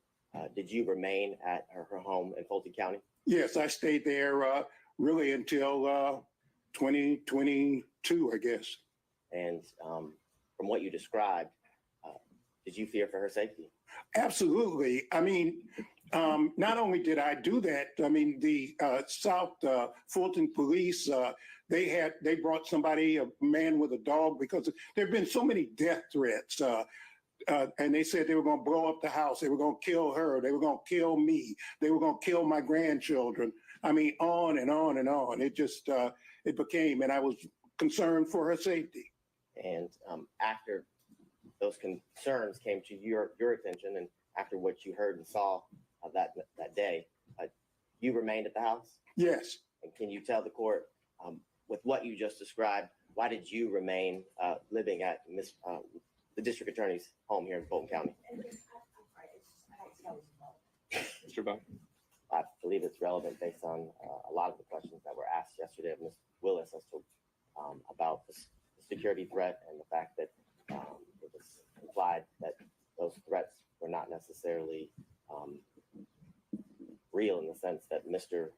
did you remain at her home in Fulton County? Yes, I stayed there really until 2022, I guess. And from what you described, did you fear for her safety? Absolutely. Not only did I do that, the South Fulton police, they brought somebody, a man with a dog, because there have been so many death threats. And they said they were going to blow up the house. They were going to kill her. They were going to kill me. They were going to kill my grandchildren. On and on and on. It just, it became, and I was concerned for her safety. And after those concerns came to your attention, and after what you heard and saw that day, you remained at the house? Yes. And can you tell the court, with what you just described, why did you remain living at the district attorney's home here in Fulton County? Mr. Bond. I believe it's relevant based on a lot of the questions that were asked yesterday of Ms. Willis as to about the security threat and the fact that it was implied that those threats were not necessarily real, in the sense that Mr.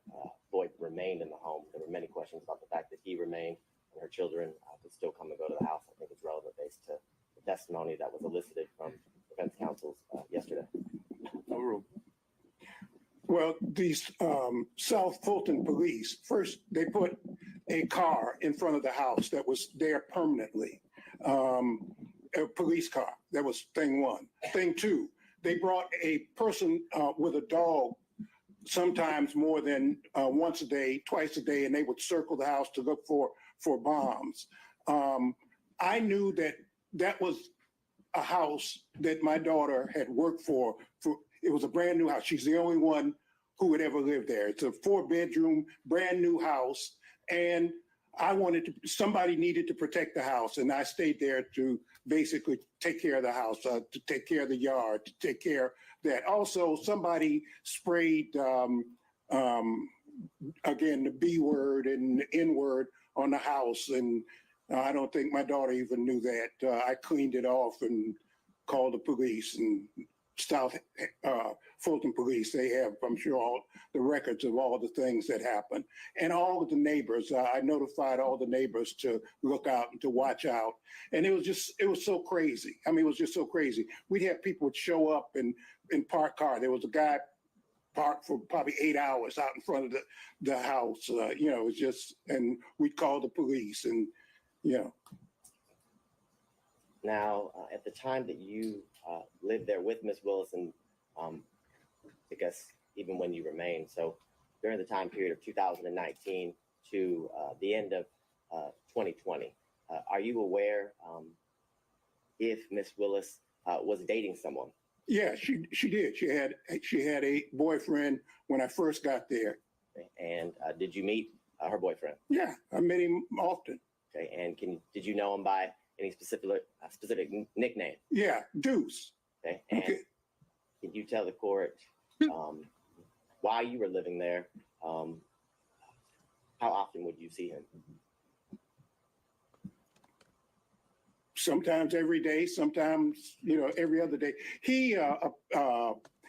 Boyd remained in the home. There were many questions about the fact that he remained and her children could still come and go to the house. I think it's relevant based to the testimony that was elicited from defense counsels yesterday. Overruled. Well, these South Fulton police, first they put a car in front of the house that was there permanently, a police car. That was thing one. Thing two, they brought a person with a dog sometimes more than once a day, twice a day, and they would circle the house to look for bombs. I knew that was a house that my daughter had worked for. It was a brand new house. She's the only one who would ever live there. It's a 4-bedroom, brand new house. And somebody needed to protect the house. And I stayed there to basically take care of the house, to take care of the yard, to take care of that. Also, somebody sprayed, again, the B word and the N word on the house. And I don't think my daughter even knew that. I cleaned it off and called the police, and South Fulton Police. They have, I'm sure, all the records of all the things that happened. And all of the neighbors, I notified all the neighbors to look out and to watch out. And it was so crazy. I mean, it was just so crazy. We'd have people would show up and park car. There was a guy parked for probably 8 hours out in front of the house. It was just, and we'd call the police, and Now, at the time that you lived there with Ms. Willis, and I guess even when you remained, so during the time period of 2019 to the end of 2020, are you aware if Ms. Willis was dating someone? Yeah, she did. She had a boyfriend when I first got there. And did you meet her boyfriend? Yeah, I met him often. Okay, and did you know him by any specific nickname? Yeah, Deuce. Okay, and can you tell the court why you were living there? How often would you see him? Sometimes every day, sometimes, every other day. He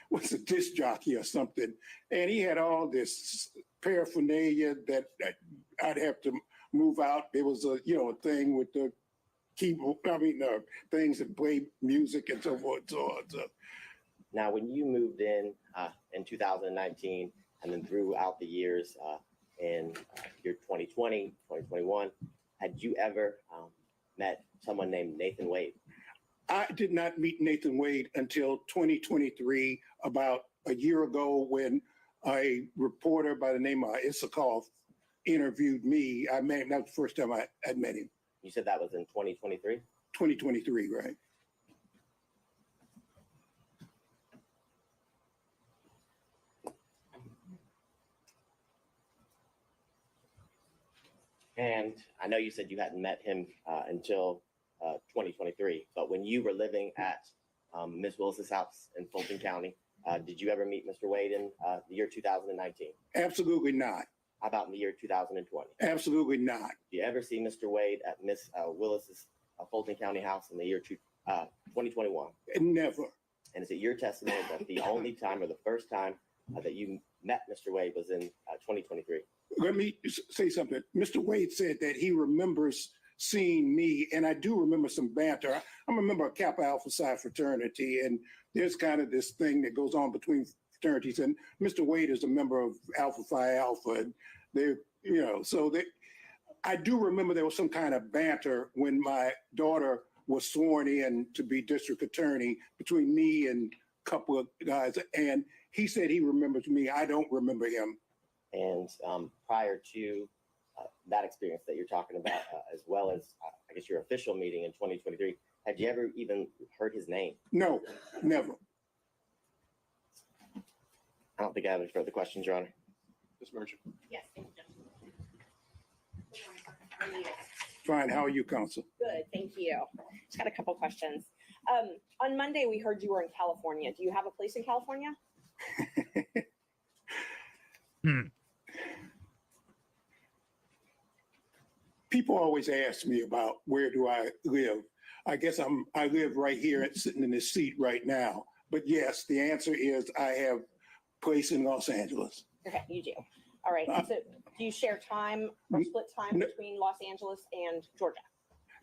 was a disc jockey or something, and he had all this paraphernalia that I'd have to move out. There was a thing with the keyboard, things that play music and so forth. So. Now, when you moved in 2019, and then throughout the years in year 2020, 2021, had you ever met someone named Nathan Wade? I did not meet Nathan Wade until 2023, about a year ago, when a reporter by the name of Issakoff interviewed me. That was the first time I had met him. You said that was in 2023? 2023, right. And I know you said you hadn't met him until 2023, but when you were living at Ms. Willis's house in Fulton County, did you ever meet Mr. Wade in the year 2019? Absolutely not. How about in the year 2020? Absolutely not. Did you ever see Mr. Wade at Ms. Willis's Fulton County house in the year 2021? Never. And is it your testimony that the only time or the first time that you met Mr. Wade was in 2023? Let me say something. Mr. Wade said that he remembers seeing me, and I do remember some banter. I'm a member of Kappa Alpha Psi fraternity, and there's kind of this thing that goes on between fraternities, and Mr. Wade is a member of Alpha Phi Alpha, and I do remember there was some kind of banter when my daughter was sworn in to be district attorney between me and a couple of guys, and he said he remembers me. I don't remember him. And prior to that experience that you're talking about, as well as, I guess, your official meeting in 2023, had you ever even heard his name? No, never. I don't think I have any further questions, Your Honor. Ms. Merchant. Yes, thank you. Fine. How are you, counsel? Good, thank you. Just got a couple questions. On Monday, we heard you were in California. Do you have a place in California? People always ask me about where do I live. I guess I live right here, sitting in this seat right now. But yes, the answer is I have a place in Los Angeles. Okay, you do. All right. So do you share time or split time between Los Angeles and Georgia?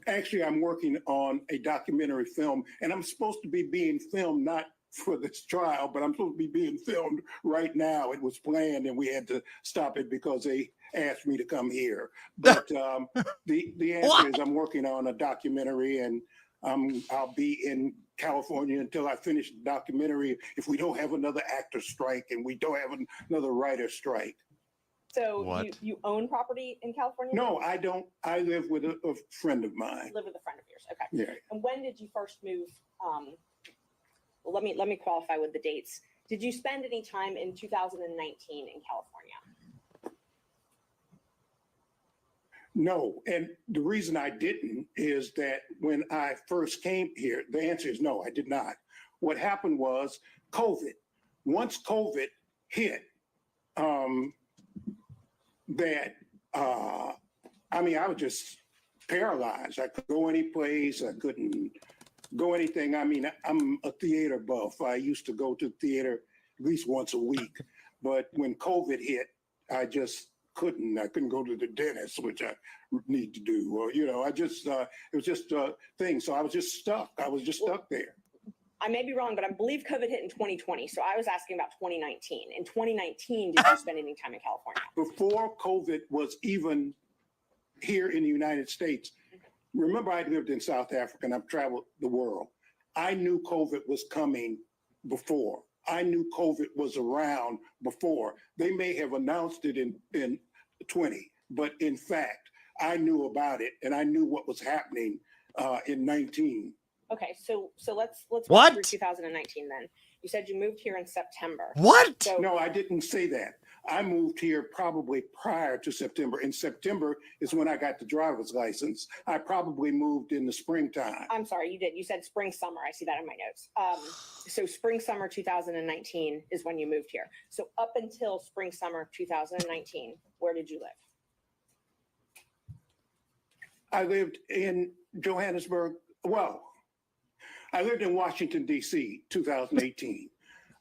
Actually, I'm working on a documentary film, and I'm supposed to be being filmed not for this trial, but I'm supposed to be being filmed right now. It was planned, and we had to stop it because they asked me to come here. But the answer is I'm working on a documentary, and I'll be in California until I finish the documentary if we don't have another actor strike and we don't have another writer strike. So you own property in California? No, I don't. I live with a friend of mine. Live with a friend of yours. Okay. Yeah. And when did you first move? Well, let me qualify with the dates. Did you spend any time in 2019 in California? No, and the reason I didn't is that when I first came here, the answer is no, I did not. What happened was COVID. Once COVID hit, I was just paralyzed. I couldn't go any place. I couldn't go anything. I mean, I'm a theater buff. I used to go to theater at least once a week. But when COVID hit, I just couldn't. I couldn't go to the dentist, which I need to do. Or, it was just a thing. So I was just stuck. I was just stuck there. I may be wrong, but I believe COVID hit in 2020. So I was asking about 2019. In 2019, did you spend any time in California? Before COVID was even here in the United States, remember I lived in South Africa and I've traveled the world. I knew COVID was coming before. I knew COVID was around before. They may have announced it in 20, but in fact, I knew about it and I knew what was happening in 19. Okay, so let's What? go through 2019 then. You said you moved here in September. What? So, No, I didn't say that. I moved here probably prior to September. In September is when I got the driver's license. I probably moved in the springtime. I'm sorry, you did. You said spring, summer. I see that in my notes. So spring, summer 2019 is when you moved here. So up until spring, summer 2019, where did you live? I lived in Johannesburg. Well, I lived in Washington, D.C., 2018.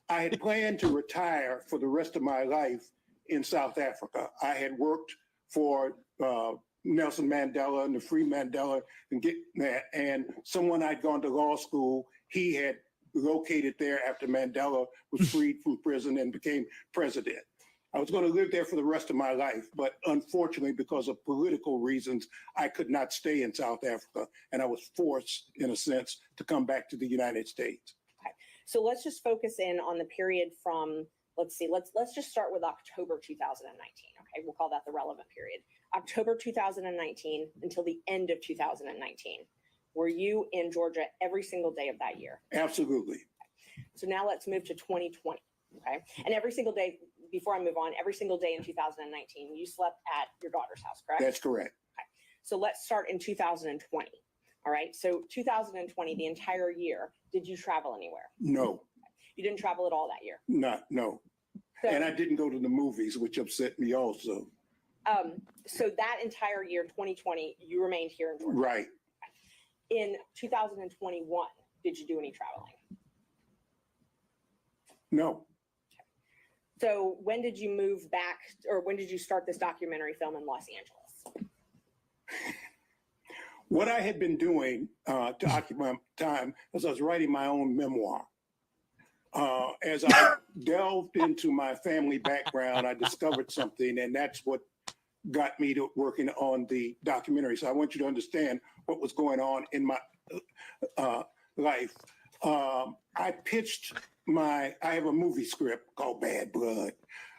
I had planned to retire for the rest of my life in South Africa. I had worked for Nelson Mandela and the Free Mandela and someone I'd gone to law school, he had located there after Mandela was freed from prison and became president. I was going to live there for the rest of my life, but unfortunately, because of political reasons, I could not stay in South Africa, and I was forced, in a sense, to come back to the United States. Okay. So let's just focus in on the period from, let's just start with October 2019. Okay, we'll call that the relevant period. October 2019 until the end of 2019. Were you in Georgia every single day of that year? Absolutely. So now let's move to 2020. Okay, and every single day, before I move on, every single day in 2019, you slept at your daughter's house, correct? That's correct. Okay. So let's start in 2020. All right. So 2020, the entire year, did you travel anywhere? No. You didn't travel at all that year? No. So, and I didn't go to the movies, which upset me also. So that entire year, 2020, you remained here in Georgia? Right. In 2021, did you do any traveling? No. So when did you move back, or when did you start this documentary film in Los Angeles? What I had been doing to occupy time was I was writing my own memoir. As I delved into my family background, I discovered something, and that's what got me to working on the documentary. So I want you to understand what was going on in my life. I pitched I have a movie script called Bad Blood.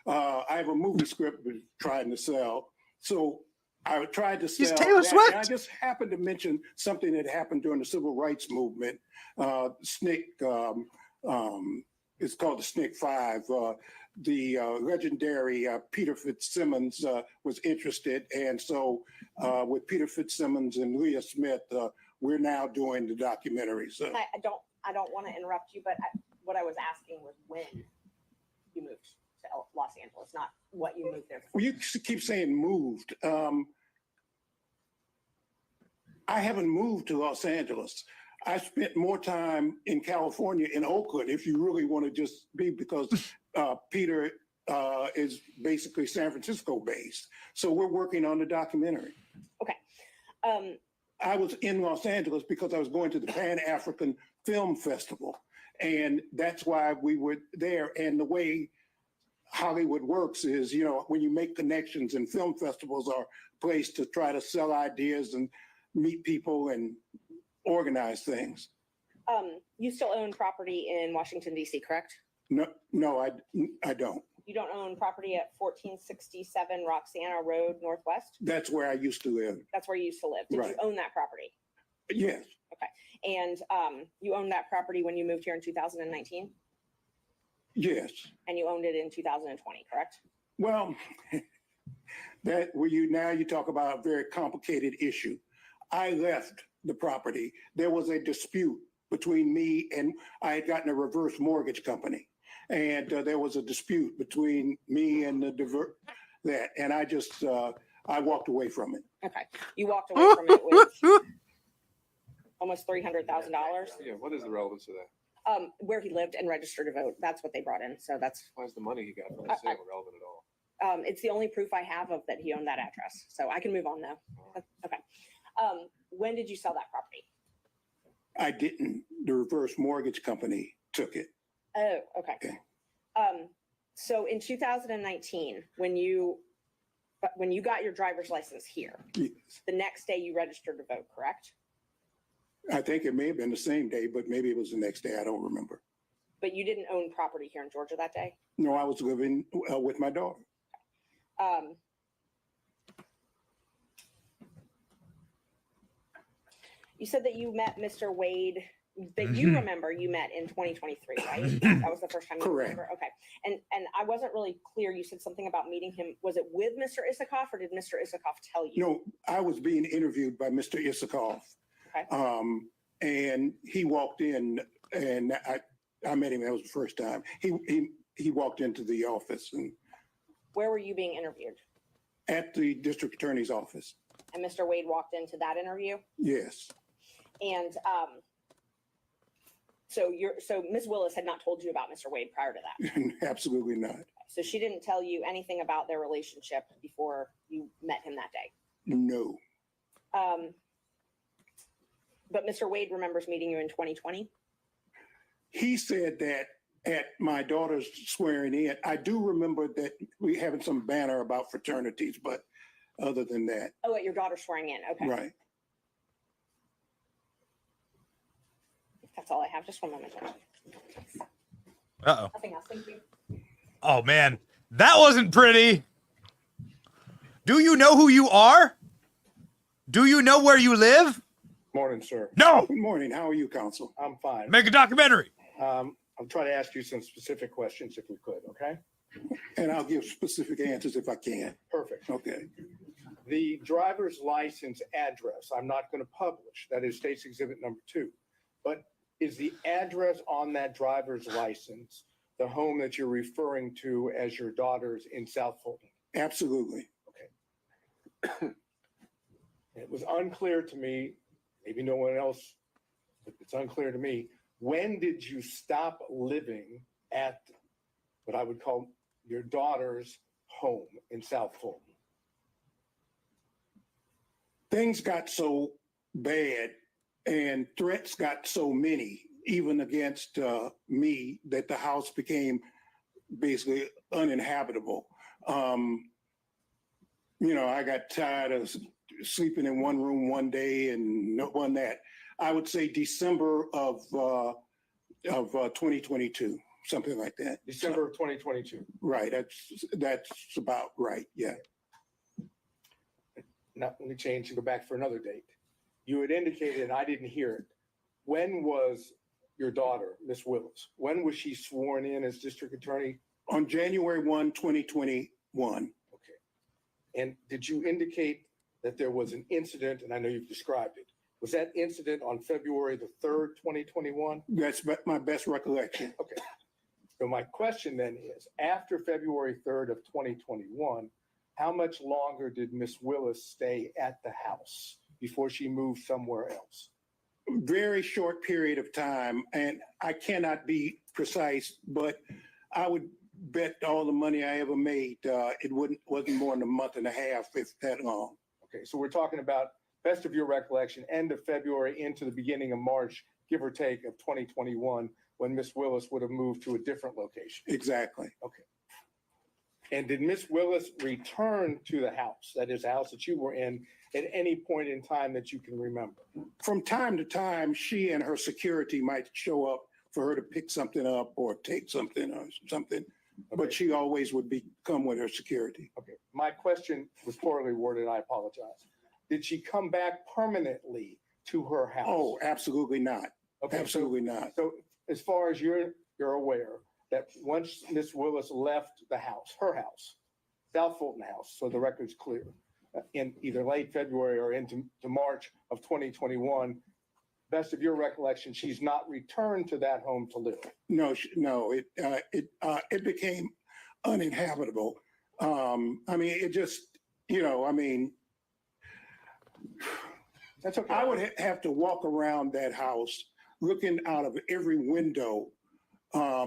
I have a movie script we're trying to sell. So I tried to sell. He's Taylor Swift. And I just happened to mention something that happened during the civil rights movement. SNCC, it's called the SNCC 5. The legendary Peter Fitzsimmons was interested. And so with Peter Fitzsimmons and Leah Smith, we're now doing the documentary. So I don't want to interrupt you, but what I was asking was when you moved to Los Angeles, not what you moved there for. Well, you keep saying moved. I haven't moved to Los Angeles. I spent more time in California, in Oakland, if you really want to just be, because Peter is basically San Francisco based. So we're working on the documentary. Okay. I was in Los Angeles because I was going to the Pan-African Film Festival. And that's why we were there. And the way Hollywood works is, you know, when you make connections, and film festivals are a place to try to sell ideas and meet people and organize things. You still own property in Washington, D.C., correct? No, I don't. You don't own property at 1467 Roxana Road Northwest? That's where I used to live. That's where you used to live. Did you own that property? Yes. Okay. And you owned that property when you moved here in 2019? Yes. And you owned it in 2020, correct? Well, you talk about a very complicated issue. I left the property. There was a dispute between me, and I had gotten a reverse mortgage company. And there was a dispute between me and and I just, I walked away from it. Okay. You walked away from it with almost $300,000. Yeah, what is the relevance of that? Where he lived and registered to vote. That's what they brought in. So that's Why is the money he got from the sale relevant at all? it's the only proof I have of that he owned that address. So I can move on though. Okay. When did you sell that property? I didn't. The reverse mortgage company took it. Oh, okay. So in 2019, when you got your driver's license here, Yes. the next day you registered to vote, correct? I think it may have been the same day, but maybe it was the next day. I don't remember. But you didn't own property here in Georgia that day? No, I was living with my daughter. You said that you met Mr. Wade, that you remember you met in 2023, right? That was the first time you Correct. remember? Okay. And I wasn't really clear. You said something about meeting him. Was it with Mr. Isikoff, or did Mr. Isikoff tell you? No, I was being interviewed by Mr. Isikoff. Okay. And he walked in, and I met him. That was the first time. He walked into the office and Where were you being interviewed? at the district attorney's office. And Mr. Wade walked into that interview? Yes. And so Ms. Willis had not told you about Mr. Wade prior to that? Absolutely not. So she didn't tell you anything about their relationship before you met him that day? No. But Mr. Wade remembers meeting you in 2020? He said that at my daughter's swearing in. I do remember that we having some banner about fraternities, but other than that. Oh, at your daughter's swearing in. Okay. Right. That's all I have. Just one moment. Uh-oh. Nothing else. Thank you. Oh, man. That wasn't pretty. Do you know who you are? Do you know where you live? Morning, sir. No. Good morning. How are you, counsel? I'm fine. Make a documentary. I'll try to ask you some specific questions if we could, okay? And I'll give specific answers if I can. Perfect. Okay. The driver's license address, I'm not going to publish. That is State's Exhibit number 2. But is the address on that driver's license the home that you're referring to as your daughter's in South Fulton? Absolutely. Okay. It was unclear to me, maybe no one else, but it's unclear to me. When did you stop living at what I would call your daughter's home in South Fulton? Things got so bad and threats got so many, even against me, that the house became basically uninhabitable. I got tired of sleeping in one room one day and no one that. I would say December of 2022, something like that. December of 2022. Right. That's about right. Yeah. Now, let me change and go back for another date. You had indicated, and I didn't hear it. When was your daughter, Miss Willis, when was she sworn in as district attorney? On January 1, 2021. Okay. And did you indicate that there was an incident, and I know you've described it, was that incident on February the 3rd, 2021? That's my best recollection. Okay. So my question then is, after February 3rd of 2021, how much longer did Miss Willis stay at the house before she moved somewhere else? Very short period of time, and I cannot be precise, but I would bet all the money I ever made, it wasn't more than a month and a half, if that long. Okay, so we're talking about best of your recollection, end of February into the beginning of March, give or take, of 2021, when Miss Willis would have moved to a different location. Exactly. Okay. And did Miss Willis return to the house, that is, the house that you were in, at any point in time that you can remember? From time to time, she and her security might show up for her to pick something up or take something or something, but she always would come with her security. Okay. My question was poorly worded. I apologize. Did she come back permanently to her house? Oh, absolutely not. Okay, Absolutely not. So as far as you're aware, that once Miss Willis left the house, her house, South Fulton House, so the record's clear, in either late February or into March of 2021, best of your recollection, she's not returned to that home to live. No, it became uninhabitable. I mean, it just, I mean, that's okay. I would have to walk around that house looking out of every window. I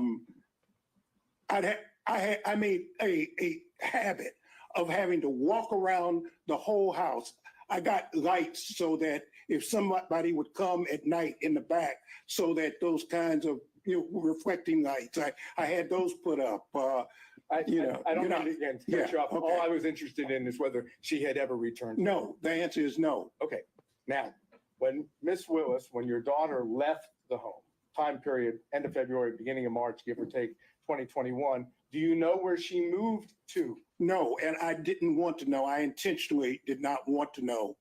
made a habit of having to walk around the whole house. I got lights so that if somebody would come at night in the back, so that those kinds of reflecting lights, I had those put up. I don't mean to again cut you off. Okay. All I was interested in is whether she had ever returned. No, the answer is no. Okay. Now, when Miss Willis, when your daughter left the home, time period, end of February, beginning of March, give or take 2021, do you know where she moved to? No, and I didn't want to know. I intentionally did not want to know,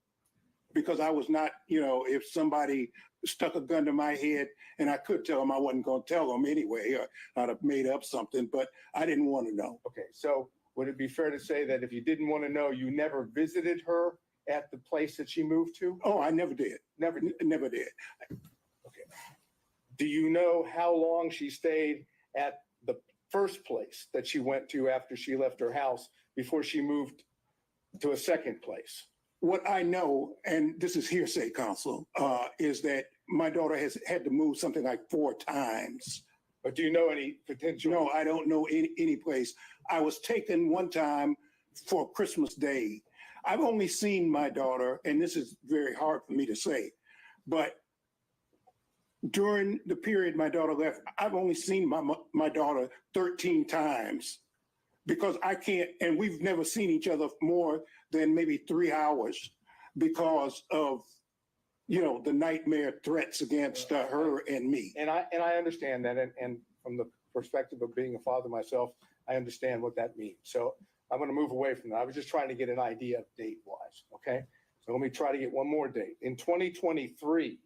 because I was not, if somebody stuck a gun to my head and I could tell them, I wasn't going to tell them anyway. I'd have made up something, but I didn't want to know. Okay, so would it be fair to say that if you didn't want to know, you never visited her at the place that she moved to? Oh, I never did. Never did? Never did. Okay. Do you know how long she stayed at the first place that she went to after she left her house before she moved to a second place? What I know, and this is hearsay, Counsel, is that my daughter has had to move something like 4 times. But do you know any potential? No, I don't know any place. I was taken one time for Christmas Day. I've only seen my daughter, and this is very hard for me to say, but during the period my daughter left, I've only seen my daughter 13 times, because I can't, and we've never seen each other more than maybe 3 hours because of, the nightmare threats against her and me. And I understand that, and from the perspective of being a father myself, I understand what that means. So I'm going to move away from that. I was just trying to get an idea of date-wise, okay? So let me try to get one more date. In 2023,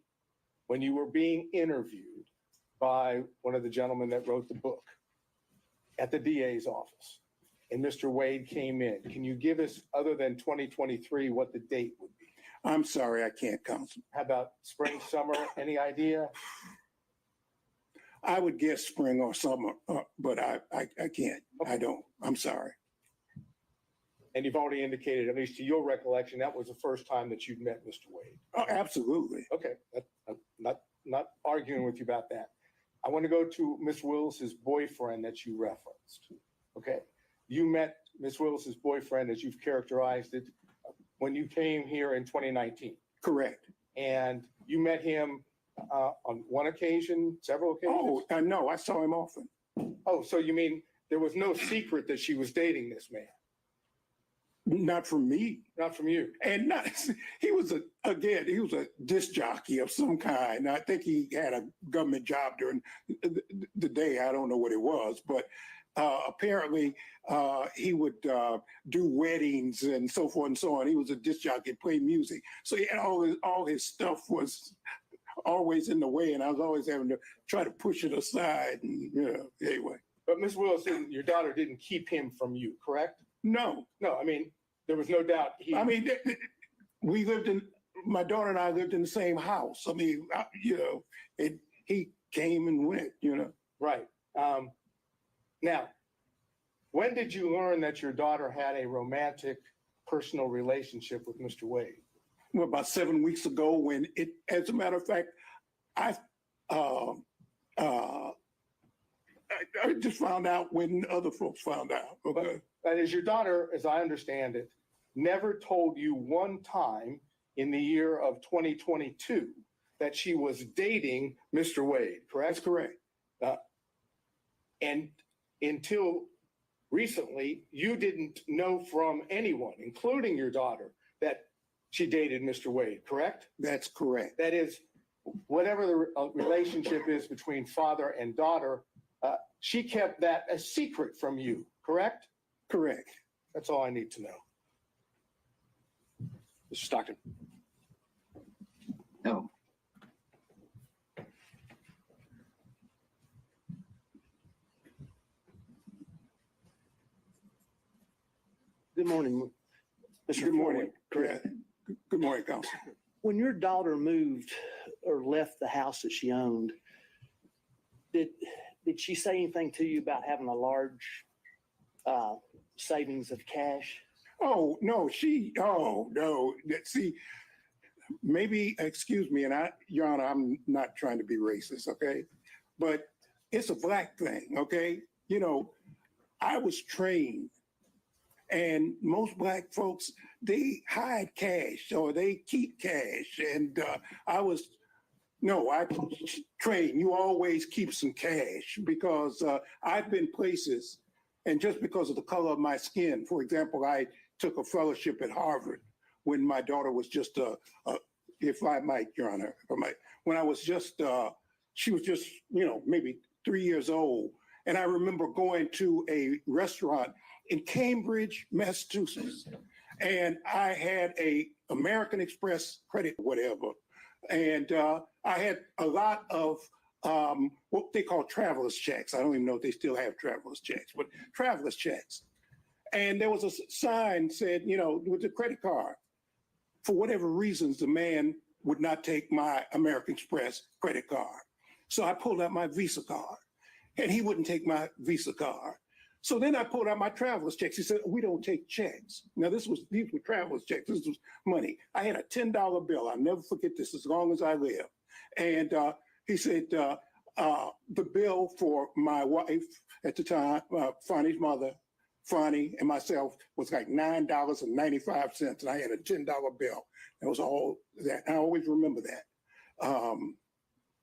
when you were being interviewed by one of the gentlemen that wrote the book at the DA's office, and Mr. Wade came in, can you give us, other than 2023, what the date would be? I'm sorry, I can't, Counsel. How about spring, summer, any idea? I would guess spring or summer, but I can't. Okay. I don't. I'm sorry. And you've already indicated, at least to your recollection, that was the first time that you'd met Mr. Wade. Oh, absolutely. Okay, I'm not arguing with you about that. I want to go to Miss Willis's boyfriend that you referenced. Okay, you met Miss Willis's boyfriend, as you've characterized it, when you came here in 2019. Correct. And you met him on one occasion, several occasions? Oh, no, I saw him often. Oh, so you mean there was no secret that she was dating this man? Not from me. Not from you. And he was a disc jockey of some kind. I think he had a government job during the day. I don't know what it was, but apparently he would do weddings and so forth and so on. He was a disc jockey, play music. So he had all his stuff was always in the way, and I was always having to try to push it aside. And, anyway. But Ms. Willis, your daughter didn't keep him from you, correct? No. No, I mean, there was no doubt. My daughter and I lived in the same house. I mean, he came and went, Right. Now, when did you learn that your daughter had a romantic personal relationship with Mr. Wade? Well, about 7 weeks ago, when as a matter of fact, I just found out when other folks found out. Okay. But as your daughter, as I understand it, never told you one time in the year of 2022 that she was dating Mr. Wade, correct? That's correct. And until recently, you didn't know from anyone, including your daughter, that she dated Mr. Wade, correct? That's correct. That is, whatever the relationship is between father and daughter, she kept that a secret from you, correct? Correct. That's all I need to know. Mr. Stockton. No. Good morning, Mr. Good morning. Floyd. Correct. Good morning, Council. When your daughter moved or left the house that she owned, did she say anything to you about having a large savings of cash? Oh, no, no. See, maybe, excuse me, and Your Honor, I'm not trying to be racist, okay? But it's a Black thing, okay? You know, I was trained, and most Black folks, they hide cash or they keep cash. And I trained, you always keep some cash, because I've been places, and just because of the color of my skin, for example, I took a fellowship at Harvard when my daughter was just, if I might, Your Honor, when I was just, she was just, maybe 3 years old. And I remember going to a restaurant in Cambridge, Massachusetts, and I had a American Express credit, whatever. And I had a lot of what they call traveler's checks. I don't even know if they still have traveler's checks, but traveler's checks. And there was a sign said, with the credit card. For whatever reasons, the man would not take my American Express credit card. So I pulled out my Visa card, and he wouldn't take my Visa card. So then I pulled out my traveler's checks. He said, we don't take checks. Now these were traveler's checks. This was money. I had a $10 bill. I'll never forget this as long as I live. And he said, the bill for my wife at the time, Fani's mother, Fani, and myself was like $9.95, and I had a $10 bill. That was all that. I always remember that.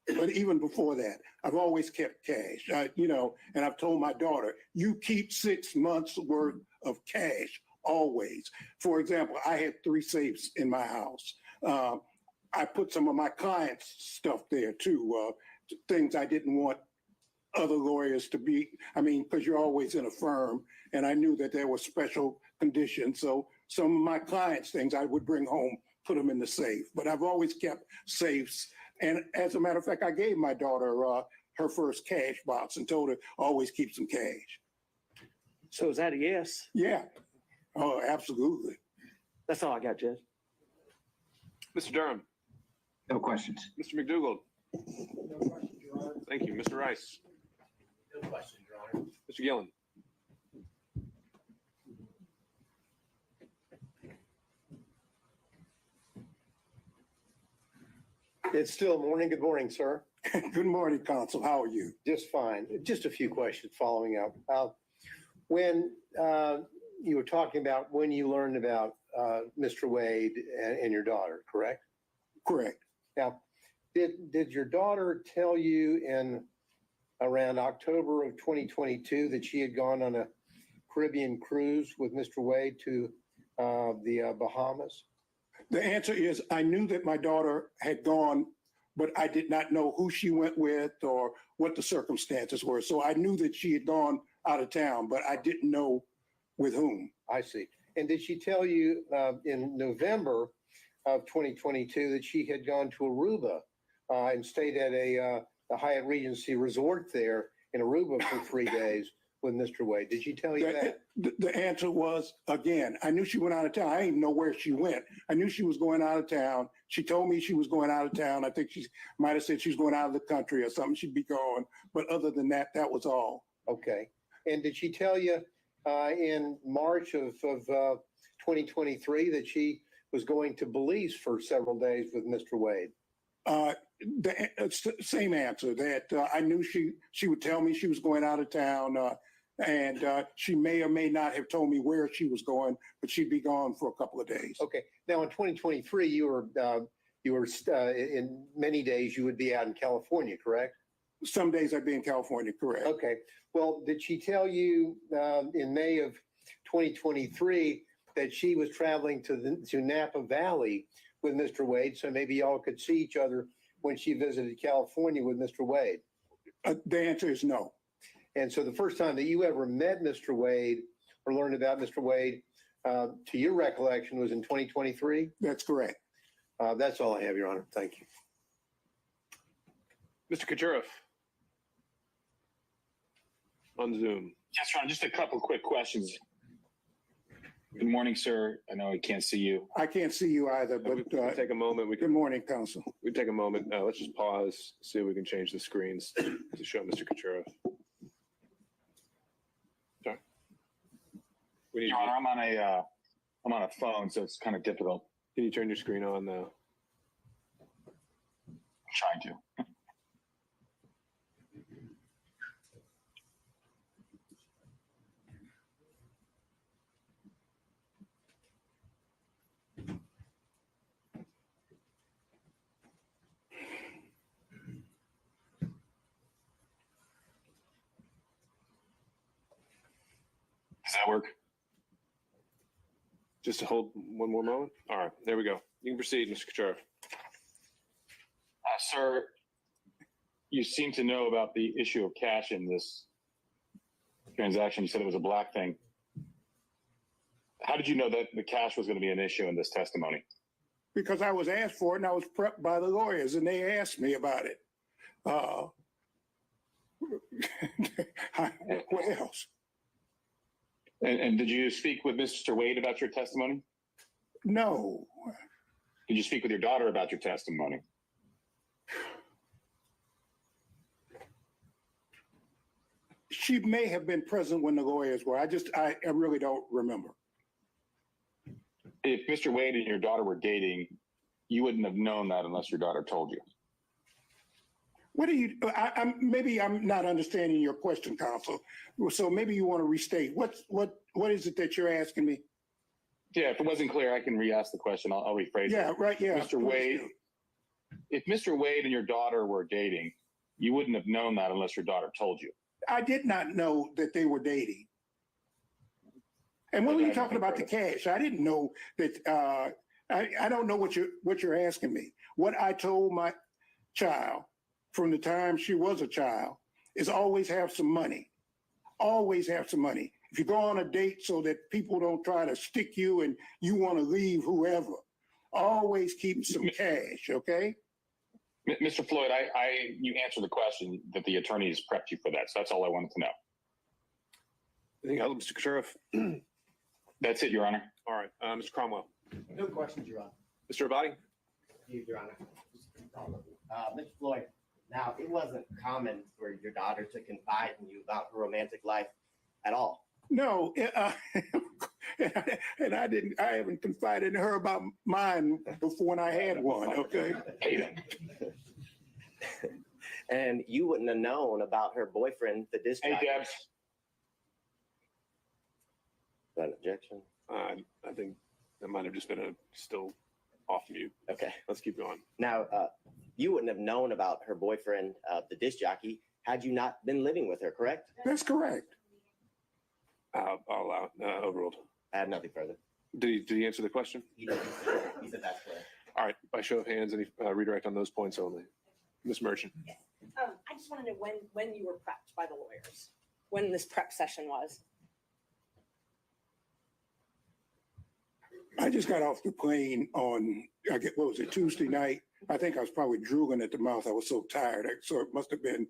But even before that, I've always kept cash, and I've told my daughter, you keep 6 months worth of cash always. For example, I had 3 safes in my house. I put some of my clients' stuff there too, things I didn't want other lawyers to be, because you're always in a firm, and I knew that there were special conditions. So some of my clients' things I would bring home, put them in the safe, but I've always kept safes. And as a matter of fact, I gave my daughter her first cash box and told her always keep some cash. So is that a yes? Yeah. Oh, absolutely. That's all I got, Judge. Mr. Durham. No questions. Mr. McDougald. No questions, Your Honor. Thank you. Mr. Rice. No questions, Your Honor. Mr. Gillen. It's still morning. Good morning, sir. Good morning, Counsel. How are you? Just fine. Just a few questions following up. When you were talking about when you learned about Mr. Wade and your daughter, correct? Correct. Now, did your daughter tell you in around October of 2022 that she had gone on a Caribbean cruise with Mr. Wade to the Bahamas? The answer is I knew that my daughter had gone, but I did not know who she went with or what the circumstances were. So I knew that she had gone out of town, but I didn't know with whom. I see. And did she tell you in November of 2022 that she had gone to Aruba and stayed at a Hyatt Regency resort there in Aruba for 3 days with Mr. Wade? Did she tell you that? The answer was, again, I knew she went out of town. I didn't know where she went. I knew she was going out of town. She told me she was going out of town. I think she might have said she was going out of the country or something. She'd be going. But other than that, that was all. Okay. And did she tell you in March of 2023 that she was going to Belize for several days with Mr. Wade? The same answer, that I knew she would tell me she was going out of town, and she may or may not have told me where she was going, but she'd be gone for a couple of days. Okay. Now, in 2023, you were in many days you would be out in California, correct? Some days I'd be in California, correct. Okay. Well, did she tell you in May of 2023 that she was traveling to Napa Valley with Mr. Wade, so maybe y'all could see each other when she visited California with Mr. Wade? The answer is no. And so the first time that you ever met Mr. Wade or learned about Mr. Wade, to your recollection, was in 2023? That's correct. That's all I have, Your Honor. Thank you. Mr. Kucherov on Zoom. Yes, Ron, just a couple quick questions. Good morning, sir. I know I can't see you. I can't see you either, but We can take a moment. good morning, counsel. We take a moment. Let's just pause, see if we can change the screens to show Mr. Kucherov. Sorry. We need Your Honor, I'm on a phone, so it's kind of difficult. Can you turn your screen on now? I'm trying to. Does that work? Just to hold one more moment. All right, there we go. You can proceed, Mr. Kucherov. Sir, you seem to know about the issue of cash in this transaction. You said it was a black thing. How did you know that the cash was going to be an issue in this testimony? Because I was asked for it and I was prepped by the lawyers and they asked me about it. What else? And did you speak with Mr. Wade about your testimony? No. Did you speak with your daughter about your testimony? She may have been present when the lawyers were. I really don't remember. If Mr. Wade and your daughter were dating, you wouldn't have known that unless your daughter told you. What do you, maybe I'm not understanding your question, counsel. So maybe you want to restate. What is it that you're asking me? Yeah, if it wasn't clear, I can re-ask the question. I'll rephrase it. Yeah, right, yeah. Mr. Wade, if Mr. Wade and your daughter were dating, you wouldn't have known that unless your daughter told you. I did not know that they were dating. And when were you talking about the cash? I didn't know that. I don't know what you're asking me. What I told my child from the time she was a child is always have some money. Always have some money. If you go on a date so that people don't try to stick you and you want to leave whoever, always keep some cash, okay? Mr. Floyd, you answered the question that the attorneys prepped you for that. So that's all I wanted to know. Anything else, Mr. Kucherov? That's it, Your Honor. All right, Mr. Cromwell. No questions, Your Honor. Mr. Abadi? Your Honor. Mr. Floyd, now it wasn't common for your daughter to confide in you about her romantic life at all. No, and I haven't confided in her about mine before when I had one, okay? And you wouldn't have known about her boyfriend, the disc jockey. Hey, Debs. Is that an objection? I think that might have just been still off mute. Okay. Let's keep going. Now, you wouldn't have known about her boyfriend, the disc jockey, had you not been living with her, correct? That's correct. I'll allow overruled. I have nothing further. Did he answer the question? He did. He said that's correct. All right. By show of hands, any redirect on those points only. Ms. Merchant. I just want to know when you were prepped by the lawyers, when this prep session was. I just got off the plane on, what was it, Tuesday night? I think I was probably drooling at the mouth. I was so tired. So it must have been,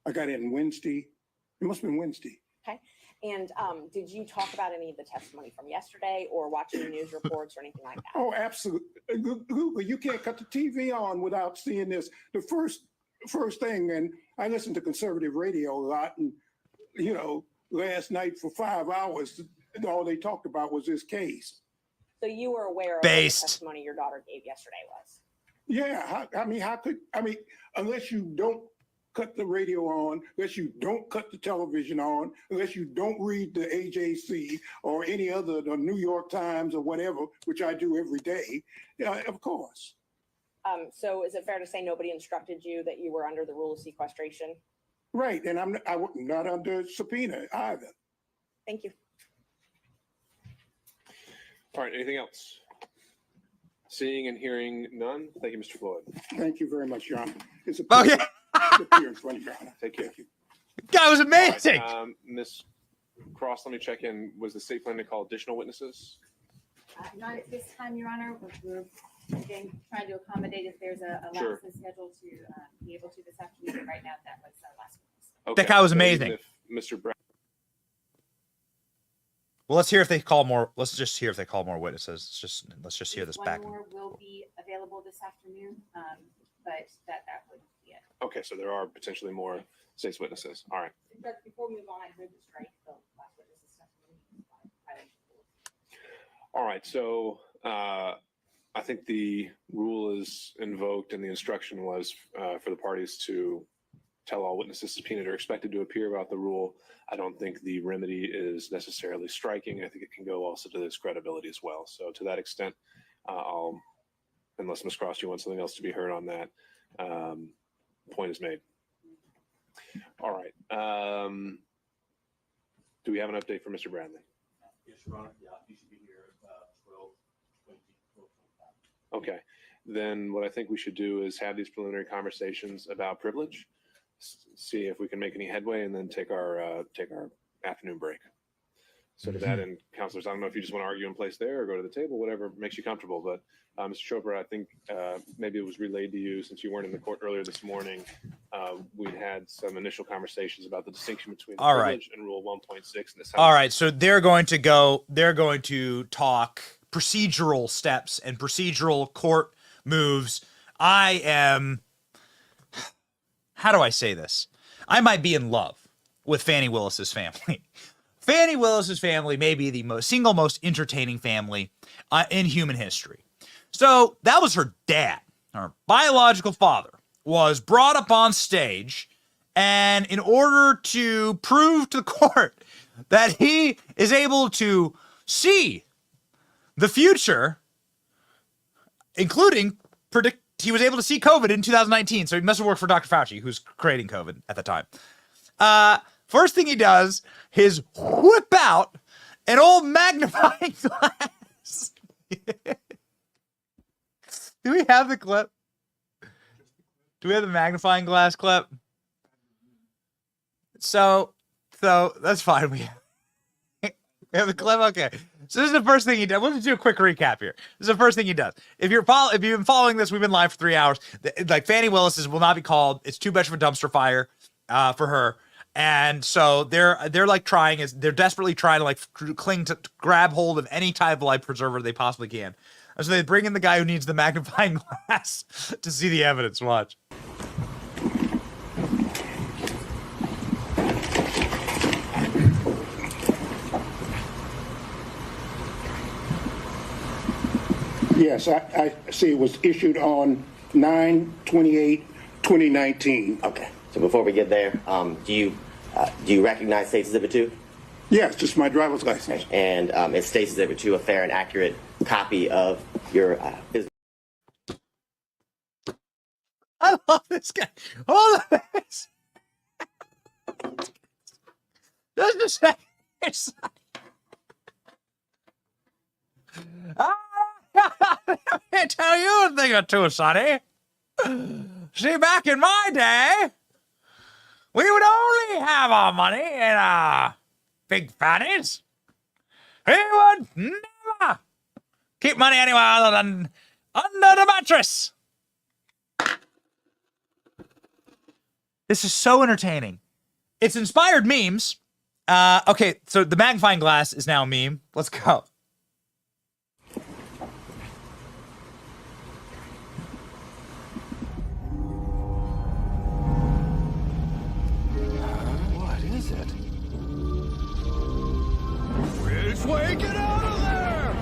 I got in Wednesday. It must have been Wednesday. Okay. And did you talk about any of the testimony from yesterday or watching the news reports or anything like that? Oh, absolutely. You can't cut the TV on without seeing this. The first thing, and I listen to conservative radio a lot, and, last night for 5 hours, all they talked about was this case. So you were aware of what the testimony your daughter gave yesterday was? Yeah. Unless you don't cut the radio on, unless you don't cut the television on, unless you don't read the AJC or any other, the New York Times or whatever, which I do every day, of course. So is it fair to say nobody instructed you that you were under the rule of sequestration? Right, and I'm not under subpoena either. Thank you. All right, anything else? Seeing and hearing none. Thank you, Mr. Floyd. Thank you very much, Your Honor. It's a Okay. appearance, Your Honor. Take care. That was amazing. All right, Ms. Cross, let me check in. Was the state planning to call additional witnesses? Not at this time, Your Honor. We're again trying to accommodate if there's a lapse Sure. in schedule to be able to this afternoon. Right now, that was our last witness. Okay. That guy was So even amazing. if Mr. Brown. Well, let's hear if they call more. Let's just hear if they call more witnesses. Let's just hear this One back. more will be available this afternoon, but that would be it. Okay, so there are potentially more state's witnesses. All right. But before we move on, I heard the strike. The last witness is testimony. All right. So I think the rule is invoked, and the instruction was for the parties to tell all witnesses subpoenaed or expected to appear about the rule. I don't think the remedy is necessarily striking. I think it can go also to this credibility as well. So to that extent, I'll, unless Ms. Cross, you want something else to be heard on that, point is made. All right. Do we have an update for Mr. Bradley? Yes, Your Honor. Yeah, he should be here at 12:20, 12:25. Okay. Then what I think we should do is have these preliminary conversations about privilege, see if we can make any headway, and then take our afternoon break. So to that end, counselors, I don't know if you just want to argue in place there or go to the table, whatever makes you comfortable. But Mr. Chopra, I think maybe it was relayed to you since you weren't in the court earlier this morning. We'd had some initial conversations about the distinction between All privilege right. and Rule 1.6. And All right, so they're going to talk procedural steps and procedural court moves. I am, how do I say this? I might be in love with Fani Willis's family. Fani Willis's family may be the single most entertaining family in human history. So that was her dad. Her biological father was brought up on stage, and in order to prove to the court that he is able to see the future, including predict, he was able to see COVID in 2019. So he must have worked for Dr. Fauci, who's creating COVID at the time. First thing he does is whip out an old magnifying glass. Do we have the clip? Do we have the magnifying glass clip? So that's fine. We have the clip. Okay. So this is the first thing he does. We'll just do a quick recap here. This is the first thing he does. If you've been following this, we've been live for 3 hours. Like Fani Willis's will not be called. It's too much of a dumpster fire for her. And so they're like they're desperately trying to like grab hold of any type of life preserver they possibly can. And so they bring in the guy who needs the magnifying glass to see the evidence. Watch. Yes, I see it was issued on 9/28/2019. Okay. So before we get there, do you recognize State's Exhibit 2? Yes, just my driver's license. Okay. And is State's Exhibit 2 a fair and accurate copy of your business? I love this guy. Hold on. Just a second. Let me tell you a thing or two, Sonny. See, back in my day, we would only have our money in big fannies. We would never keep money anywhere other than under the mattress. This is so entertaining. It's inspired memes. Okay, so the magnifying glass is now a meme. Let's go. What is it? Which way? Get out of there!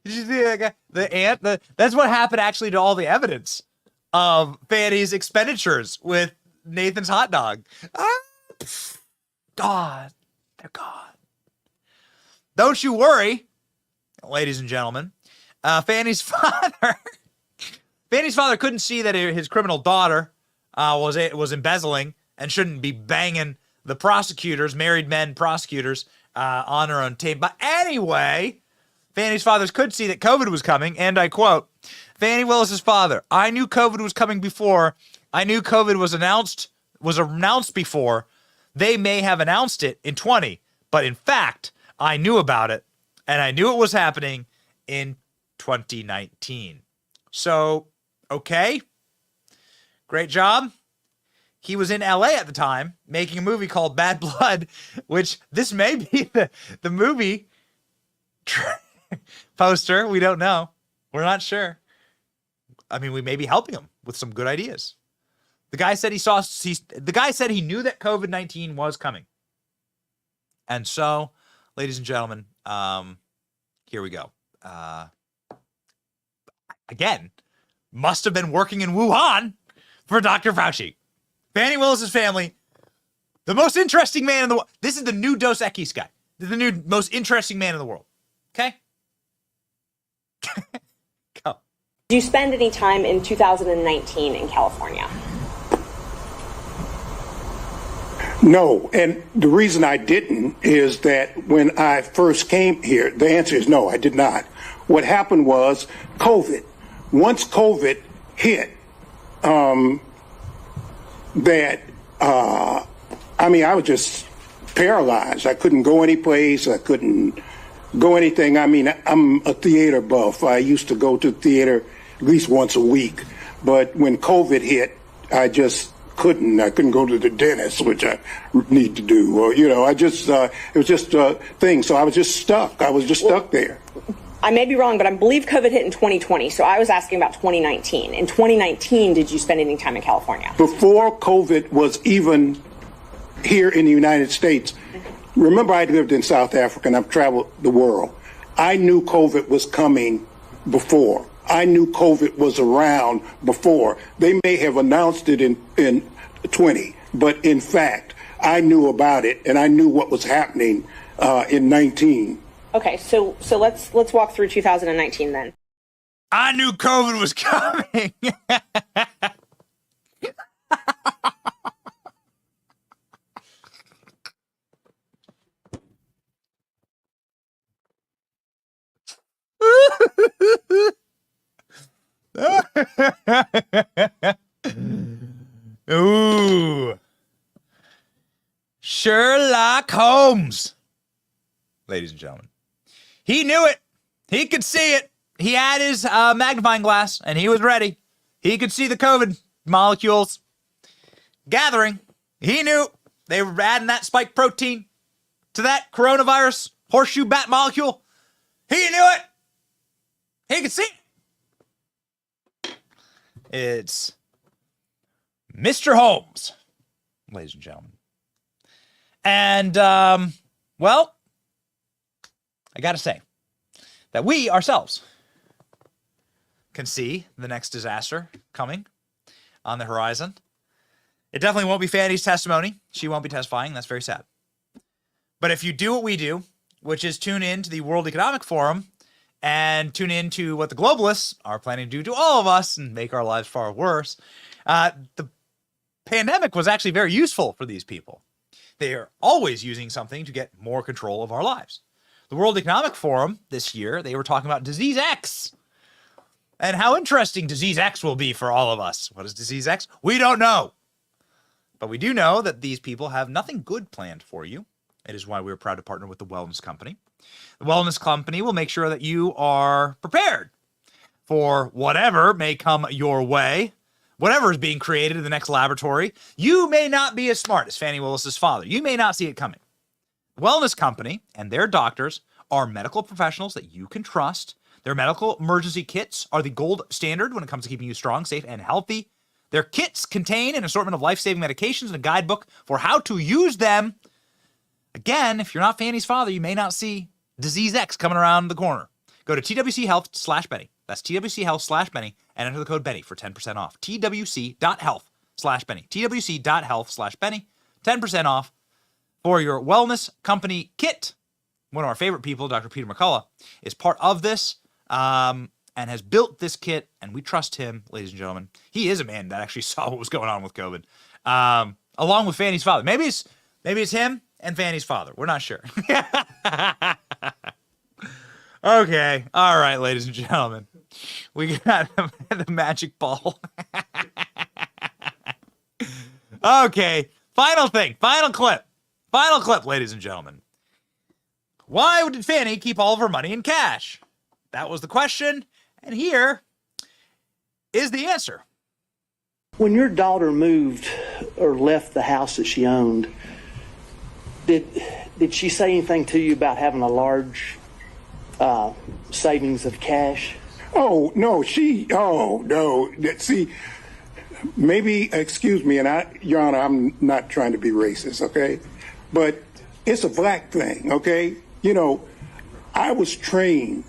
Did you see that guy? The ant? That's what happened actually to all the evidence of Fani's expenditures with Nathan's hot dog. God, they're gone. Don't you worry, ladies and gentlemen. Fani's father couldn't see that his criminal daughter was embezzling and shouldn't be banging the prosecutors, married men prosecutors, on her own team. But anyway, Fani's fathers could see that COVID was coming, and I quote, Fani Willis's father, I knew COVID was coming before. I knew COVID was announced before. They may have announced it in 20, but in fact, I knew about it, and I knew it was happening in 2019. So, okay, great job. He was in LA at the time making a movie called Bad Blood, which this may be the movie poster. We don't know. We're not sure. I mean, we may be helping him with some good ideas. The guy said he knew that COVID-19 was coming. And so, ladies and gentlemen, here we go. Again, must have been working in Wuhan for Dr. Fauci. Fani Willis's family, the most interesting man in the world. This is the new Dos Equis guy. This is the new most interesting man in the world. Okay? Go. Did you spend any time in 2019 in California? No, and the reason I didn't is that when I first came here, the answer is no, I did not. What happened was COVID. Once COVID hit, I was just paralyzed. I couldn't go any place. I couldn't go anything. I mean, I'm a theater buff. I used to go to theater at least once a week. But when COVID hit, I just couldn't. I couldn't go to the dentist, which I need to do. Or, it was just a thing. So I was just stuck. I was just stuck there. I may be wrong, but I believe COVID hit in 2020. So I was asking about 2019. In 2019, did you spend any time in California? Before COVID was even here in the United States, remember I lived in South Africa and I've traveled the world. I knew COVID was coming before. I knew COVID was around before. They may have announced it in 20, but in fact, I knew about it and I knew what was happening in 19. Okay, so let's walk through 2019 then. I knew COVID was coming. Ooh. Sherlock Holmes. Ladies and gentlemen. He knew it. He could see it. He had his magnifying glass, and he was ready. He could see the COVID molecules gathering. He knew they were adding that spike protein to that coronavirus horseshoe bat molecule. He knew it. He could see it. It's Mr. Holmes, ladies and gentlemen. And, well, I got to say that we ourselves can see the next disaster coming on the horizon. It definitely won't be Fani's testimony. She won't be testifying. That's very sad. But if you do what we do, which is tune in to the World Economic Forum and tune in to what the globalists are planning to do to all of us and make our lives far worse, the pandemic was actually very useful for these people. They are always using something to get more control of our lives. The World Economic Forum this year, they were talking about Disease X and how interesting Disease X will be for all of us. What is Disease X? We don't know. But we do know that these people have nothing good planned for you. It is why we're proud to partner with the Wellness Company. The Wellness Company will make sure that you are prepared for whatever may come your way, whatever is being created in the next laboratory. You may not be as smart as Fani Willis's father. You may not see it coming. The Wellness Company and their doctors are medical professionals that you can trust. Their medical emergency kits are the gold standard when it comes to keeping you strong, safe, and healthy. Their kits contain an assortment of life-saving medications and a guidebook for how to use them. Again, if you're not Fanny's father, you may not see Disease X coming around the corner. Go to TWCHealth/Benny. That's TWCHealth/Benny and enter the code Benny for 10% off. TWC.health/Benny. TWC.health/Benny. 10% off for your wellness company kit. One of our favorite people, Dr. Peter McCullough, is part of this and has built this kit, and we trust him, ladies and gentlemen. He is a man that actually saw what was going on with COVID, along with Fanny's father. Maybe it's him and Fanny's father. We're not sure. Okay. All right, ladies and gentlemen. We got the magic ball. Okay. Final thing. Final clip, ladies and gentlemen. Why did Fanny keep all of her money in cash? That was the question. And here is the answer. When your daughter moved or left the house that she owned, did she say anything to you about having a large savings of cash? Oh, no, see, maybe, excuse me, and Your Honor, I'm not trying to be racist, okay? But it's a black thing, okay? You know, I was trained,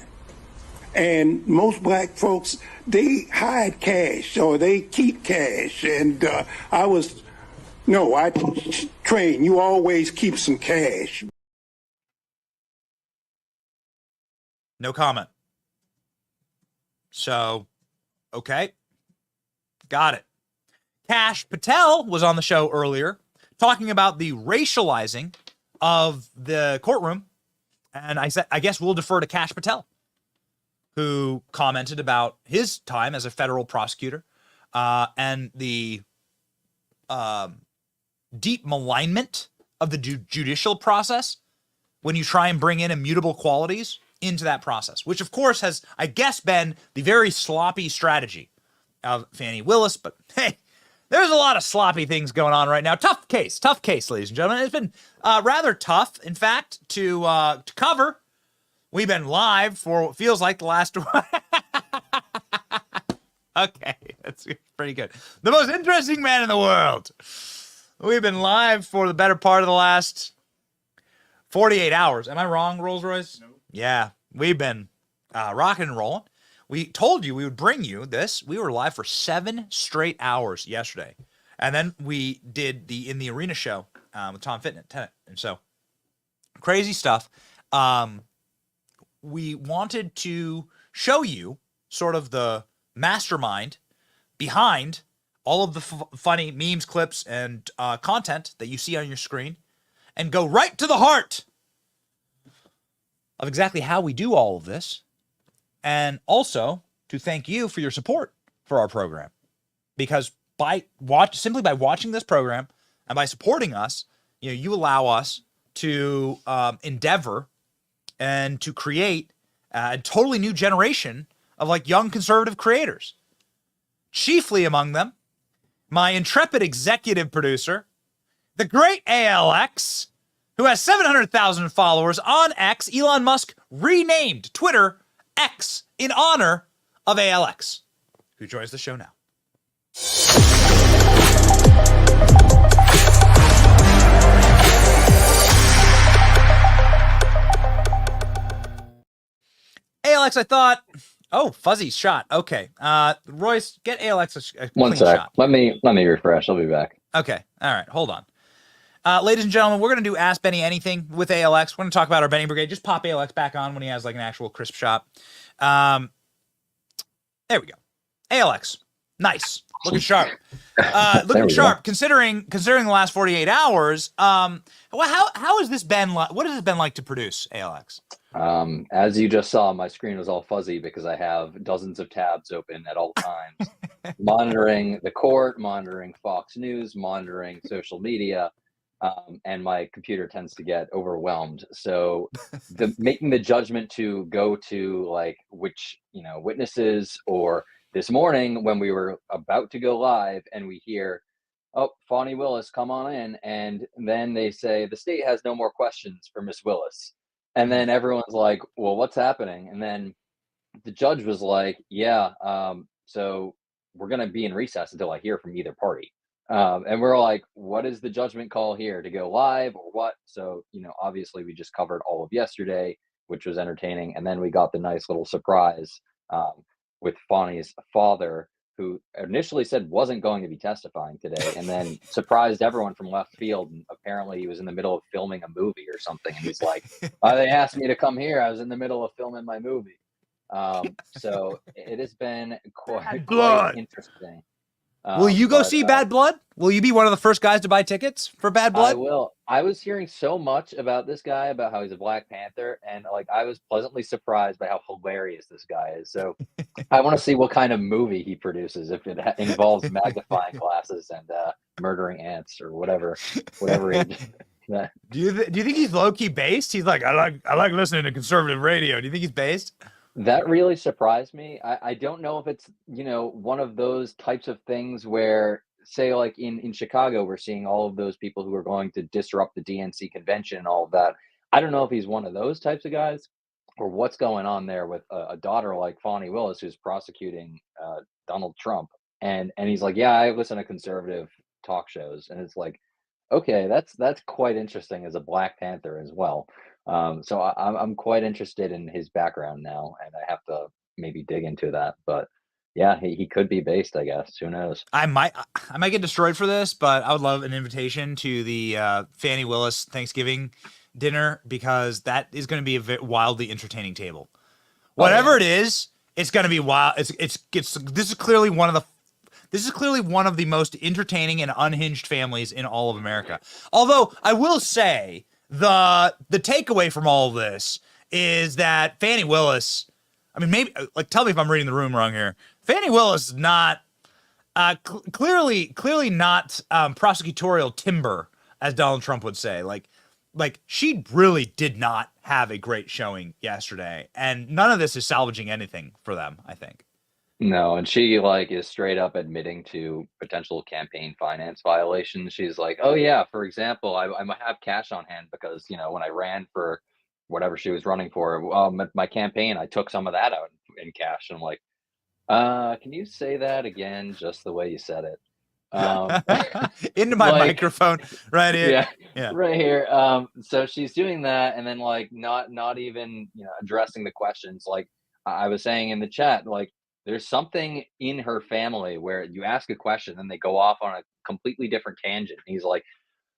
and most black folks, they hide cash or they keep cash, and I trained, you always keep some cash. No comment. So, okay. Got it. Kash Patel was on the show earlier talking about the racializing of the courtroom. And I said, I guess we'll defer to Kash Patel, who commented about his time as a federal prosecutor and the deep malignment of the judicial process when you try and bring in immutable qualities into that process, which of course has, I guess, been the very sloppy strategy of Fani Willis. But hey, there's a lot of sloppy things going on right now. Tough case, ladies and gentlemen. It's been rather tough, in fact, to cover. We've been live for what feels like the last Okay, that's pretty good. The most interesting man in the world. We've been live for the better part of the last 48 hours. Am I wrong, Rolls Royce? No. Yeah, we've been rocking and rolling. We told you we would bring you this. We were live for 7 straight hours yesterday. And then we did the In the Arena show with Tom Tennant. And so, crazy stuff. We wanted to show you sort of the mastermind behind all of the funny memes, clips, and content that you see on your screen, and go right to the heart of exactly how we do all of this, and also to thank you for your support for our program. Because simply by watching this program and by supporting us, you allow us to endeavor and to create a totally new generation of like young conservative creators. Chiefly among them, my intrepid executive producer, the great ALX, who has 700,000 followers on X. Elon Musk renamed Twitter X in honor of ALX, who joins the show now. ALX, I thought, fuzzy shot. Okay. Royce, get ALX a one sec. Shot. Let me refresh. I'll be back. Okay. All right. Hold on. Ladies and gentlemen, we're going to do Ask Benny Anything with ALX. We're going to talk about our Benny Brigade. Just pop ALX back on when he has like an actual crisp shot. There we go. ALX. Nice. Looking sharp. Looking sharp. Considering the last 48 hours, how has this been like? What has it been like to produce ALX? As you just saw, my screen was all fuzzy because I have dozens of tabs open at all times, monitoring the court, monitoring Fox News, monitoring social media, and my computer tends to get overwhelmed. So making the judgment to go to like which witnesses, or this morning when we were about to go live and we hear, oh, Fani Willis, come on in, and then they say the state has no more questions for Miss Willis. And then everyone's like, well, what's happening? And then the judge was like, yeah, so we're going to be in recess until I hear from either party. And we're like, what is the judgment call here, to go live or what? So, obviously we just covered all of yesterday, which was entertaining. And then we got the nice little surprise with Fani's father, who initially said wasn't going to be testifying today, and then surprised everyone from left field. And apparently he was in the middle of filming a movie or something. And he's like, they asked me to come here. I was in the middle of filming my movie. So it has been quite interesting. Will you go see Bad Blood? Will you be one of the first guys to buy tickets for Bad Blood? I will. I was hearing so much about this guy, about how he's a Black Panther, and I was pleasantly surprised by how hilarious this guy is. So I want to see what kind of movie he produces, if it involves magnifying glasses and murdering ants or whatever. Do you think he's low key based? He's like, I like listening to conservative radio. Do you think he's based? That really surprised me. I don't know if it's, one of those types of things where, say, like in Chicago, we're seeing all of those people who are going to disrupt the DNC convention and all of that. I don't know if he's one of those types of guys, or what's going on there with a daughter like Fani Willis, who's prosecuting Donald Trump. And he's like, yeah, I listen to conservative talk shows. And it's like, okay, that's quite interesting as a Black Panther as well. So I'm quite interested in his background now, and I have to maybe dig into that. But yeah, he could be based, I guess. Who knows? I might get destroyed for this, but I would love an invitation to the Fani Willis Thanksgiving dinner, because that is going to be a wildly entertaining table. Whatever it is, it's going to be wild. This is clearly one of the most entertaining and unhinged families in all of America. Although I will say, the takeaway from all of this is that Fani Willis, I mean, maybe, tell me if I'm reading the room wrong here. Fani Willis is not clearly not prosecutorial timber, as Donald Trump would say. Like she really did not have a great showing yesterday, and none of this is salvaging anything for them, I think. No, and she is straight up admitting to potential campaign finance violations. She's like, oh yeah, for example, I might have cash on hand because, when I ran for whatever she was running for, my campaign, I took some of that out in cash. And I'm like, can you say that again, just the way you said it? Into my microphone right here. Yeah, right here. So she's doing that, and then not even addressing the questions. Like I was saying in the chat, there's something in her family where you ask a question and they go off on a completely different tangent. And he's like,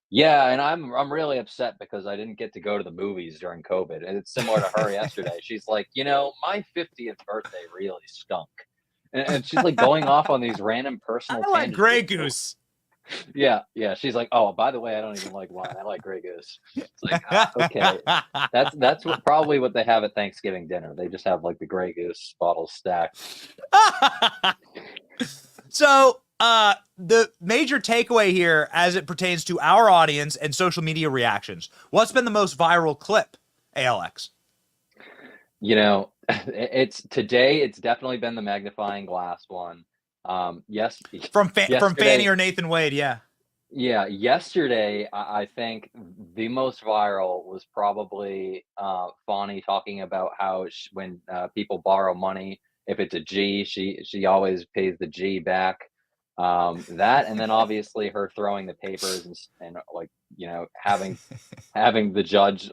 yeah, and I'm really upset because I didn't get to go to the movies during COVID. And it's similar to her yesterday. She's like, my 50th birthday really stunk. And she's going off on these random personal tangents. I like Grey Goose. Yeah. She's like, oh, by the way, I don't even like wine. I like Grey Goose. It's like, okay, that's probably what they have at Thanksgiving dinner. They just have the Grey Goose bottles stacked. So the major takeaway here, as it pertains to our audience and social media reactions, what's been the most viral clip, ALX? It's definitely been the magnifying glass one. Yes, from Fani or Nathan Wade. Yeah. Yesterday, I think the most viral was probably Fani talking about how when people borrow money, if it's a G, she always pays the G back. That, and then obviously her throwing the papers and having the judge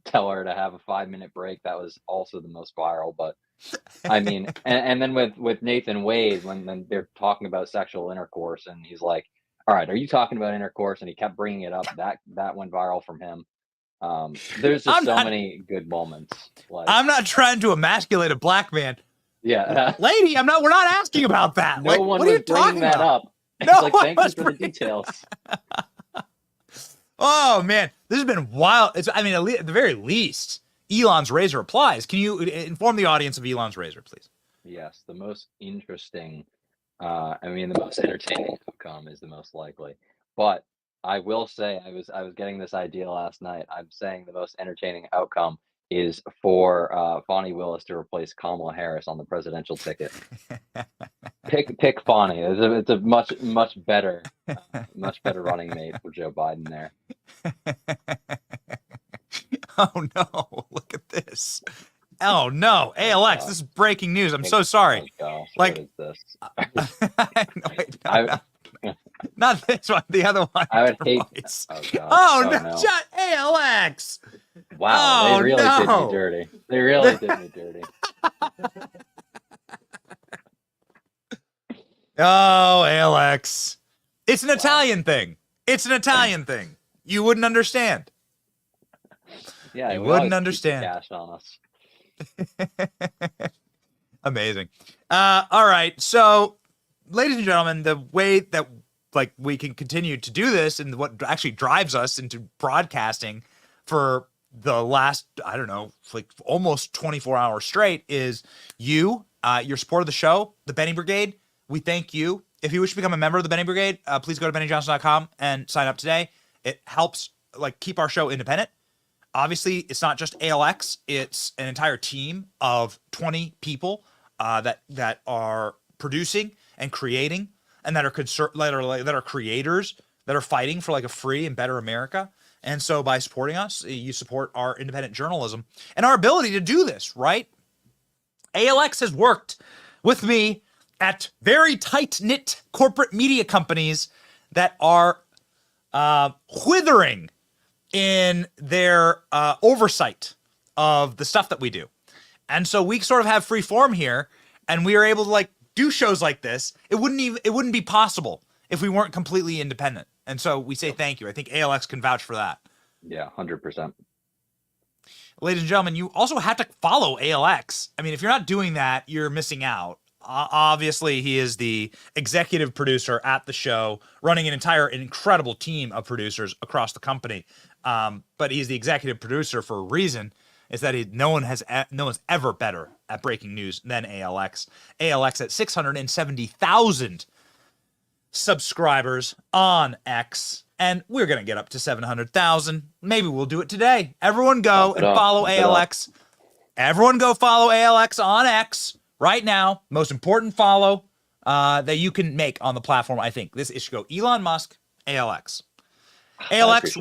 tell her to have a 5-minute break. That was also the most viral. But I mean, and then with Nathan Wade, when they're talking about sexual intercourse, and he's like, all right, are you talking about intercourse? And he kept bringing it up. That went viral from him. There's just many good moments. I'm not trying to emasculate a black man. Yeah. Lady, we're not asking about that. No one what are was you talking that about? up. No, thank you for the details. Oh man, this has been wild. At the very least, Elon's razor applies. Can you inform the audience of Elon's razor, please? Yes, the most interesting, the most entertaining outcome is the most likely. But I will say, I was getting this idea last night. I'm saying the most entertaining outcome is for Fani Willis to replace Kamala Harris on the presidential ticket. Pick Fani. It's a much better running mate for Joe Biden there. Oh no! Look at this. Oh no, ALX! This is breaking news. I'm so sorry. Oh, gosh, Like, what is this? no, wait, no, no. Not this one. The other one. I would hate. Voice. Oh god. Oh, Oh, no, no. ALX! Wow, Oh, they really did no. me dirty. They really did me dirty. Oh, ALX! It's an Italian thing. It's an Italian thing. You wouldn't understand. Yeah, You we wouldn't always keep the understand. cash on us. Amazing. All right. So, ladies and gentlemen, the way that like we can continue to do this and what actually drives us into broadcasting for the last, I don't know, like almost 24 hours straight is you, your support of the show, the Benny Brigade. We thank you. If you wish to become a member of the Benny Brigade, please go to BennyJohnson.com and sign up today. It helps like keep our show independent. Obviously, it's not just ALX. It's an entire team of 20 people that are producing and creating, and that are creators that are fighting for like a free and better America. And so, by supporting us, you support our independent journalism and our ability to do this. Right? ALX has worked with me at very tight-knit corporate media companies that are withering in their oversight of the stuff that we do. And so we sort of have free form here, and we are able to like do shows like this. It wouldn't be possible if we weren't completely independent. And so we say thank you. I think ALX can vouch for that. Yeah, 100%. Ladies and gentlemen, you also have to follow ALX. I mean, if you're not doing that, you're missing out. Obviously, he is the executive producer at the show, running an incredible team of producers across the company. But he's the executive producer for a reason. Is that no one's ever better at breaking news than ALX. ALX at 670,000 subscribers on X, and we're gonna get up to 700,000. Maybe we'll do it today. Everyone go and follow ALX. Everyone go follow ALX on X right now. Most important follow that you can make on the platform. I think this should go Elon Musk, ALX. ALX,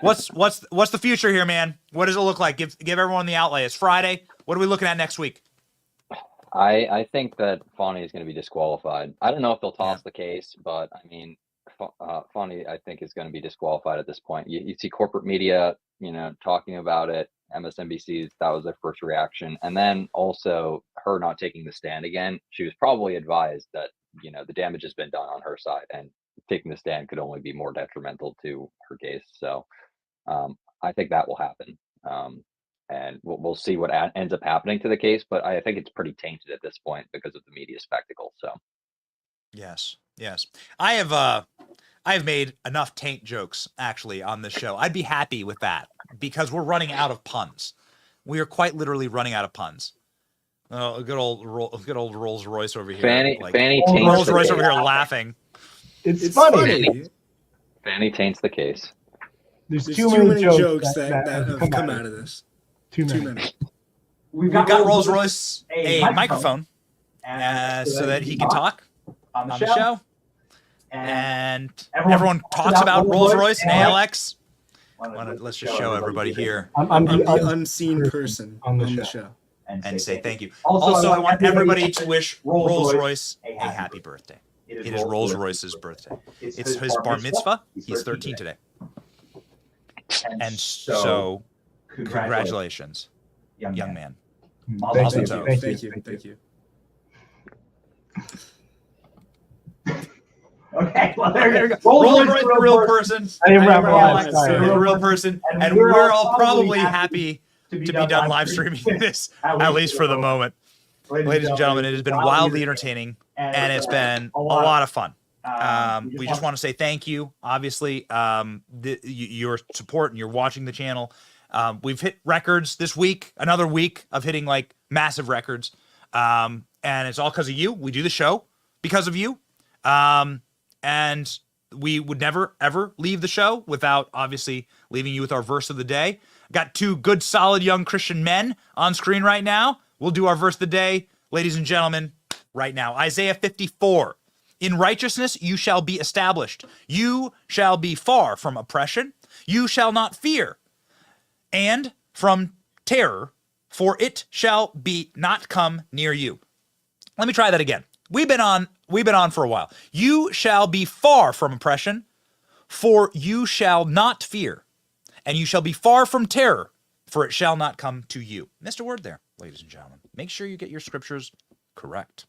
what's the future here, man? What does it look like? Give everyone the outlay. It's Friday. What are we looking at next week? I think that Fani is going to be disqualified. I don't know if they'll toss the case, but I mean, Fani, I think, is going to be disqualified at this point. You see corporate media, talking about it. MSNBC's, that was their first reaction. And then also her not taking the stand again. She was probably advised that, the damage has been done on her side, and taking the stand could only be more detrimental to her case. So I think that will happen. And we'll see what ends up happening to the case, but I think it's pretty tainted at this point because of the media spectacle. So, yes, I have made enough taint jokes actually on this show. I'd be happy with that because we're running out of puns. We are quite literally running out of puns. Oh, a good old Rolls Royce over here. Fanny Rolls Royce over here laughing. It's funny. Fanny taints the case. There's too many jokes that have come out of this. Too many. We've got Rolls Royce a microphone so that he can talk on the show. And everyone talks about Rolls Royce and ALX. Let's just show everybody here. I'm the unseen person on the show. And say thank you. Also, I want everybody to wish Rolls Royce a happy birthday. It is Rolls Royce's birthday. It's his bar mitzvah. He's 13 today. And so, congratulations, young man. Thank you. Okay, well, there you go. Rolls Royce, the real person. The real person. And we're all probably happy to be done live streaming this, at least for the moment. Ladies and gentlemen, it has been wildly entertaining, and it's been a lot of fun. We just want to say thank you. Obviously, your support and you're watching the channel. We've hit records this week, another week of hitting like massive records. And it's all because of you. We do the show because of you. And we would never, ever leave the show without obviously leaving you with our verse of the day. Got two good, solid young Christian men on screen right now. We'll do our verse of the day, ladies and gentlemen, right now. Isaiah 54. In righteousness you shall be established. You shall be far from oppression. You shall not fear. And from terror, for it shall be not come near you. Let me try that again. We've been on for a while. You shall be far from oppression, for you shall not fear, and you shall be far from terror, for it shall not come to you. Missed a word there, ladies and gentlemen. Make sure you get your scriptures correct.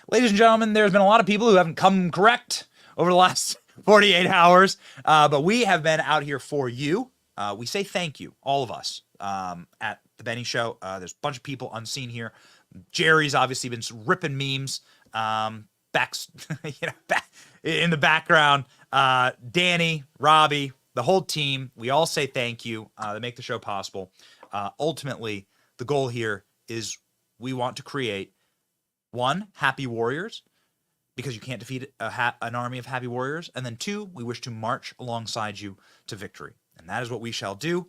Ladies and gentlemen, there's been a lot of people who haven't come correct over the last 48 hours, but we have been out here for you. We say thank you, all of us, at the Benny Show. There's a bunch of people unseen here. Jerry's obviously been ripping memes, back in the background. Danny, Robbie, the whole team, we all say thank you. They make the show possible. Ultimately, the goal here is we want to create, one, happy warriors, because you can't defeat an army of happy warriors. And then two, we wish to march alongside you to victory. And that is what we shall do.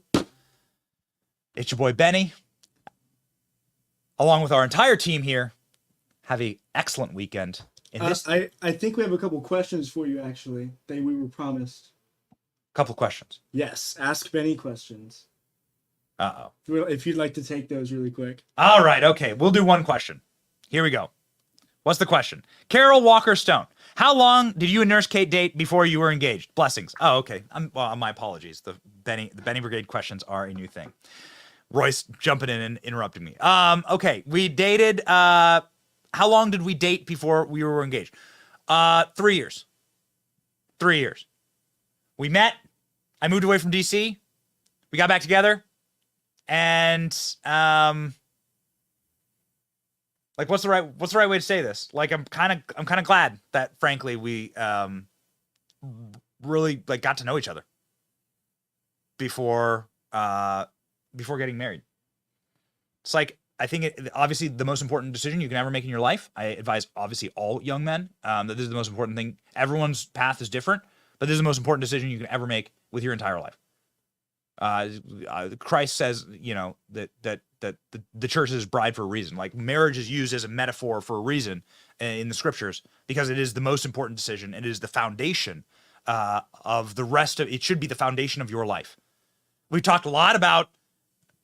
It's your boy Benny, along with our entire team here. Have an excellent weekend. I think we have a couple questions for you, actually, that we were promised. Couple questions. Yes, Ask Benny questions. Uh-oh. If you'd like to take those really quick. All right, okay. We'll do one question. Here we go. What's the question? Carol Walker Stone. How long did you and Nurse Kate date before you were engaged? Blessings. Oh, okay. My apologies. The Benny Brigade questions are a new thing. Royce jumping in and interrupting me. Okay. We dated, how long did we date before we were engaged? 3 years. 3 years. We met. I moved away from DC. We got back together. And, like, what's the right way to say this? Like, I'm kind of glad that, frankly, we really like got to know each other before getting married. It's like, I think obviously the most important decision you can ever make in your life. I advise obviously all young men that this is the most important thing. Everyone's path is different, but this is the most important decision you can ever make with your entire life. Christ says, that the church is his bride for a reason. Like, marriage is used as a metaphor for a reason in the scriptures, because it is the most important decision. It is the foundation of the rest of it. Should be the foundation of your life. We've talked a lot about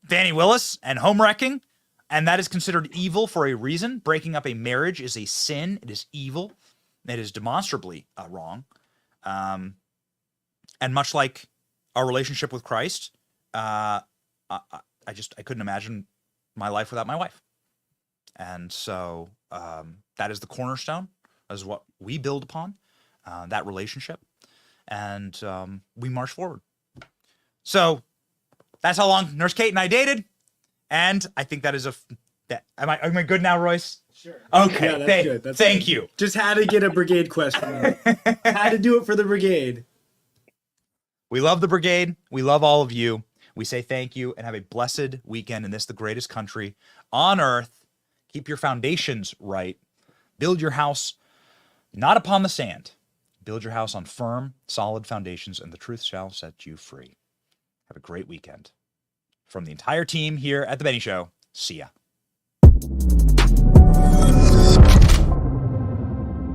Fani Willis and home wrecking, and that is considered evil for a reason. Breaking up a marriage is a sin. It is evil. It is demonstrably wrong. And much like our relationship with Christ, I couldn't imagine my life without my wife. And so that is the cornerstone. That is what we build upon, that relationship. And we march forward. So that's how long Nurse Kate and I dated. And I think that is am I good now, Royce? Sure. Okay. Yeah, that's good. Thank you. Just had to get a brigade question. Had to do it for the brigade. We love the brigade. We love all of you. We say thank you and have a blessed weekend in this, the greatest country on earth. Keep your foundations right. Build your house not upon the sand. Build your house on firm, solid foundations, and the truth shall set you free. Have a great weekend. From the entire team here at The Benny Show, see ya.